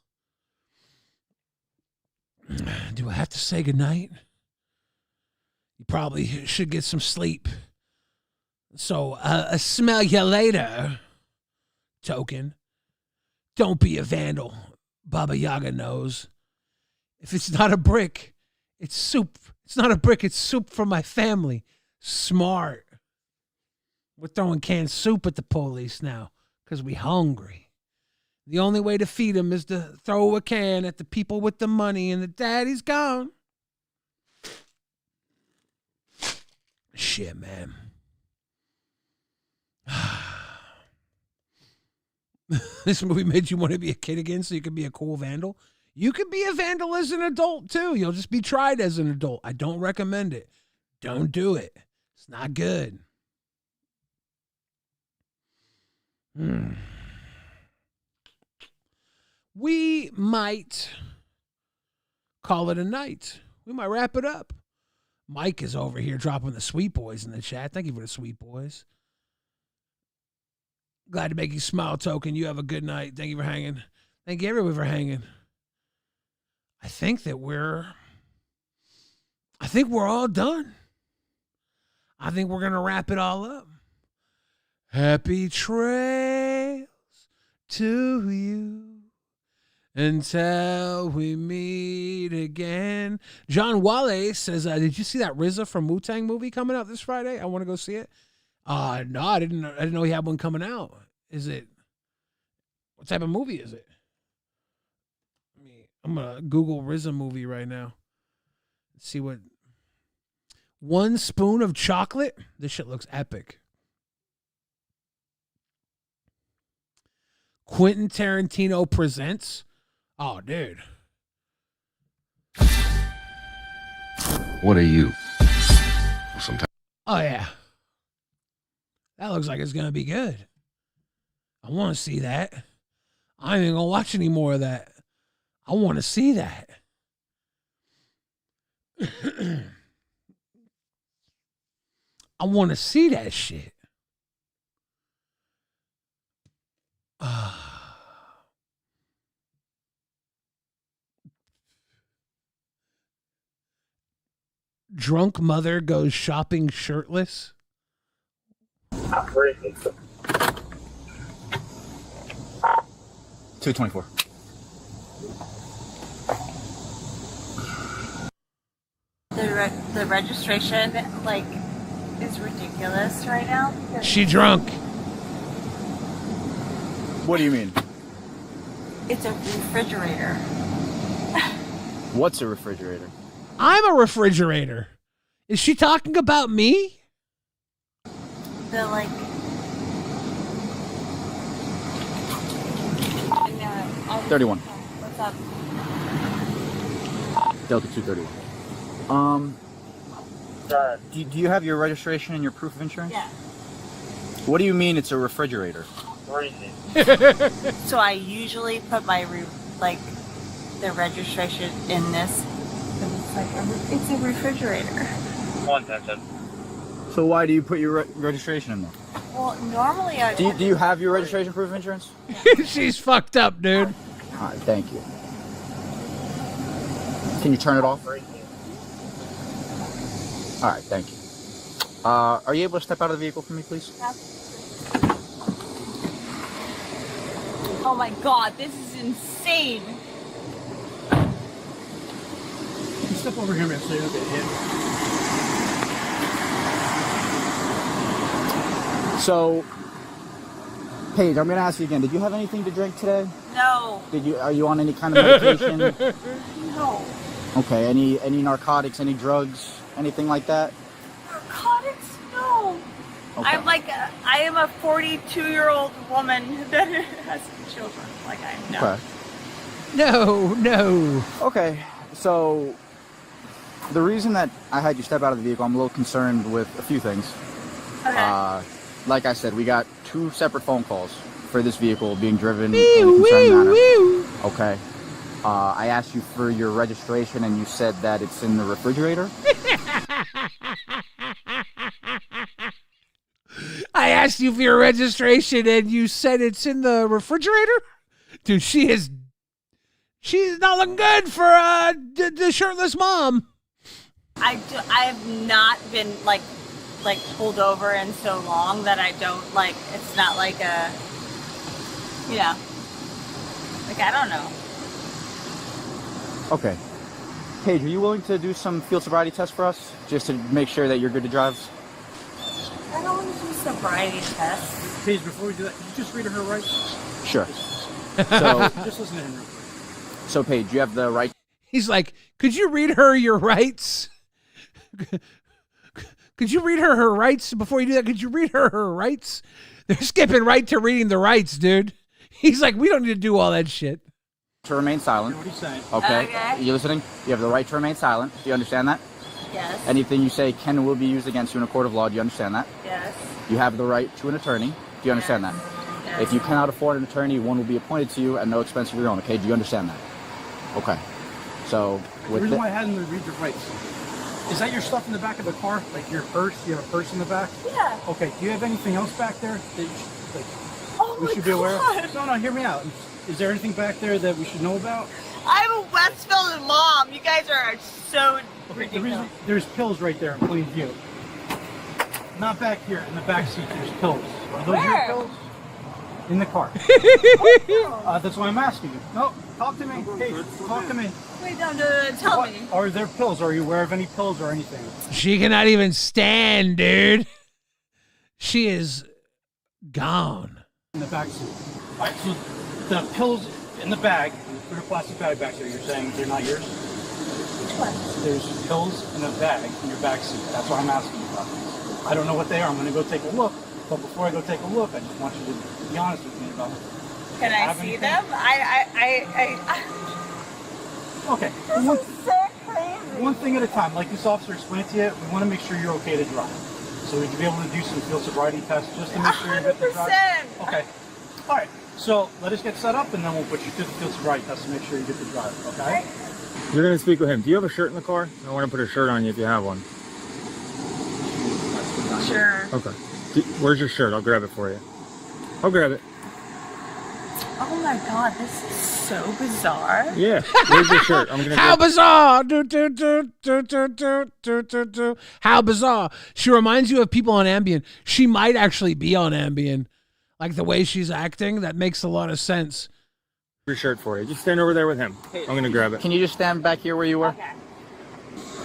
Do I have to say goodnight? You probably should get some sleep. So, smell you later, token. Don't be a vandal. Baba Yaga knows. If it's not a brick, it's soup. It's not a brick, it's soup for my family. Smart. We're throwing canned soup at the police now because we hungry. The only way to feed them is to throw a can at the people with the money, and the daddy's gone. Shit, man. This movie made you want to be a kid again so you could be a cool vandal. You could be a vandal as an adult too. You'll just be tried as an adult. I don't recommend it. Don't do it. It's not good. We might call it a night. We might wrap it up. Mike is over here dropping the sweet boys in the chat. Thank you for the sweet boys. Glad to make you smile, token. You have a good night. Thank you for hanging. Thank you everyone for hanging. I think we're all done. I think we're going to wrap it all up. Happy trails to you until we meet again. John Wale says, did you see that RZA from Wu-Tang movie coming out this Friday? I want to go see it. No, I didn't know he had one coming out. Is it? What type of movie is it? I'm gonna Google RZA movie right now. Let's see what. 1 spoon of chocolate. This shit looks epic. Quentin Tarantino presents. Oh, dude. What are you? Sometimes. Oh, yeah. That looks like it's going to be good. I want to see that. I ain't even going to watch any more of that. I want to see that. I want to see that shit. Drunk mother goes shopping shirtless. $2.24. The registration is ridiculous right now. She drunk. What do you mean? It's a refrigerator. What's a refrigerator? I'm a refrigerator. Is she talking about me? The like. No, 31. What's up? Delta 231. Do you have your registration and your proof of insurance? Yeah. What do you mean it's a refrigerator? So I usually put my the registration in this. It's a refrigerator. 110. So why do you put your registration in there? Well, normally I. Do you have your registration proof of insurance? She's fucked up, dude. All right, thank you. Can you turn it off? All right, thank you. Are you able to step out of the vehicle for me, please? Yeah. Oh my God, this is insane. Step over here, man, so you don't get hit. So, Paige, I'm gonna ask you again. Did you have anything to drink today? No. Are you on any kind of medication? No. Okay. Any narcotics? Any drugs? Anything like that? Narcotics? No. Okay. I am a 42-year-old woman that has children. I'm no. Okay. No. Okay. So, the reason that I had you step out of the vehicle, I'm a little concerned with a few things. Okay. Like I said, we got 2 separate phone calls for this vehicle being driven in a concerned manner. Okay. I asked you for your registration and you said that it's in the refrigerator. I asked you for your registration and you said it's in the refrigerator? Dude, she's not looking good for the shirtless mom. I have not been pulled over in so long that I don't it's not like a, I don't know. Okay. Paige, are you willing to do some field sobriety tests for us? Just to make sure that you're good to drive? I don't want to do sobriety tests. Paige, before we do that, can you just read her rights? Sure. So, just listen to him real quick. So, Paige, you have the right. He's like, could you read her your rights? Could you read her rights before you do that? Could you read her rights? They're skipping right to reading the rights, dude. He's like, we don't need to do all that shit. To remain silent. What are you saying? Okay. You listening? You have the right to remain silent. Do you understand that? Yes. Anything you say can and will be used against you in a court of law. Do you understand that? Yes. You have the right to an attorney. Do you understand that? Yes. If you cannot afford an attorney, one will be appointed to you at no expense of your own. Okay? Do you understand that? Okay. So, The reason why I had him to read your rights. Is that your stuff in the back of the car? Like your purse? You have a purse in the back? Yeah. Okay. Do you have anything else back there that you we should be aware of? No, hear me out. Is there anything back there that we should know about? I'm a Westfield mom. You guys are so ridiculous. There's pills right there in plain view. not back here. In the back seat, there's pills. Are those your pills? In the car. That's why I'm asking you. No, talk to me. Hey, talk to me. Wait, no, tell me. Are there pills? Are you aware of any pills or anything? She cannot even stand, dude. She is gone. In the back seat. All right, so the pills in the bag, put a plastic bag back there. You're saying they're not yours? There's pills in a bag in your back seat. That's why I'm asking you about this. I don't know what they are. I'm going to go take a look. But before I go take a look, I just want you to be honest with me about it. Can I see anything? them? Okay. One thing at a time. Like this officer explained to you, we want to make sure you're okay to drive. So we can be able to do some field sobriety tests just to make sure you're good to drive. 100%. Okay. All right. So let us get set up, and then we'll put you through the field sobriety test to make sure you're good to drive. Okay? You're going to speak with him. Do you have a shirt in the car? I want to put a shirt on you if you have one. Sure. Okay. Where's your shirt? I'll grab it for you. I'll grab it. Oh my God, this is so bizarre. Yeah. Where's your shirt? I'm gonna. How bizarre! Do, do, do, do, do, do, do, do, do. How bizarre! She reminds you of people on Ambien. She might actually be on Ambien, like the way she's acting. That makes a lot of sense. Your shirt for you. Just stand over there with him. I'm gonna grab it. Can you just stand back here where you were? Okay.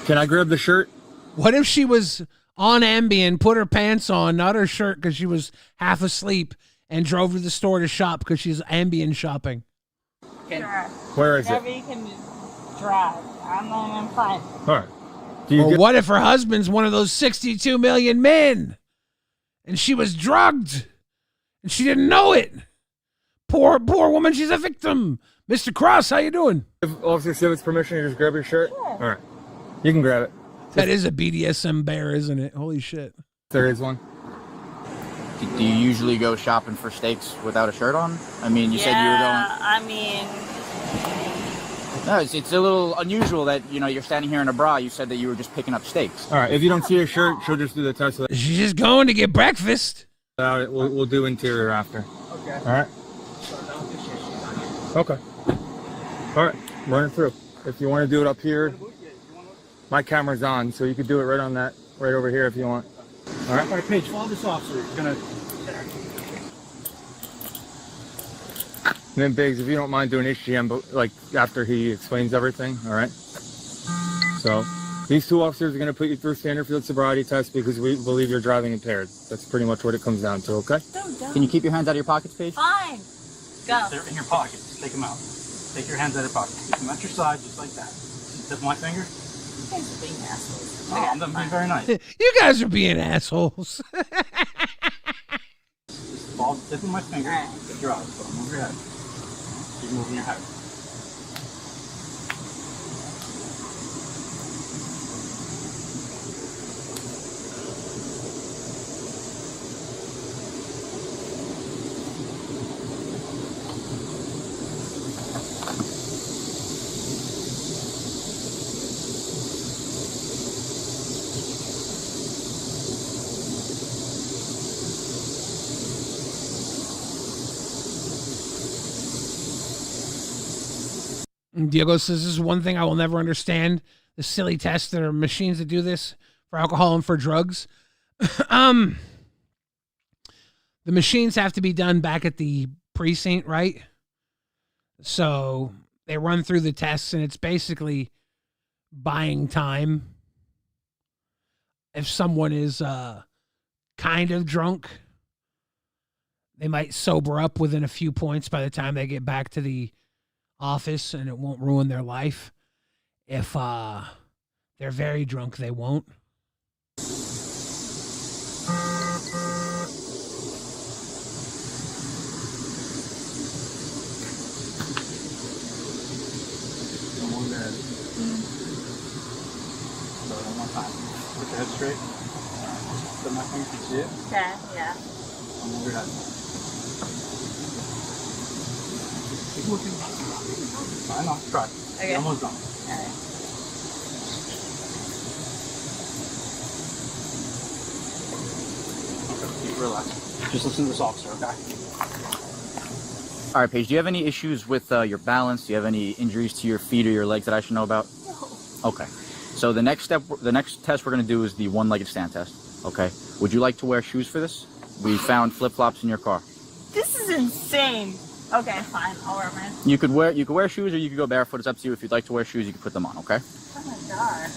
Can I grab the shirt? What if she was on Ambien, put her pants on, not her shirt, because she was half asleep, and drove to the store to shop because she's Ambien shopping? Sure. Where is Whatever it? you can drive. I'm fine. All right. Or what if her husband's one of those 62 million men, and she was drugged, and she didn't know it? Poor woman, she's a victim. Mr. Cross, how you doing? If Officer Sivitt's permission, you just grab your shirt? Sure. All right. You can grab it. That is a BDSM bear, isn't it? Holy shit. There is one. Do you usually go shopping for steaks without a shirt on? I mean, you said you were going... I mean... No, it's a little unusual that, you're standing here in a bra. You said that you were just picking up steaks. All right. If you don't see a shirt, she'll just do the test. She's just going to get breakfast. We'll do interior after. Okay. All right. Okay. All right. Run it through. If you want to do it up here, my camera's on, so you could do it right over here if you want. All right. All right, Paige, follow this officer. You're gonna. And then Biggs, if you don't mind doing HGM, but like after he explains everything, all right? So these two officers are going to put you through standard field sobriety test because we believe you're driving impaired. That's pretty much what it comes down to, okay? Can you keep your hands out of your pockets, Paige? Fine. Go. They're in your pockets. Take them out. Take your hands out of your pockets. Keep them at your side, just like that. See the tip of my finger? You guys are being assholes. Oh, I'm being very nice. You guys are being assholes. Just follow the tip of my finger. Get your eyes. Put them over your head. Keep moving your head. Diego says, this is one thing I will never understand. The silly tests that are machines that do this for alcohol and for drugs. The machines have to be done back at the precinct, right? So they run through the tests, and it's basically buying time. If someone is kind of drunk, they might sober up within a few points by the time they get back to the office, and it won't ruin their life. If they're very drunk, they won't. One minute. So one more time. Put your head straight. Put my finger, can you see it? Okay, yeah. Move your head. Keep looking. I know. Try. Okay. You're almost done. Alright. Okay, keep relax. Just listen to this officer, okay? All right, Paige, do you have any issues with your balance? Do you have any injuries to your feet or your legs that I should know about? No. Okay. So the next test we're going to do is the one-legged stand test. Okay. Would you like to wear shoes for this? We found flip-flops in your car. This is insane. Okay, fine. I'll wear mine. You could wear shoes or you could go barefoot. It's up to you. If you'd like to wear shoes, you can put them on, okay? Oh my god.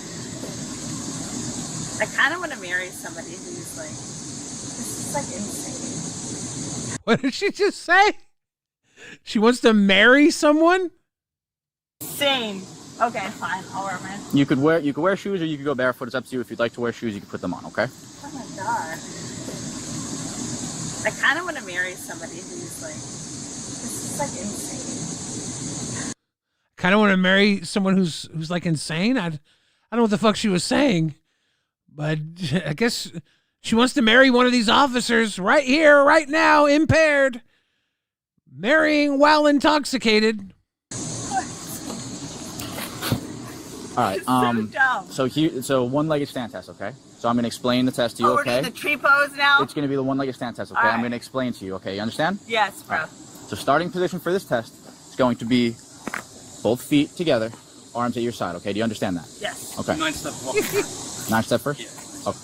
I kind of want to marry somebody who's like, this is like insane. What did she just say? She wants to marry someone? Insane. Okay, fine. I'll wear mine. You could wear shoes or you could go barefoot. It's up to you. If you'd like to wear shoes, you can put them on, okay? Oh my god. I kind of want to marry somebody who's like, this is like insane. Kind of want to marry someone who's like insane. I don't know what the fuck she was saying, but I guess she wants to marry one of these officers right here, right now, impaired, marrying while intoxicated. All right. So one-legged stand test, okay? So I'm gonna explain the test to you, Oh, we're okay? doing the tree pose now? It's gonna be the one-legged stand test, okay? All I'm right. gonna explain to you, okay? You understand? Yes, bro. All right. So starting position for this test is going to be both feet together, arms at your side, okay? Do you understand that? Yes. Okay. 9-step walk. 9-step first? Yeah. Okay.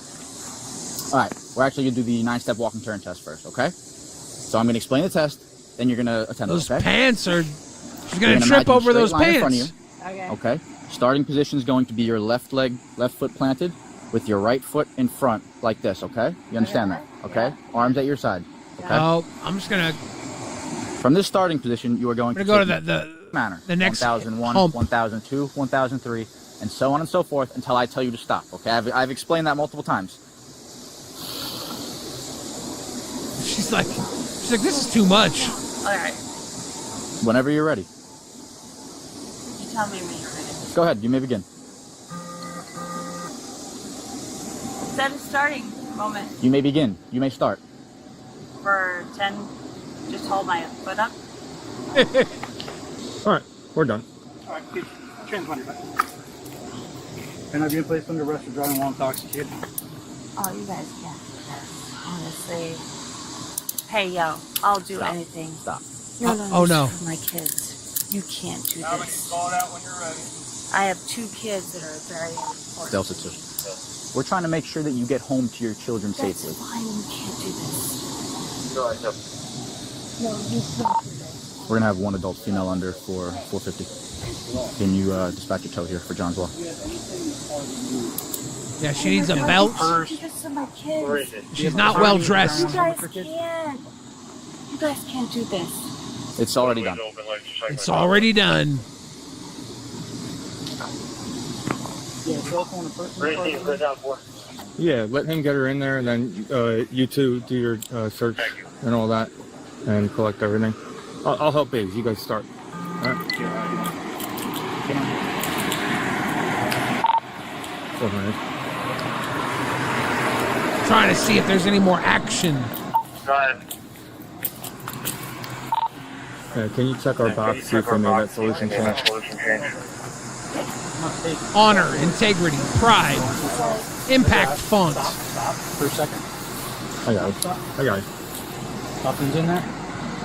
All right. We're actually gonna do the 9-step walk and turn test first, okay? So I'm gonna explain the test, then you're gonna attend Those it, okay? pants are. She's You're gonna trip imagine a over those straight line in front of pants. you. Okay. Starting position is going to be your left foot planted with your right foot in front like this, okay? You understand that? Okay? Arms at your side. Okay? Oh, I'm just gonna From this starting position, you are going to go to take the manner. the next 1001, hump. 1002, 1003, and so on and so forth until I tell you to stop, okay? I've explained that multiple times. She's like, this is too much. All right. Whenever you're ready. You tell me when you're ready. Go ahead, you may begin. Set a starting moment You may begin. You may start. for 10. Just hold my foot up. All right, we're done. All right, please. Transponder back. Can I be placed under arrest for driving while intoxicated? Oh, you guys can't do this. Honestly. Hey, yo, I'll do Stop. anything. Stop. No, Oh, no. this is for my kids. You can't do this. Call it out when you're ready. I have 2 kids that are very important. Delta 2. We're trying to make sure that you get home to your children That's safely. fine. You can't do this. Go ahead, No, you can't do this. We're going to have one adult female under for 450. Can you dispatch your tow here for John's Law? Yeah, she needs a belt. Do this to my kids. She's not well dressed. You guys can't. You guys can't do this. It's already done. It's already done. Yeah, let him get her in there, and then you two do your search and all that, and collect everything. I'll help Biggs. You guys start. All right. Go ahead. Trying to see if there's any more action. Go ahead. Can you check our box, see if we made that solution change? Honor, integrity, pride, impact font. For a second. I got it. I got it. Nothing's in there?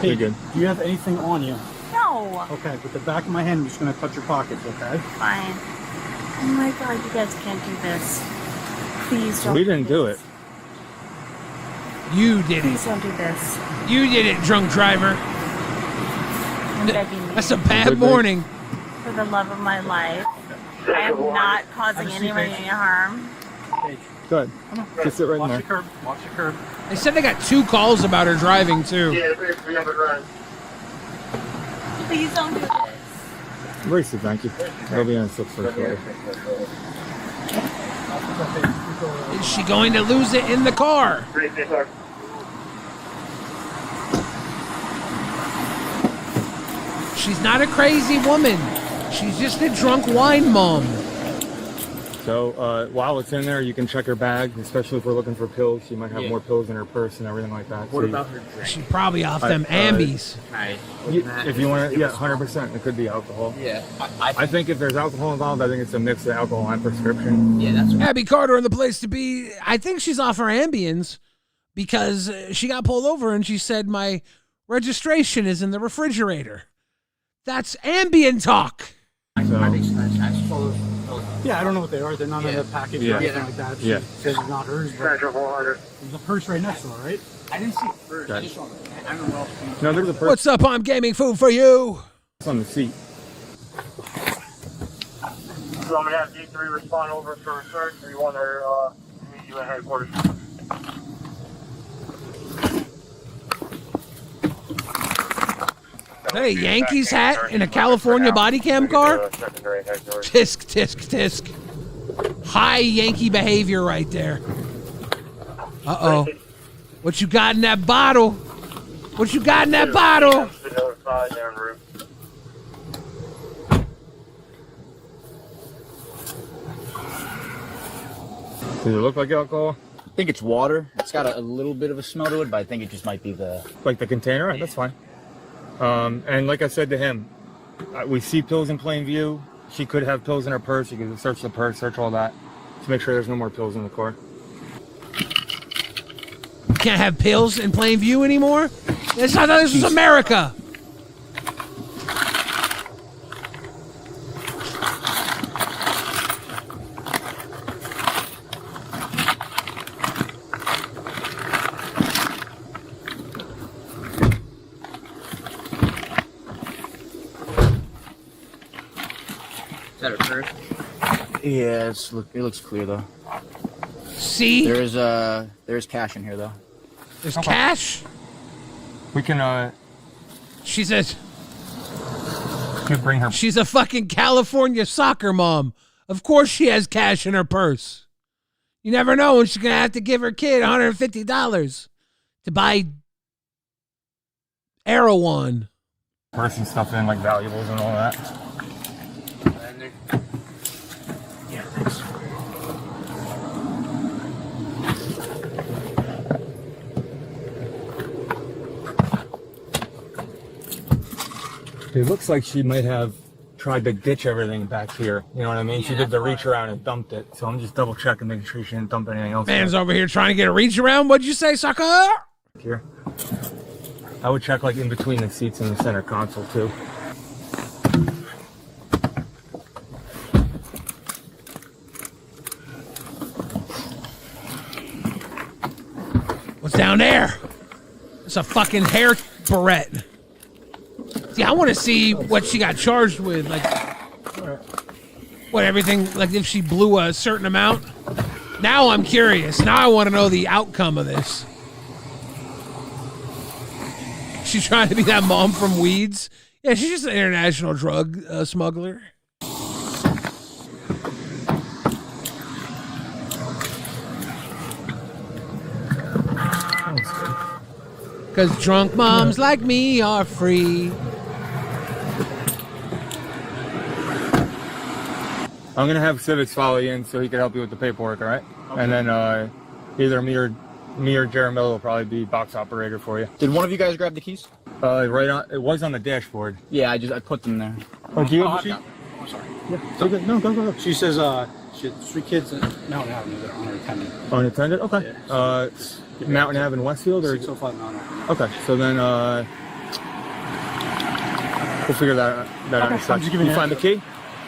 You're Hey, good. do you have anything on you? No. Okay, with the back of my hand, I'm just going to touch your pockets, okay? Fine. Oh my god, you guys can't do this. Please don't. We didn't do it. You did Please it. don't do this. You did it, drunk driver. I'm begging you. That's a bad morning. For the love of my life. I am not causing anyone any harm. Go ahead. Just sit right in Watch there. your curb. Watch your curb. They said they got 2 calls about her driving too. Please don't do this. Race it, thank you. It'll be on 6:30. Is she going to lose it in the car? She's not a crazy woman. She's just a drunk wine mom. So while it's in there, you can check her bag, especially if we're looking for pills. She might have more pills in her purse and everything like that. What So about her drink? She's probably off them ambies. if you want to, yeah, 100%. It could be alcohol. Yeah. I think if there's alcohol involved, I think it's a mix of alcohol and prescription. Yeah, that's Abby Carter in the place to be. I think she's off her Ambiens because she got pulled over and she said my registration is in the refrigerator. That's Ambien talk. So, I suppose Yeah, I don't know what they are. They're not in the package or anything like that. She says it's not hers, but there's a purse right next to her, right? I didn't see it first. I just saw it. I don't know. No, there's a purse. What's up? I'm gaming food for you. It's on the seat. So I'm gonna have D3 respond over for a search. We want her to meet you at headquarters. Hey, Yankees hat in a California body cam car? Tisk, tisk, tisk. High Yankee behavior right there. Uh-oh. What you got in that bottle? What you got in that bottle? Does it look like alcohol? I think it's water. It's got a little bit of a smell to it, but I think it just might be the... Like the container? Right, that's fine. And like I said to him, we see pills in plain view. She could have pills in her purse. You can search the purse, search all that to make sure there's no more pills in the car. You can't have pills in plain view anymore? I thought this was America. Is that her purse? Yeah, it looks clear though. See? There's cash in here though. There's cash? We can, She says... Could bring her... She's a fucking California soccer mom. Of course she has cash in her purse. You never know when she's going to have to give her kid $150 to buy Erewhon. Purse and stuff in, like valuables and all that. Yeah, thanks. It looks like she might have tried to ditch everything back here. You know what I mean? She did the reach around and dumped it. So I'm just double checking, making sure she didn't dump anything else. Man's over here trying to get a reach around. What'd you say, sucker? Here. I would check like in between the seats in the center console too. What's down there? It's a fucking hair barrette. See, I want to see what she got charged with. Like, what, everything, like if she blew a certain amount. Now I'm curious. Now I want to know the outcome of this. She's trying to be that mom from Weeds. Yeah, she's just an international drug smuggler. Because drunk moms like me are free. I'm gonna have Civics follow you in so he can help you with the paperwork, all right? Okay. And then either me or Jeremiah will probably be box operator for you. Did one of you guys grab the keys? Right on. It was on the dashboard. Yeah, I put them there. Oh, do you have I'm sorry. Yeah, so good. No, go. She says she had 3 kids in Mountain Avenue that are unattended. Unattended? Okay. Yeah. Mountain Ave in Westfield or 605 Mountain Avenue. Okay, so then we'll figure that out in a second. You find the key?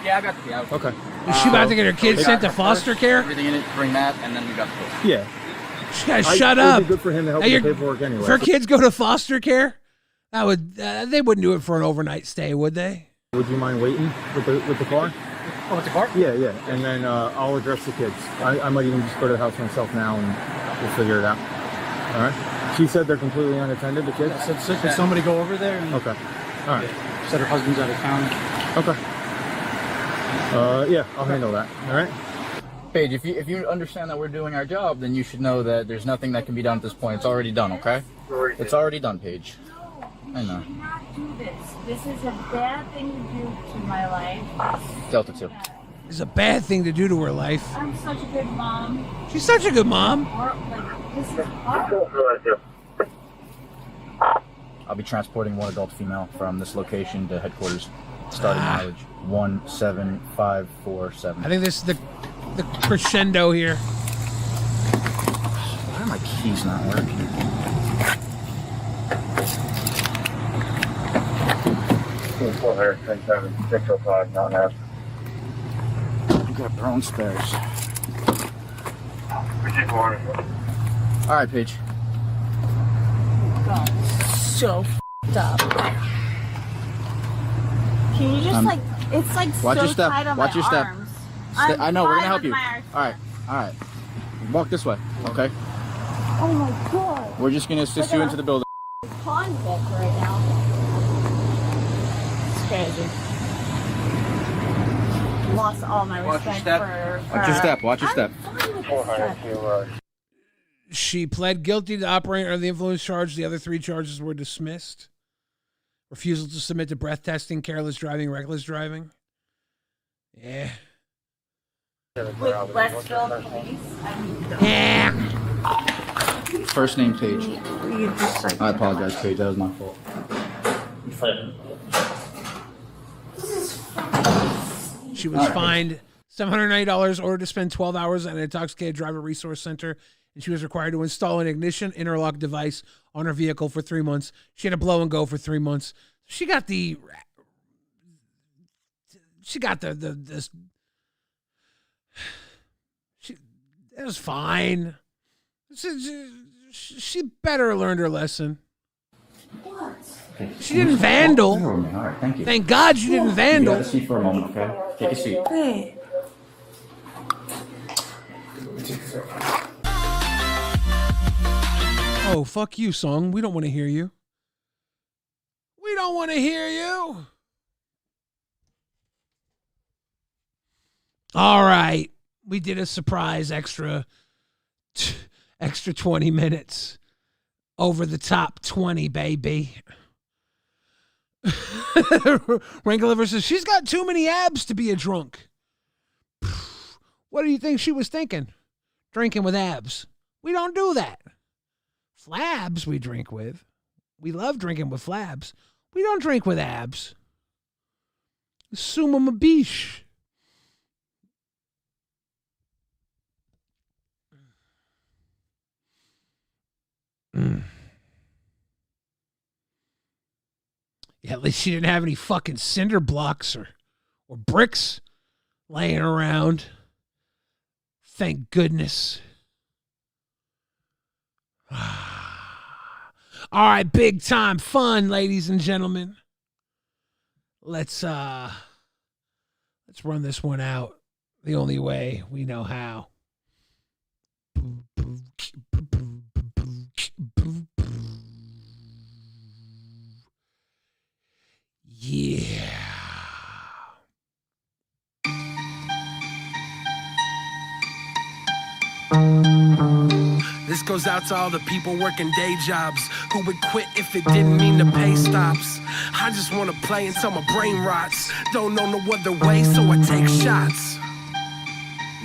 Yeah, I got the key. Okay. Is she about to get her kids sent to foster care? Everything in it, bring that, and then we got the key. Yeah. She gotta shut up. It would be good for him to help with the paperwork anyway. If her kids go to foster care, that would they wouldn't do it for an overnight stay, would they? Would you mind waiting with the car? Oh, with the car? Yeah. And then I'll address the kids. I might even just go to the house myself now and we'll figure it out. All right. She said they're completely unattended, the kids? Yeah, so could somebody go over there? And, okay. All right. Yeah. She said her husband's out of town. Okay. Yeah, I'll handle that. All right. Paige, if you understand that we're doing our job, then you should know that there's nothing that can be done at this point. It's already done, okay? It's already done, Paige. I know. Do not do this. This is a bad thing to do to my life. Delta 2. It's a bad thing to do to her life. I'm such a good mom. She's such a good mom. This is horrible. I'll be transporting one adult female from this location to headquarters. Starting mileage 17547. I think this is the crescendo here. Why are my keys not working? grab their own spares. All right, Paige. God, so f***ed up. Can you just like, it's like watch so your step. tight on Watch my your step. arms. I know, we're gonna fine help with you. my All right, all right. Walk this way, okay? Oh my god. We're just gonna assist you into the building. Convict right now. It's crazy. Lost all my respect for Watch your step. Watch your step. She pled guilty to operating under the influence charge. The other 3 charges were dismissed. Refusal to submit to breath testing, careless driving, reckless driving. Yeah. With Westfield Police. Yeah. First name, Paige. You just like. I apologize, Paige. That was my fault. She was fined $790, ordered to spend 12 hours at an intoxicated driver resource center, and she was required to install an ignition interlock device on her vehicle for 3 months. She had a blow and go for 3 months. She got the it was fine. She better learned her lesson. What? She didn't vandal. All right, thank you. Thank God she didn't vandal. You got a seat for a moment, okay? Take a seat. Hey. Oh, fuck you, song. We don't want to hear you. We don't want to hear you. All right. We did a surprise extra 20 minutes. Over the top 20, baby. Wrangler says, she's got too many abs to be a drunk. What do you think she was thinking? Drinking with abs. We don't do that. Flabs we drink with. We love drinking with flabs. We don't drink with abs. Suma mabish. Yeah, at least she didn't have any fucking cinder blocks or bricks laying around. Thank goodness. All right, big time fun, ladies and gentlemen. Let's run this one out the only way we know how. Yeah. This goes out to all the people working day jobs who would quit if it didn't mean the pay stops. I just want to play until my brain rots. Don't know no other way, so I take shots.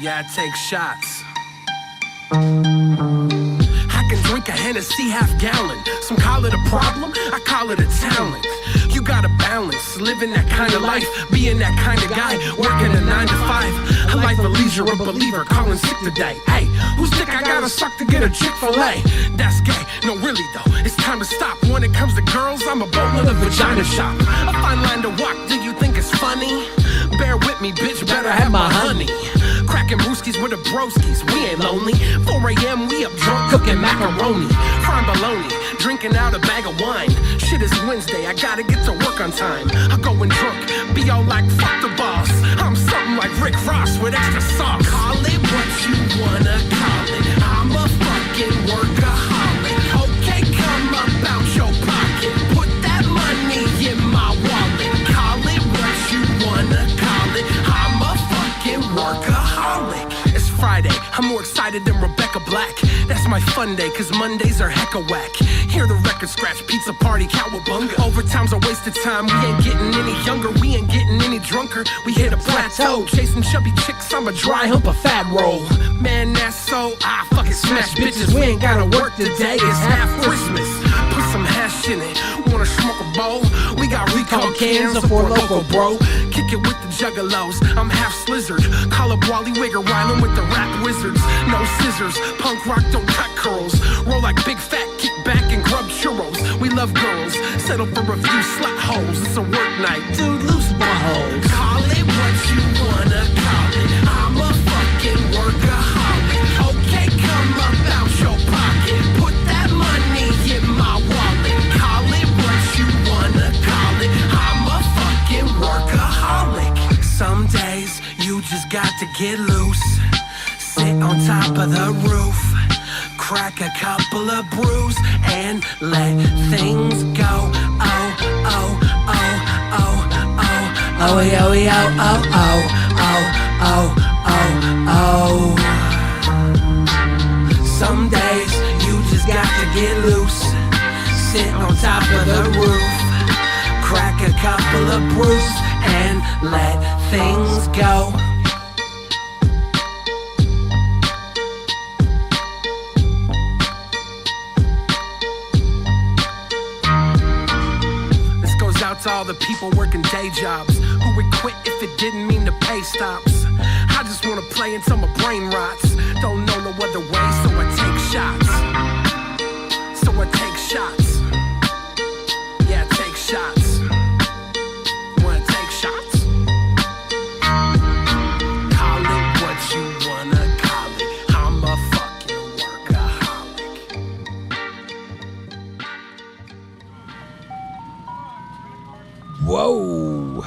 Yeah, I take shots. I can drink a Hennessy half-gallon. Some call it a problem, I call it a talent. You gotta balance, living that kind of life, being that kind of guy, working a 9 to 5. A life of leisure, a believer, calling sick today. Hey, who's sick? I gotta suck to get a Chick-fil-A. That's gay, no really though, it's time to stop. When it comes to girls, I'm a boatload of vagina shop. A fine line to walk, do you think it's funny? Bear with me, bitch, better have my honey. Cracking brewskis with the broskies, we ain't lonely. 4 a.m. we up drunk, cooking macaroni. Frying bologna, drinking out a bag of wine. Shit is Wednesday, I gotta get to work on time. I go and drunk, be all like, fuck the boss. I'm something like Rick Ross with extra sauce. Call it what you wanna call it. I'm a fucking workaholic. Okay, come up out your pocket. Put that money in my wallet. Call it what you wanna call it. I'm a fucking workaholic. It's Friday, I'm more excited than Rebecca Black. That's my fun day, cause Mondays are hecka whack. Hear the record scratch, pizza party, cowabunga. Overtime's a waste of time, we ain't getting any younger. We ain't getting any drunker, we hit a plateau. Chasing chubby chicks, I'm a dry hump, a fat roll. Man, that's so, fuck it, smash bitches. We ain't gotta work today, it's half Christmas. Put some hash in it, wanna smoke a bowl? We got recall cans of Four Loko, bro. Kick it with the juggalos, I'm half slizzard. Call up Wally Wigger, whiling with the rap wizards. No scissors, punk rock don't cut curls. Roll like big fat, kick back and grub churros. We love girls, settle for a few slut hoes. It's a work night, dude, loose my hoes. Call it what you wanna call it. I'm just got to get loose. Sit on top of the roof. Crack a couple of brews and let things go. Oh, oh, oh, oh, oh. Oh, yo, yo, oh, oh, oh, oh, oh, oh. Some days you just got to get loose. Sit on top of the roof. Crack a couple of brews and let things go. This goes out to all the people working day jobs who would quit if it didn't mean the pay stops. I just wanna play until my brain rots. Don't know no other way, so I take shots. So I take shots. Yeah, take shots. Wanna take shots? Call it what you wanna call it. I'm a fucking workaholic. Whoa.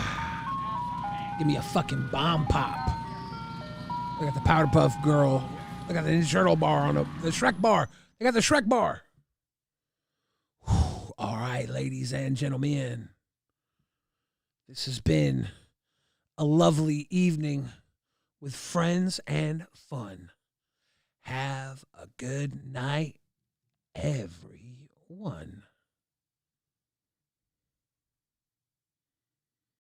Give me a fucking bomb pop. I got the Powder Puff Girl. I got the Ninja Turtle bar on the Shrek bar. I got the Shrek bar. Whew. All right, ladies and gentlemen. This has been a lovely evening with friends and fun. Have a good night, everyone.